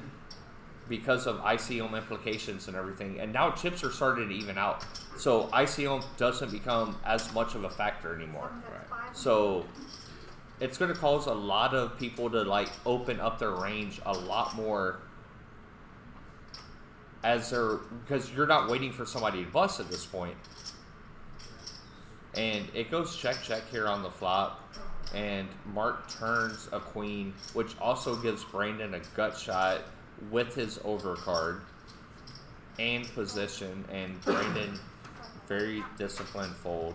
because of ICM implications and everything, and now chips are starting to even out, so ICM doesn't become as much of a factor anymore. Right. So it's going to cause a lot of people to like open up their range a lot more, as they're, because you're not waiting for somebody to bust at this point. And it goes check here on the flop, and Mark turns a queen, which also gives Brandon a gut shot with his overcard and position, and Brandon very disciplined fold.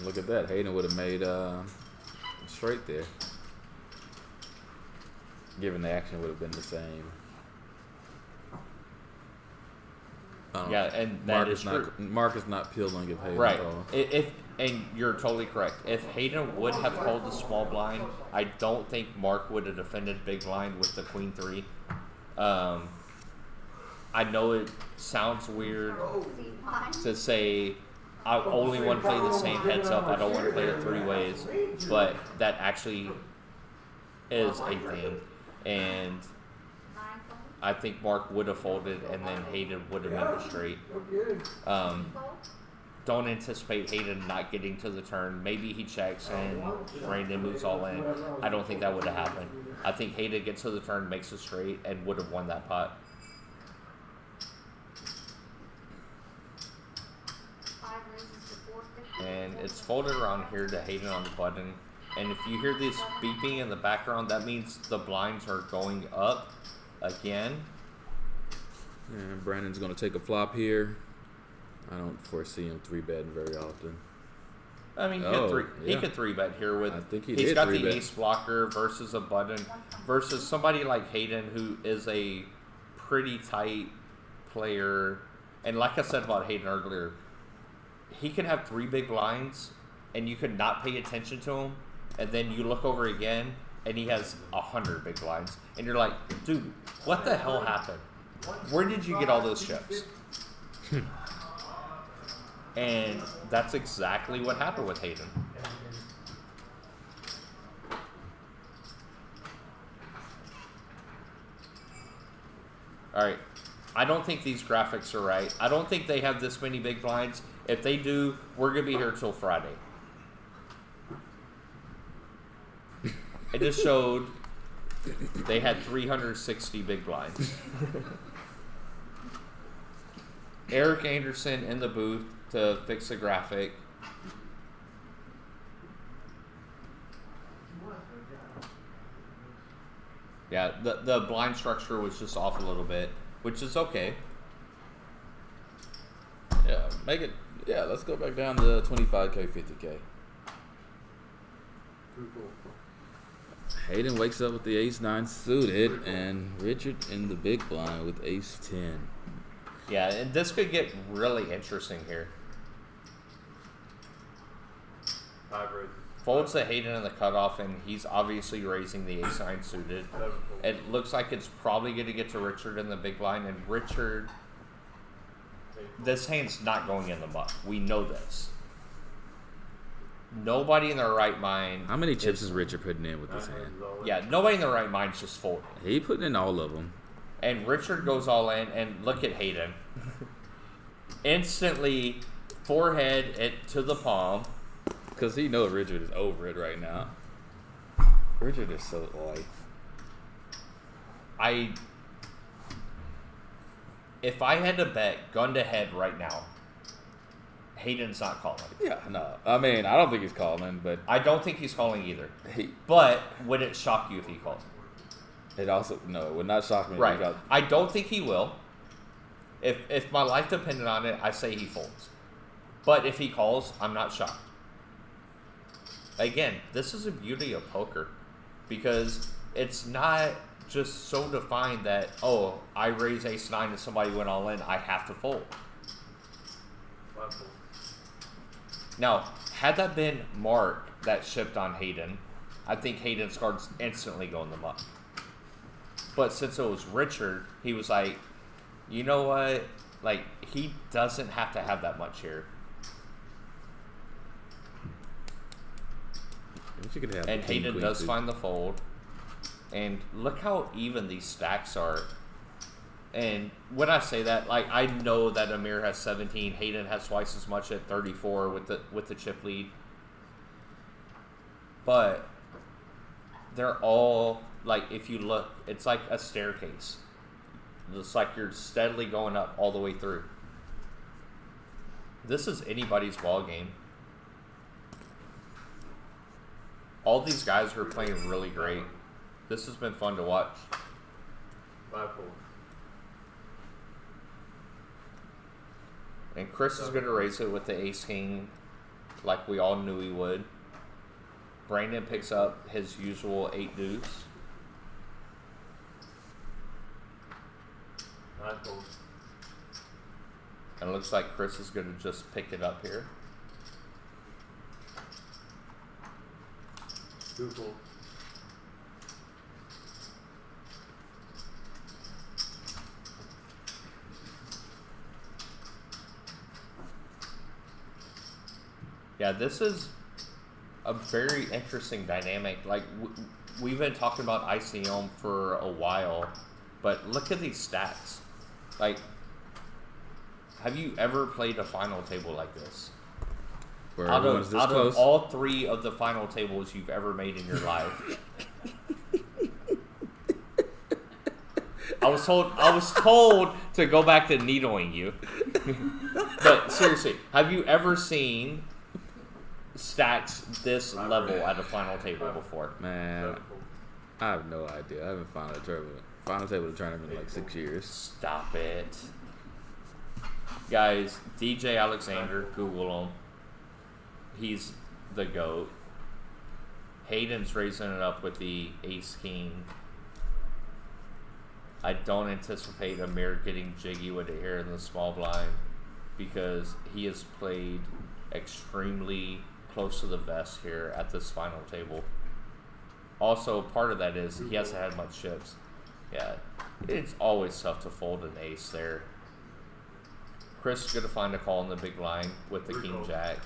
Look at that. Hayden would have made straight there. Given the action would have been the same. Yeah, and that is true. Mark is not peeling if Hayden right. calls. And you're totally correct. If Hayden would have called the small blind, I don't think Mark would have defended big blind with the queen 3. I know it sounds weird to say I only want to play the same heads up. I don't want to play it 3 ways, but that actually is a thing. And I think Mark would have folded, and then Hayden would have made the straight. Don't anticipate Hayden not getting to the turn. Maybe he checks and Brandon moves all in. I don't think that would have happened. I think Hayden gets to the turn, makes a straight, and would have won that pot. And it's folded around here to Hayden on the button. And if you hear this beeping in the background, that means the blinds are going up again. And Brandon's going to take a flop here. I don't foresee him 3-betting very often. I mean, he could 3-bet here with. I think he's got the ace blocker versus a button versus somebody like Hayden, who is a pretty tight player. And like I said about Hayden earlier, he can have 3 big blinds, and you could not pay attention to him, and then you look over again, and he has 100 big blinds, and you're like, dude, what the hell happened? Where did you get all those chips? And that's exactly what happened with Hayden. All right. I don't think these graphics are right. I don't think they have this many big blinds. If they do, we're going to be here till Friday. It just showed they had 360 big blinds. Eric Anderson in the booth to fix the graphic. Yeah, the blind structure was just off a little bit, which is okay. Yeah, make it. Yeah, let's go back down to 25K, 50K. Hayden wakes up with the ace-9 suited, and Richard in the big blind with ace-10. Yeah, and this could get really interesting here. Folds the Hayden in the cutoff, and he's obviously raising the ace-9 suited. It looks like it's probably going to get to Richard in the big blind, and Richard this hand's not going in the muck. We know this. Nobody in their right mind. How many chips is Richard putting in with this hand? Yeah, nobody in their right mind is just folding. He putting in all of them. And Richard goes all in, and look at Hayden. Instantly, forehead it to the palm. Because he knows Richard is over it right now. Richard is so oi. If I had to bet gun to head right now, Hayden's not calling. Yeah, no. I mean, I don't think he's calling, but I don't think he's calling either. But would it shock you if he called? It would not shock me. Right. I don't think he will. If my life depended on it, I say he folds. But if he calls, I'm not shocked. Again, this is the beauty of poker, because it's not just so defined that, oh, I raise ace-9 and somebody went all in, I have to fold. Now, had that been Mark that shipped on Hayden, I think Hayden's cards instantly go in the muck. But since it was Richard, he was like, you know what? Like, he doesn't have to have that much here. And Hayden does find the fold. And look how even these stacks are. And when I say that, like, I know that Amir has 17, Hayden has twice as much at 34 with the chip lead. But they're all, like, if you look, it's like a staircase. It's like you're steadily going up all the way through. This is anybody's ball game. All these guys are playing really great. This has been fun to watch. And Chris is going to raise it with the ace-king like we all knew he would. Brandon picks up his usual 8 deuce. And it looks like Chris is going to just pick it up here. Google. Yeah, this is a very interesting dynamic. Like, we've been talking about ICM for a while, but look at these stacks. Like, have you ever played a final table like this? Where out everyone's this of close? all 3 of the final tables you've ever made in your life. I was told to go back to needling you. But seriously, have you ever seen stacks this level at a final table before? Man, I have no idea. I haven't found a final table tournament in like 6 years. Stop it. Guys, DJ Alexander, Google him. He's the GOAT. Hayden's raising it up with the ace-king. I don't anticipate Amir getting jiggy with it here in the small blind, because he has played extremely close to the vest here at this final table. Also, part of that is he hasn't had much chips. Yeah, it's always tough to fold an ace there. Chris is going to find a call in the big line with the king jack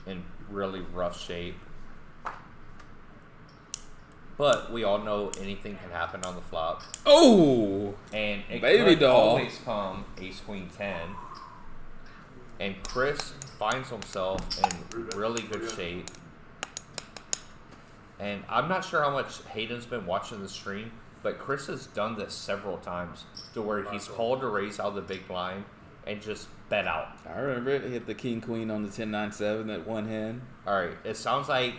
in really rough shape. But we all know anything can happen on the flop. Oh! And it baby could doll. always come ace queen 10. And Chris finds himself in really good shape. And I'm not sure how much Hayden's been watching the stream, but Chris has done this several times to where he's called to raise out of the big blind and just bet out. I remember it. He hit the king queen on the 10-9-7 at one hand. All right, it sounds like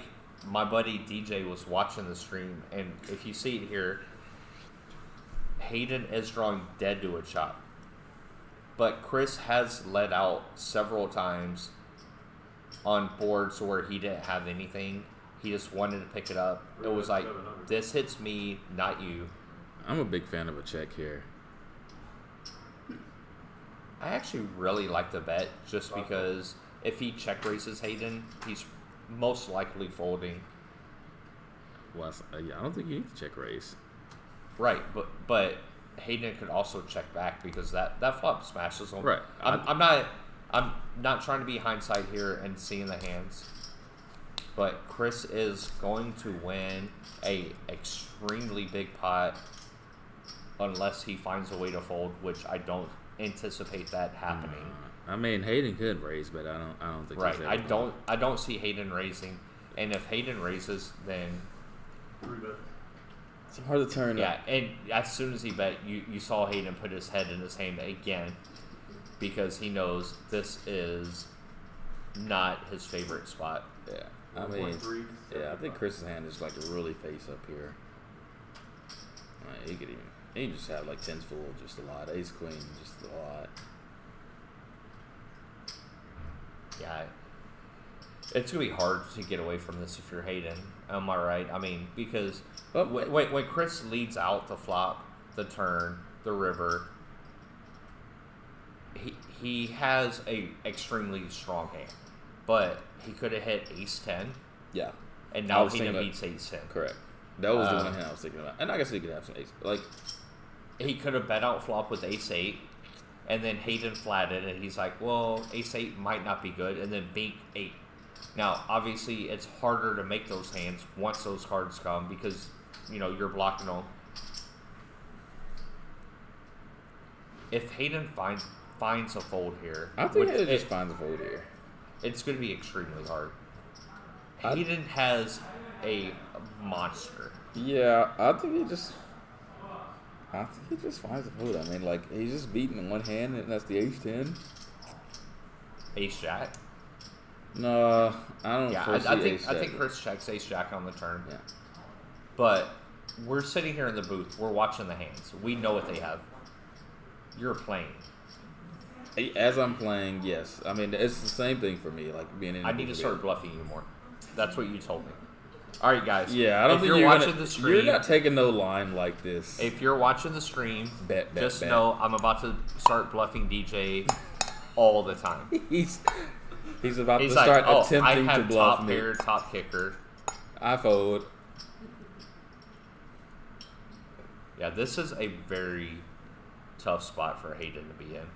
my buddy DJ was watching the stream, and if you see it here, Hayden is drawing dead to a chop. But Chris has led out several times on boards where he didn't have anything. He just wanted to pick it up. It was like, this hits me, not you. I'm a big fan of a check here. I actually really like the bet just because if he check raises Hayden, he's most likely folding. Well, I don't think you need to check raise. Right, but Hayden could also check back because that flop smashes him. Right. I'm not trying to be hindsight here and seeing the hands, but Chris is going to win a extremely big pot unless he finds a way to fold, which I don't anticipate that happening. I mean, Hayden could raise, but I don't think. Right. I don't see Hayden raising, and if Hayden raises, then it's hard to turn. Yeah, and as soon as he bet, you saw Hayden put his head in his hand again, because he knows this is not his favorite spot. Yeah, I mean, I think Chris's hand is like really face up here. Like, he can just have like 10s full, just a lot. Ace queen, just a lot. Yeah, it's gonna be hard to get away from this if you're Hayden. Am I right? I mean, because when Chris leads out the flop, the turn, the river, he has a extremely strong hand, but he could have hit ace 10. Yeah, and now Hayden beats ace 10. Correct. That was the one hand I was thinking about, and I guess he could have some ace. Like he could have bet out flop with ace 8. And then Hayden flatted, and he's like, well, ace 8 might not be good, and then bink 8. Now, obviously, it's harder to make those hands once those cards come because, you're blocking them. If Hayden finds a fold here... I think Hayden just finds a fold here. It's going to be extremely hard. Hayden has a monster. Yeah, I think he just finds a fold. I mean, like, he's just beating in one hand, and that's the ace 10. Ace jack? No, I don't. Yeah, I think Chris checks ace jack on the turn. Yeah. But we're sitting here in the booth. We're watching the hands. We know what they have. You're playing. As I'm playing, yes. I mean, it's the same thing for me. Like being in. I need to start bluffing you more. That's what you told me. All right, guys. Yeah, I don't think you're watching the stream. You're not taking no line like this. If you're watching the stream, just know I'm about to start bluffing DJ all the time. He's about to start attempting to bluff top me. pair, top kicker. I fold. Yeah, this is a very tough spot for Hayden to be in.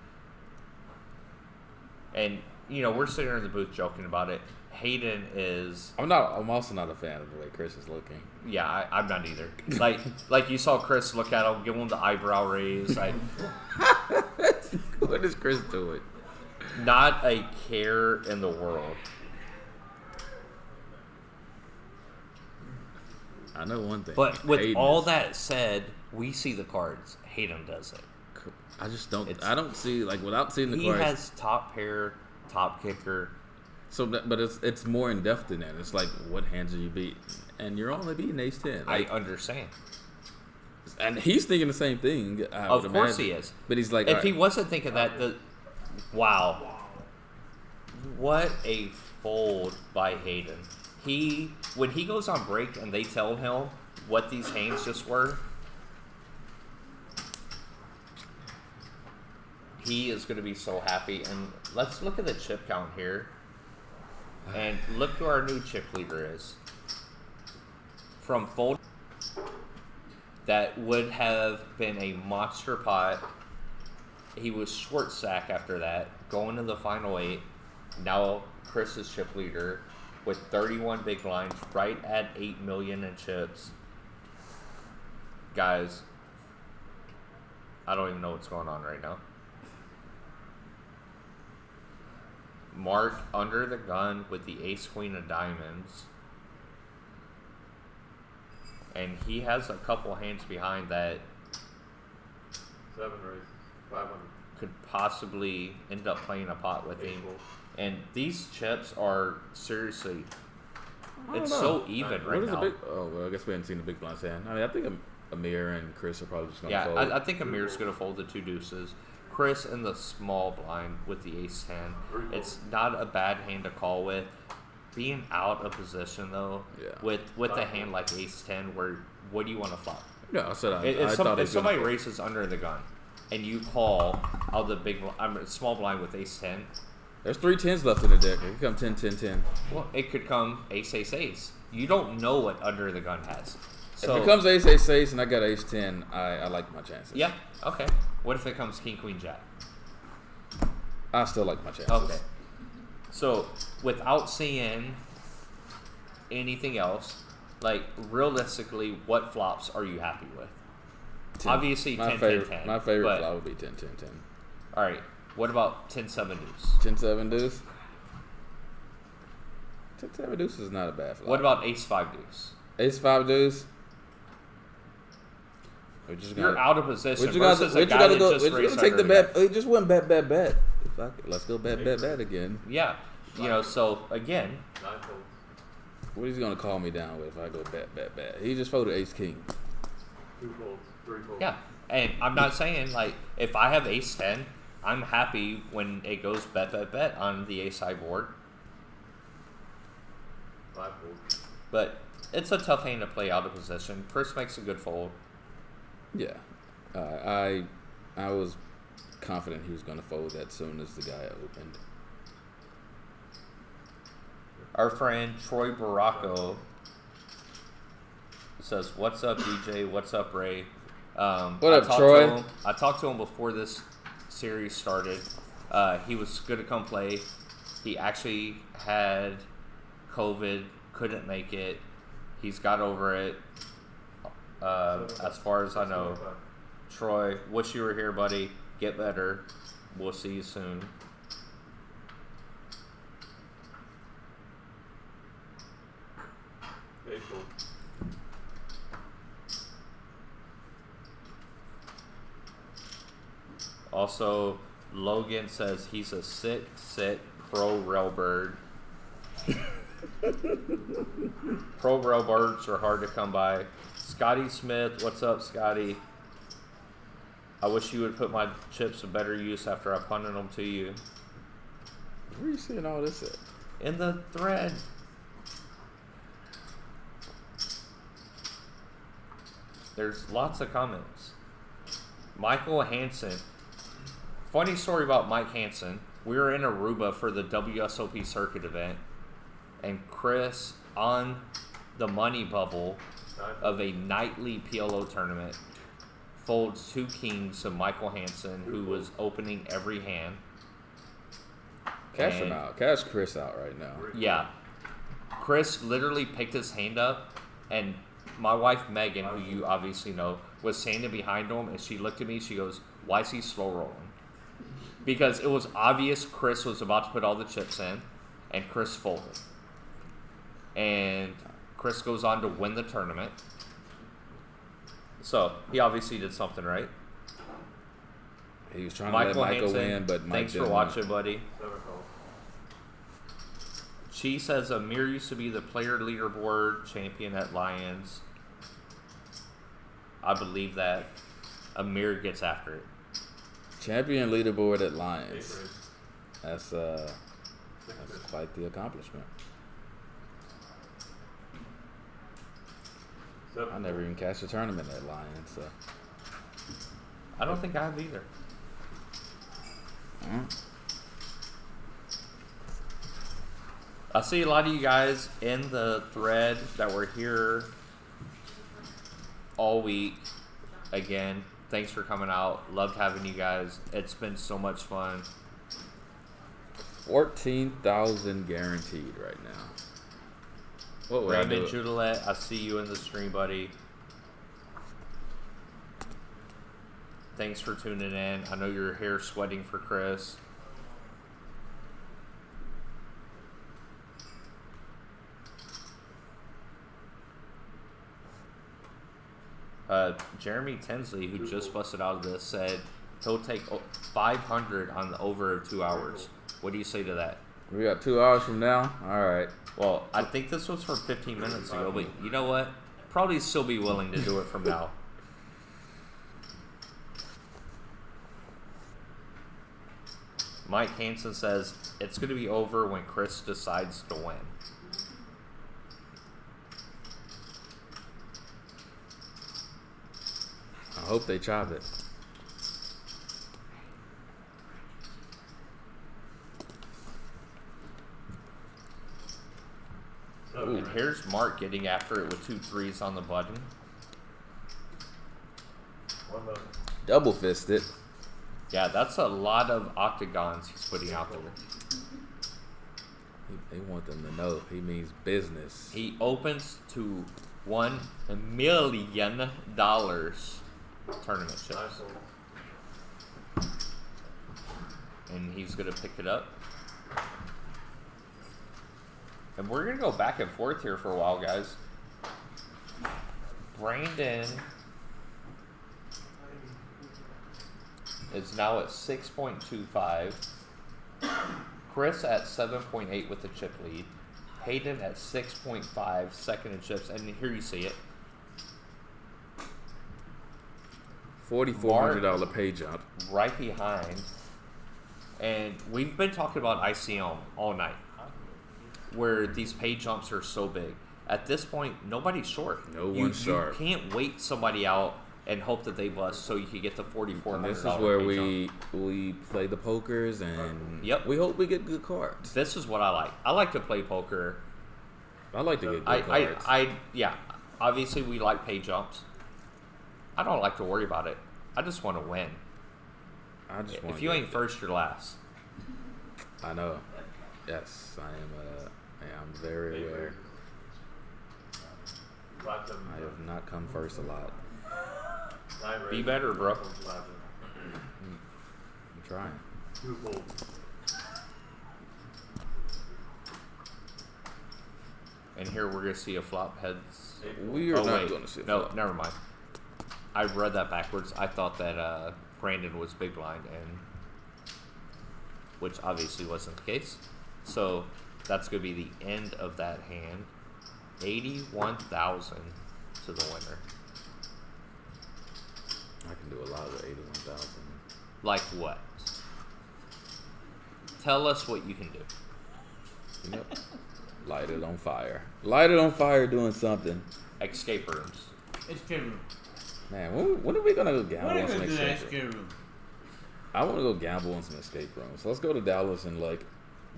And we're sitting here in the booth joking about it. Hayden is. I'm also not a fan of the way Chris is looking. Yeah, I'm not either. Like you saw Chris look at him, give him the eyebrow raise. What is Chris doing? Not a care in the world. I know one thing. But with all that said, we see the cards. Hayden doesn't. I just don't. I don't see without seeing the cards. He has top pair, top kicker. So, but it's more in depth than that. It's like, what hands are you beating? And you're only beating ace 10. I understand. And he's thinking the same thing. Of course he is. But he's like, if he wasn't thinking that, wow, what a fold by Hayden. When he goes on break and they tell him what these hands just were, he is going to be so happy. And let's look at the chip count here. And look who our new chip leader is. From fold, that would have been a monster pot. He was short stack after that, going to the final 8. Now Chris is chip leader with 31 big blinds, right at 8 million in chips. Guys, I don't even know what's going on right now. Mark under the gun with the ace queen of diamonds, and he has a couple hands behind that 7 raises, 500 could possibly end up playing a pot with him. And these chips are seriously, it's so even right now. Well, I guess we haven't seen the big blinds hand. I mean, I think Amir and Chris are probably just going to fold. Yeah, I think Amir's going to fold the 2 deuces. Chris in the small blind with the ace 10. It's not a bad hand to call with. Being out of position though, with a hand like ace 10, what do you want to flop? Yeah, I said if somebody races under the gun, and you call out the small blind with ace 10. There's 3 10s left in the deck. It could come 10, 10, 10. Well, it could come ace, ace, ace. You don't know what under the gun has. if it comes ace, ace, ace, and I got ace 10, I like my chances. Yeah. Okay. What if it comes king, queen, jack? I still like my chances. Okay. So, without seeing anything else, like, realistically, what flops are you happy with? 10. Obviously, my 10, favorite, 10, 10. My favorite flop would be 10, 10, 10. All right. What about 10, 7 deuce? 10, 7 deuce? 10, 7 deuce is not a bad flop. What about ace 5 deuce? Ace 5 deuce? You're out of position. What you got to go? We're going to take the bet. Again. He just went bet. Let's go bet again. Yeah. You know, so, again. What is he going to call me down with if I go bet? He just folded ace king. 2 folds, 3 folds. Yeah. And I'm not saying, like, if I have ace 10, I'm happy when it goes bet on the ace high board. 5 folds. But it's a tough hand to play out of position. Chris makes a good fold. Yeah. I was confident he was going to fold that soon as the guy opened. Our friend Troy Baracco says, "What's up, DJ? What's up, Ray?" What up, Troy? I talked to him before this series started. He was going to come play. He actually had COVID, couldn't make it. He's got over it. As far as I know. Troy, wish you were here, buddy. Get better. We'll see you soon. April. Also, Logan says he's a sit pro railbird. Pro railbirds are hard to come by. Scotty Smith, what's up, Scotty? I wish you would put my chips to better use after I punted them to you. Where are you seeing all this at? In the thread. There's lots of comments. Michael Hansen. Funny story about Mike Hansen. We were in Aruba for the WSOP circuit event, and Chris, on the money bubble of a nightly PLO tournament, folds 2 kings to Michael Hansen, who was opening every hand. Cash him out. Cash Chris out right now. Yeah. Chris literally picked his hand up, and my wife Megan, who you obviously know, was standing behind him, and she looked at me, she goes, "Why is he slow rolling?" Because it was obvious Chris was about to put all the chips in, and Chris folded. And Chris goes on to win the tournament. So, he obviously did something right. He was trying to let Michael win, but Mike thanks for didn't. watching, buddy. She says Amir used to be the player leaderboard champion at Lions. I believe that. Amir gets after it. Champion leaderboard at Lions. That's quite the accomplishment. I never even cashed a tournament at Lions, so. I don't think I have either. I see a lot of you guys in the thread that were here all week. Again, thanks for coming out. Loved having you guys. It's been so much fun. 14,000 guaranteed right now. What would Raymond I do? Judelet, I see you in the stream, buddy. Thanks for tuning in. I know you're here sweating for Chris. Jeremy Tinsley, who just busted out of this, said he'll take 500 on the over of 2 hours. What do you say to that? We got 2 hours from now? Alright. Well, I think this was from 15 minutes ago, but you know what? Probably still be willing to do it from now. Mike Hansen says it's going to be over when Chris decides to win. I hope they chop it. And here's Mark getting after it with 2 threes on the button. Double fisted. Yeah, that's a lot of octagons he's putting out there. They want them to know he means business. He opens to $1 million tournament chips. And he's going to pick it up. And we're going to go back and forth here for a while, guys. Brandon is now at 6.25. Chris at 7.8 with the chip lead. Hayden at 6.5, second in chips. And here you see it. $4,400 pay jump. Right behind. And we've been talking about ICM all night, where these pay jumps are so big. At this point, nobody's short. No one's short. You can't wait somebody out and hope that they bust so you can get the $4,400. This is where we play the pokers and we hope we get good cards. This is what I like. I like to play poker. I like to get good cards. Yeah. Obviously, we like pay jumps. I don't like to worry about it. I just want to win. If you ain't first, you're last. I know. Yes, I am. I'm very aware. I have not come first a lot. Be better, bro. I'm trying. And here we're gonna see a flop heads. We are not going to see. No, never mind. I read that backwards. I thought that Brandon was big blind, and which obviously wasn't the case. So that's gonna be the end of that hand. 81,000 to the winner. I can do a lot with 81,000. Like what? Tell us what you can do. Yep. Light it on fire. Light it on fire doing something. Escape rooms. Escape room. Man, when are we going to go gamble What on some is the escape rooms? room? I want to go gamble on some escape rooms. So let's go to Dallas and like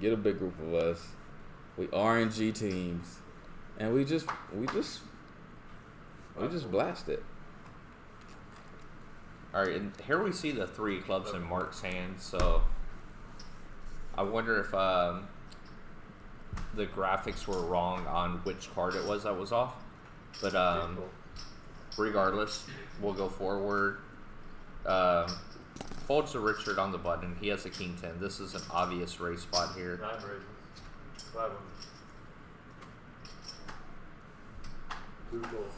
get a big group of us. We RNG teams. And we just blast it. All right, and here we see the 3 clubs in Mark's hand. So I wonder if the graphics were wrong on which card it was that was off. But regardless, we'll go forward. Folds to Richard on the button. He has a king 10. This is an obvious raise spot here. 9 raises. 5 of them. 2 calls.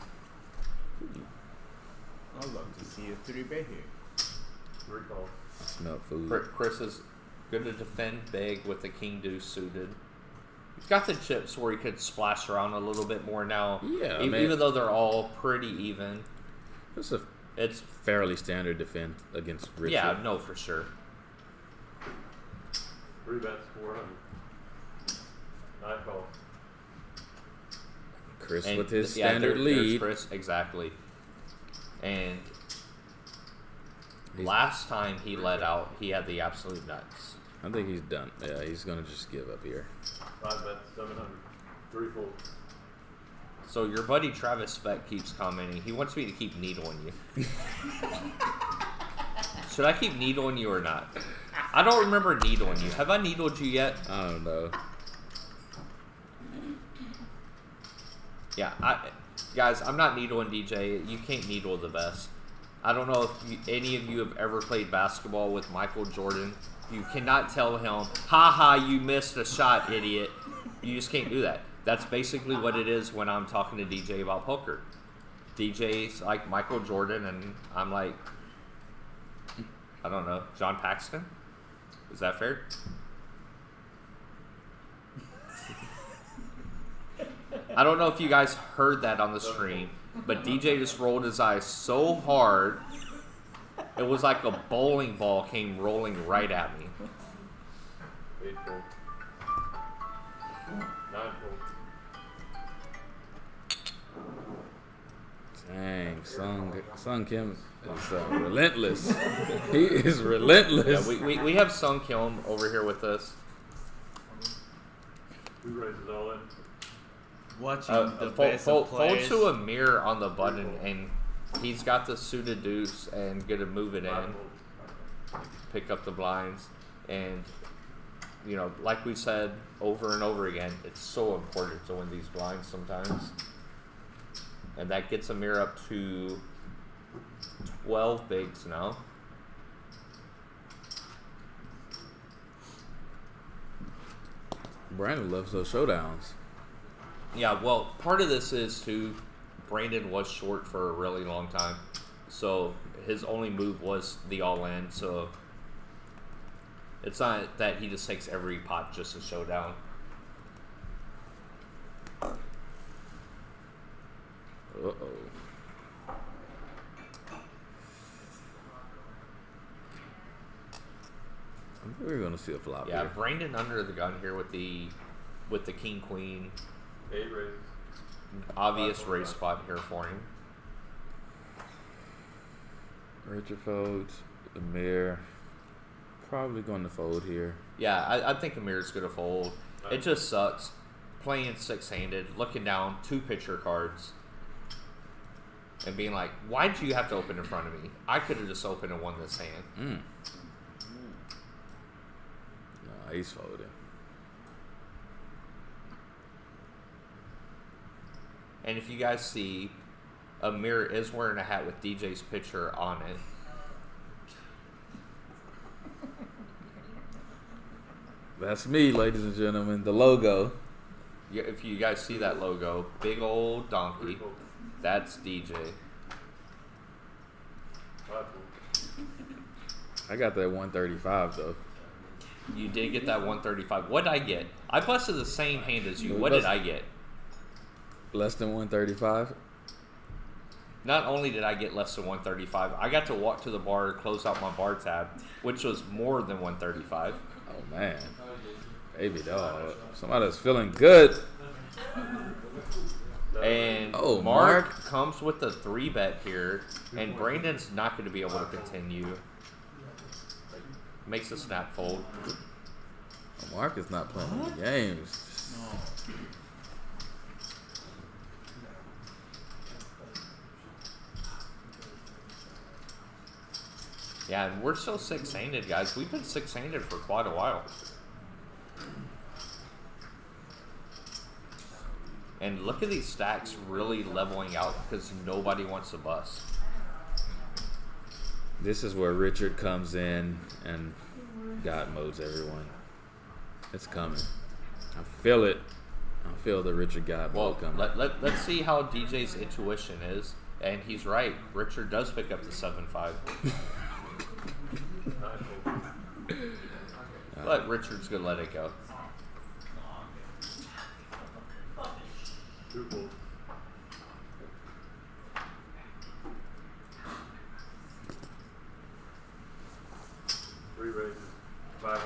I'd love to see a 3-bet here. 3 calls. Smell food. Chris is going to defend big with the king deuce suited. He's got the chips where he could splash around a little bit more now. Yeah, even though they're all pretty even. It's fairly standard defense against Richard. Yeah, no, for sure. 3 bets, 400. 9 calls. Chris with his standard lead. Chris, exactly. And last time he let out, he had the absolute nuts. I think he's done. Yeah, he's going to just give up here. 5 bets, 700. 3 folds. So your buddy Travis Speck keeps commenting. He wants me to keep needling you. Should I keep needling you or not? I don't remember needling you. Have I needled you yet? I don't know. Yeah, guys, I'm not needling DJ. You can't needle the best. I don't know if any of you have ever played basketball with Michael Jordan. You cannot tell him, ha, you missed a shot, idiot. You just can't do that. That's basically what it is when I'm talking to DJ about poker. DJ's like Michael Jordan, and I'm like, I don't know, John Paxton? Is that fair? I don't know if you guys heard that on the stream, but DJ just rolled his eyes so hard, it was like a bowling ball came rolling right at me. 8 folds. 9 folds. Dang, Sung Kim is relentless. He is relentless. Yeah, we have Sung Kim over here with us. 2 raises all in. Watching the best fold players. to a mirror on the button and He's got the suited deuce and gonna move it in, pick up the blinds, and you know, like we said over and over again, it's so important to win these blinds sometimes. And that gets Amir up to 12 bigs now. Brandon loves those showdowns. Yeah, well, part of this is too, Brandon was short for a really long time. So his only move was the all-in, so it's not that he just takes every pot just to showdown. Uh-oh. I think we're gonna see a flop Yeah, here. Brandon under the gun here with the king queen. 8 raises. Obvious raise spot here for him. Richard folds. Amir probably going to fold here. Yeah, I think Amir's gonna fold. It just sucks playing 6-handed, looking down 2 picture cards, and being like, "Why'd you have to open in front of me? I could have just opened and won this hand." No, he's folding. And if you guys see, Amir is wearing a hat with DJ's picture on it. That's me, ladies and gentlemen. The logo. Yeah, if you guys see that logo, big old donkey, that's DJ. I got that 135 though. You did get that 135. What did I get? I busted the same hand as you. What did I get? Less than 135? Not only did I get less than 135, I got to walk to the bar, close out my bar tab, which was more than 135. Oh man. Baby dog. Somebody's feeling good. And Mark comes with the 3-bet here, and Brandon's not going to be able to continue. Makes a snap fold. Mark is not playing any games. Yeah, and we're still 6-handed, guys. We've been 6-handed for quite a while. And look at these stacks really leveling out because nobody wants to bust. This is where Richard comes in and God modes everyone. It's coming. I feel it. I feel the Richard God mode coming. Let's see how DJ's intuition is. And he's right. Richard does pick up the 7-5. But Richard's going to let it go. Two folds. Three raises. 5 on.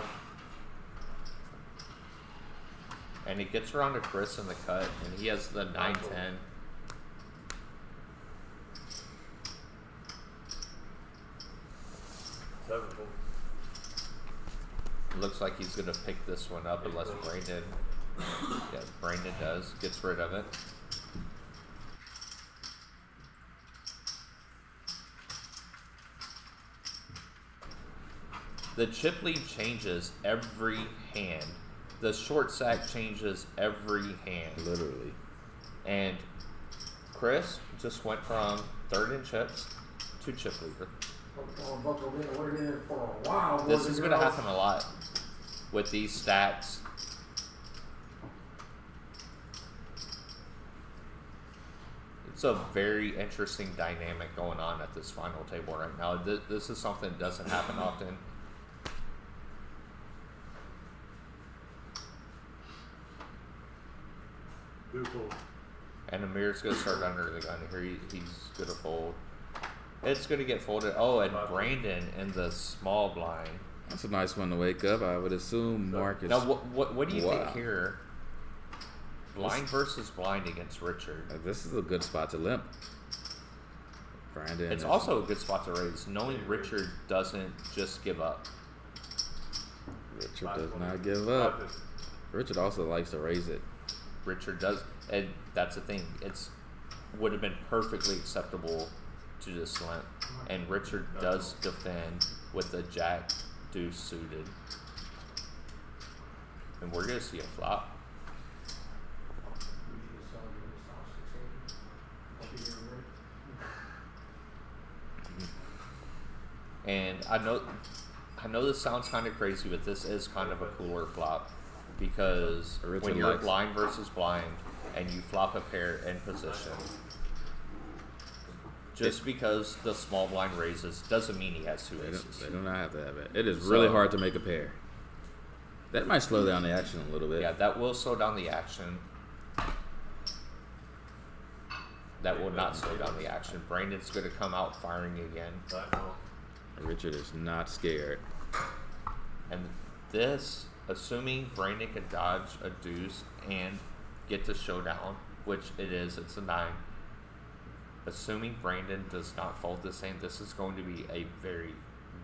And it gets around to Chris in the cut, and he has the 9-10. 7 folds. Looks like he's going to pick this one up unless Brandon... Yeah, Brandon does. Gets rid of it. The chip lead changes every hand. The short stack changes every hand. Literally. And Chris just went from 3rd in chips to chip leader. This is going to happen a lot with these stacks. It's a very interesting dynamic going on at this final table right now. This is something that doesn't happen often. Two folds. And Amir's going to start under the gun here. He's going to fold. It's going to get folded. Oh, and Brandon in the small blind. That's a nice one to wake up. I would assume Marcus. Now, what do you think here? Blind versus blind against Richard. This is a good spot to limp. Brandon. It's also a good spot to raise, knowing Richard doesn't just give up. Richard does not give up. Richard also likes to raise it. Richard does, and that's the thing. Would have been perfectly acceptable to this limp, and Richard does defend with the jack deuce suited, and we're gonna see a flop. And I know this sounds kind of crazy, but this is kind of a cooler flop because when you're blind versus blind and you flop a pair in position, just because the small blind raises doesn't mean he has two aces. They do not have to have it. It is really hard to make a pair. That might slow down the action a little bit. Yeah, that will slow down the action. That will not slow down the action. Brandon's going to come out firing again. Richard is not scared. And this, assuming Brandon can dodge a deuce and get to showdown, which it is, it's a 9. Assuming Brandon does not fold this hand, this is going to be a very,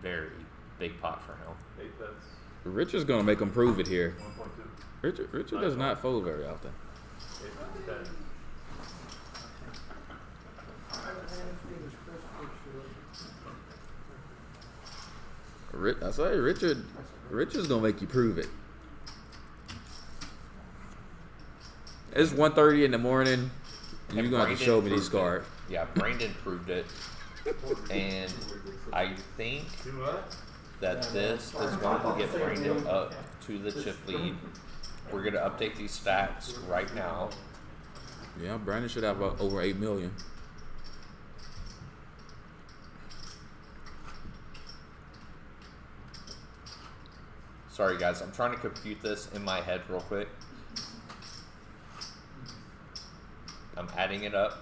very big pot for him. 8 bets. Richard's going to make him prove it here. 1.2. Richard does not fold very often. 8 10. I say Richard's gonna make you prove it. It's 1:30 in the morning, and you're gonna have to show me these cards. Yeah, Brandon proved it, and I think that this is going to get Brandon up to the chip lead. We're gonna update these stats right now. Yeah, Brandon should have over 8 million. Sorry guys, I'm trying to compute this in my head real quick. I'm adding it up.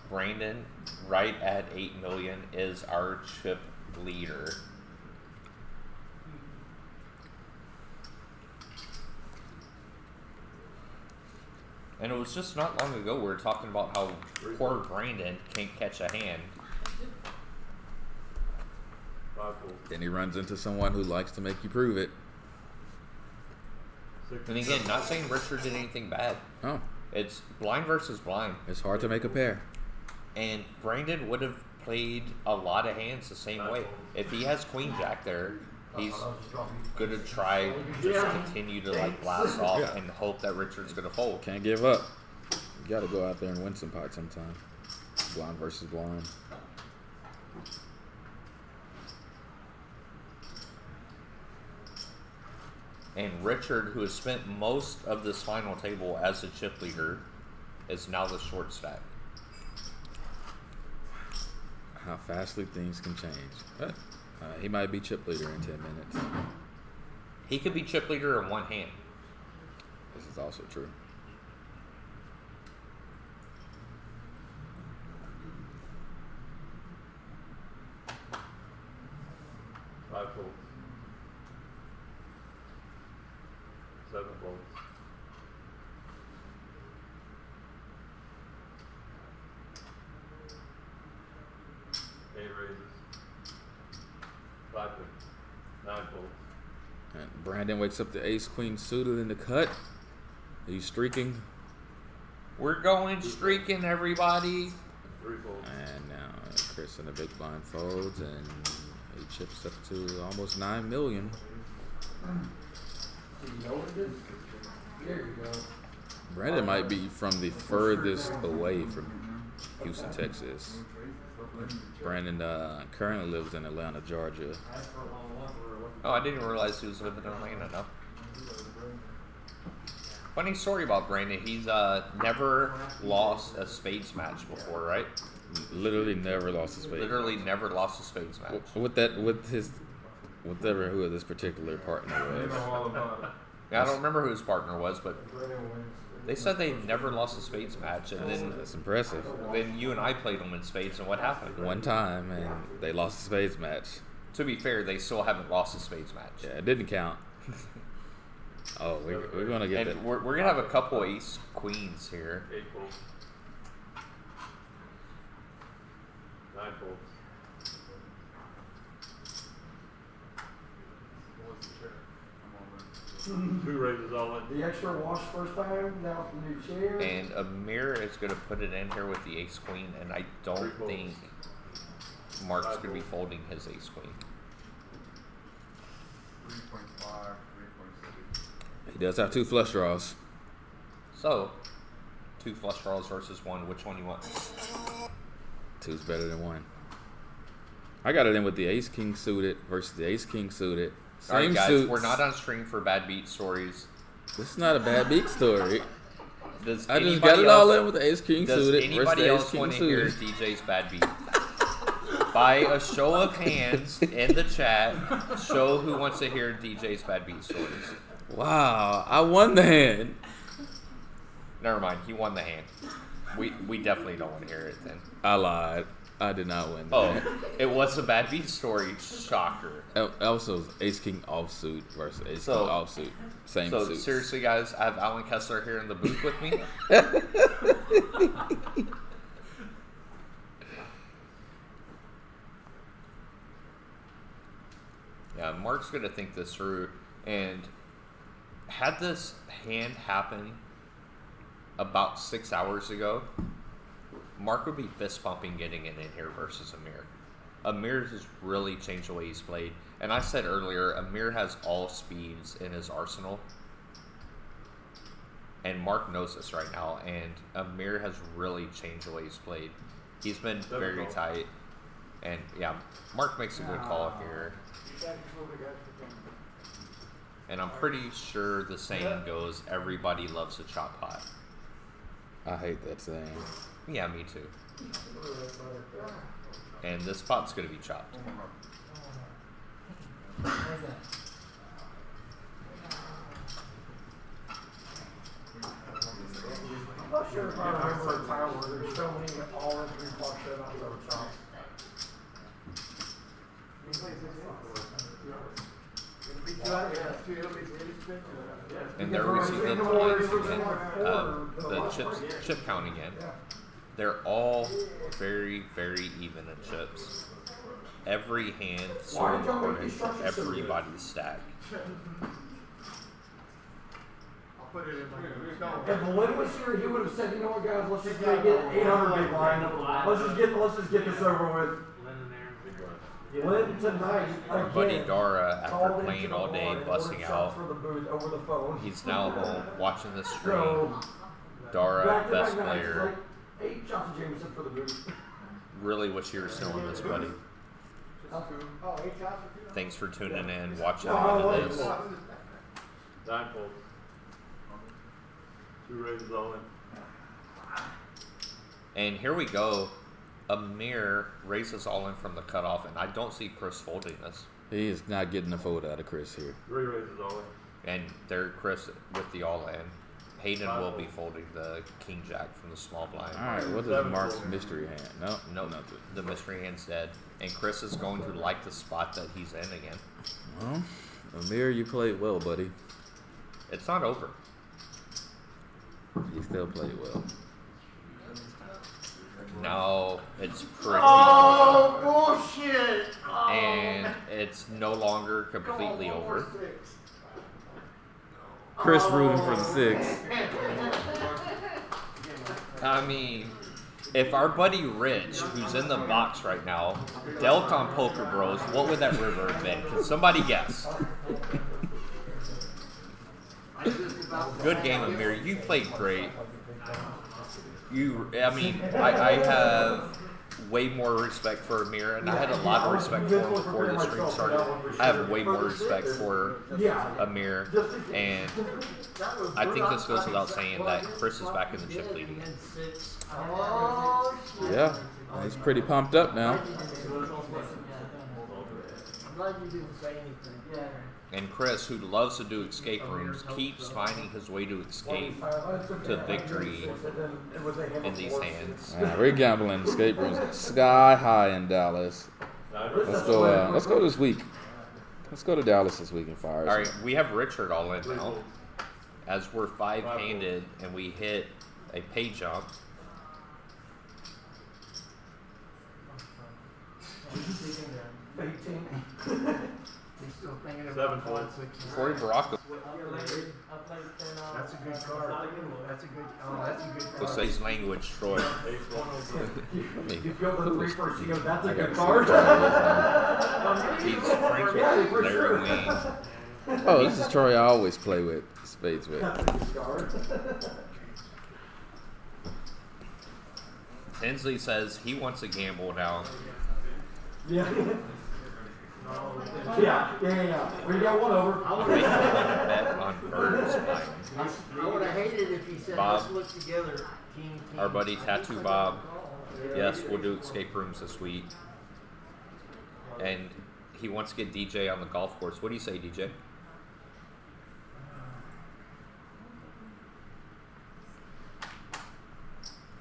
Brandon, right at 8 million, is our chip leader. And it was just not long ago we were talking about how poor Brandon can't catch a hand. Then he runs into someone who likes to make you prove it. And again, not saying Richard did anything bad. Oh. It's blind versus blind. It's hard to make a pair. And Brandon would have played a lot of hands the same way. If he has queen jack there, he's gonna try just continue to like blast off and hope that Richard's gonna fold. Can't give up. You gotta go out there and win some pots sometime. Blind versus blind. And Richard, who has spent most of this final table as the chip leader, is now the short stack. How fastly things can change. He might be chip leader in 10 minutes. He could be chip leader in one hand. This is also true. Five folds. 7 folds. 8 raises. 5 folds. 9 folds. And Brandon wakes up to ace queen suited in the cut. Are you streaking? We're going streaking, everybody. 3 folds. And now Chris in the big blind folds, and he chips up to almost 9 million. There you go. Brandon might be from the furthest away from Houston, Texas. Brandon currently lives in Atlanta, Georgia. Oh, I didn't realize he was living in Atlanta, no. Funny story about Brandon. He's never lost a spades match before, right? Literally never lost a spades. Literally never lost a spades match. Whatever who this particular partner was. Yeah, I don't remember who his partner was, but they said they never lost a spades match, and then That's impressive. Then you and I played them in spades, and what happened? One time, and they lost a spades match. To be fair, they still haven't lost a spades match. Yeah, it didn't count. Oh, we're gonna get And that. we're gonna have a couple ace queens here. 8 folds. 9 folds. Two raises all in. The extra wash first time, now with the new chair. And Amir is going to put it in here with the ace queen, and I don't think Mark's going to be folding his ace queen. 3.5, 3.6. He does have 2 flush draws. So, 2 flush draws versus 1. Which one you want? 2's better than 1. I got it in with the ace king suited versus the ace king suited. Same Alright guys, suits. we're not on stream for bad beat stories. This is not a bad beat story. Does I just anybody got it else, all in with the ace king does suited versus anybody the ace else king want to hear suited. DJ's bad beat? By a show of hands in the chat, show who wants to hear DJ's bad beat stories. Wow, I won the hand. Never mind, he won the hand. We definitely don't want to hear it then. I lied. I did not win. Oh, it was a bad beat story. Shocker. Also, ace king offsuit versus ace king offsuit. Same So suit. seriously, guys, I have Alan Kessler here in the booth with me. Yeah, Mark's gonna think this through. And had this hand happen about 6 hours ago, Mark would be fist pumping getting it in here versus Amir. Amir has really changed the way he's played. And I said earlier, Amir has all speeds in his arsenal. And Mark knows this right now. And Amir has really changed the way he's played. He's been very tight. And yeah, Mark makes a good call here. And I'm pretty sure the saying goes, everybody loves a chop pot. I hate that saying. Yeah, me too. And this pot's gonna be chopped. I'm not sure if I remember a time where there's so many all in 3 bucks that I was chopped. And there we see the blinds again, the chip count again. They're all very, very even in chips. Every hand so important for everybody's stack. If Lynn was here, he would have said, you know what, guys, let's just get 800 big line. Let's just get this over with. Lynn tonight, Our buddy Dara, after called playing into all the day, line and busting ordered out, shots for the booth over the phone. he's now home watching the stream. So, Dara, back-to-back best nights, player. like 8 shots of Jameson for the booth. Really wish you were still in this, buddy. Thanks for tuning in, watching into this. Nine folds. Two raises all in. And here we go. Amir raises all in from the cutoff, and I don't see Chris folding this. He is not getting a fold out of Chris here. 3 raises all in. And there, Chris with the all in. Hayden will be folding the king jack from the small blind. All right, what is Mark's mystery hand? No, Nope, nothing. the mystery hand's dead. And Chris is going to like the spot that he's in again. Well, Amir, you played well, buddy. It's not over. You still played well. No, it's pretty. Oh, bullshit! Oh. And it's no longer completely over. Chris rooting for the 6. I mean, if our buddy Rich, who's in the box right now, dealt on Poker Bros, what would that river have been? Can somebody guess? Good game, Amir. You played great. I have way more respect for Amir, and I had a lot of respect for him before the stream started. I have way more respect for Amir, and I think this goes without saying that Chris is back in the chip lead again. Yeah, he's pretty pumped up now. I'm glad you didn't say anything. And Chris, who loves to do escape rooms, keeps finding his way to escape to victory in these hands. We're gambling escape rooms sky high in Dallas. Let's go this week. Let's go to Dallas this week and fire. All right, we have Richard all in now, as we're 5-handed and we hit a pay jump. He's still thinking about 7 points. Corey Baraka. That's a good card. That's a good. Oh, that's a good card. Let's say his language, Troy. You feel the three first. He goes, "That's a good card." card. He's friends with Larry Wayne. Oh, this is Troy I always play with. Spades with. That's a good card. Tinsley says he wants to gamble now. Yeah. Yeah. We got one over. I would bet on birds. I would have hated if he said, Bob. "Let's look together." King. Our buddy Tattoo Bob. Yes, we'll do escape rooms this week. And he wants to get DJ on the golf course. What do you say, DJ?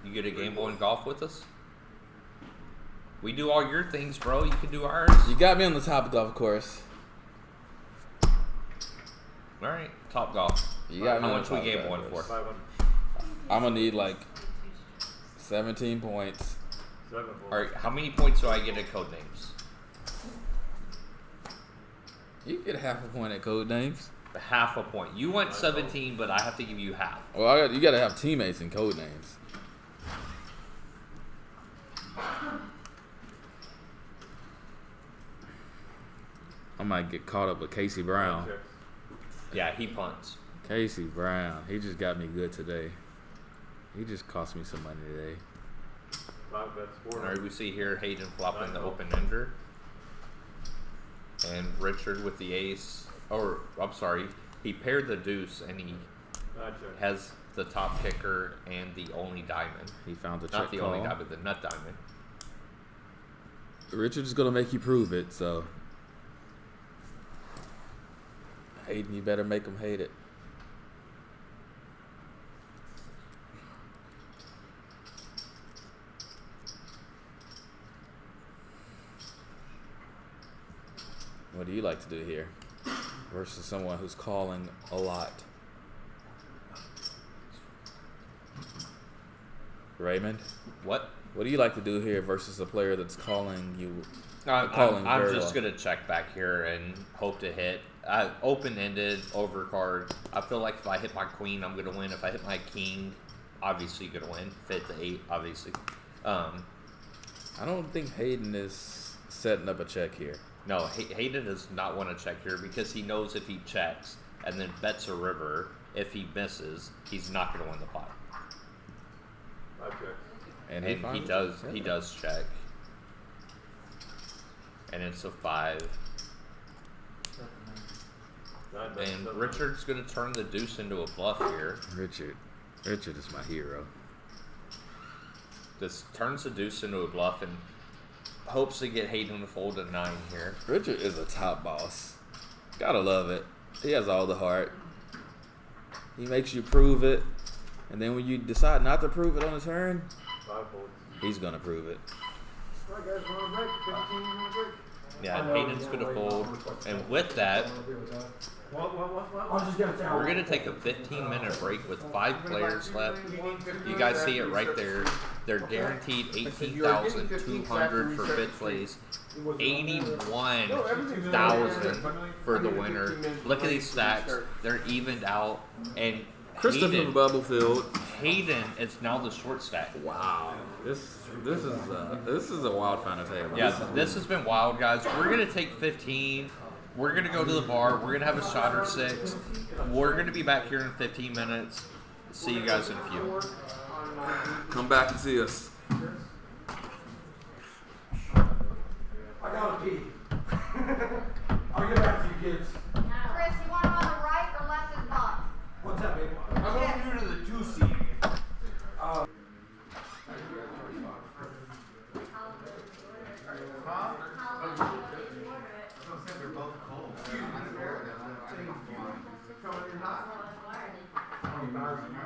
You get a gamble in golf with us? We do all your things, bro. You can do ours. You got me on the top golf course. All right, top golf. You got me How on much the we top gamble golf in course. for? I'm gonna need like 17 points. 7 points. All right, how many points do I get at code names? You get half a point at code names. Half a point. You went 17, but I have to give you half. Well, you gotta have teammates in code names. I might get caught up with Casey Brown. Yeah, he punts. Casey Brown, he just got me good today. He just cost me some money today. 5 bets, 4. All right, we see here Hayden flopping the open ender. And Richard with the ace. Or, I'm sorry, he paired the deuce and he has the top kicker and the only diamond. He found the check Not the call. only diamond, the nut diamond. Richard's gonna make you prove it, so. Hayden, you better make him hate it. What do you like to do here? Versus someone who's calling a lot. Raymond? What? What do you like to do here versus a player that's calling you? I'm just going to check back here and hope to hit. Open-ended, overcard. I feel like if I hit my queen, I'm going to win. If I hit my king, obviously going to win. Fit the 8, obviously. I don't think Hayden is setting up a check here. No, Hayden does not want to check here because he knows if he checks and then bets a river, if he misses, he's not going to win the pot. I check. And he does check. And it's a 5. And Richard's going to turn the deuce into a bluff here. Richard is my hero. This turns the deuce into a bluff and hopes to get Hayden to fold a 9 here. Richard is a top boss. Gotta love it. He has all the heart. He makes you prove it. And then when you decide not to prove it on the turn, 5 points. he's gonna prove it. All right, guys, want a break? 15 minute break. Yeah, Hayden's going to fold. And with that, I'm just gonna tell we're going to take a 15-minute break with 5 players left. You guys see it right there. They're guaranteed $18,200 for 5th place, $81,000 for the winner. Look at these stacks. They're evened out. And Christopher Bubblefield. Hayden is now the short stack. Wow. This is a wild final table. Yeah, this has been wild, guys. We're going to take 15. We're going to go to the bar. We're going to have a shot or 6. We're going to be back here in 15 minutes. See you guys in a few. Come back and see us. I got a pee. I'll get back to you kids. Chris, you want him on the right or left of the box? What's that, baby? I'm going to do the 2 seat. $20,000.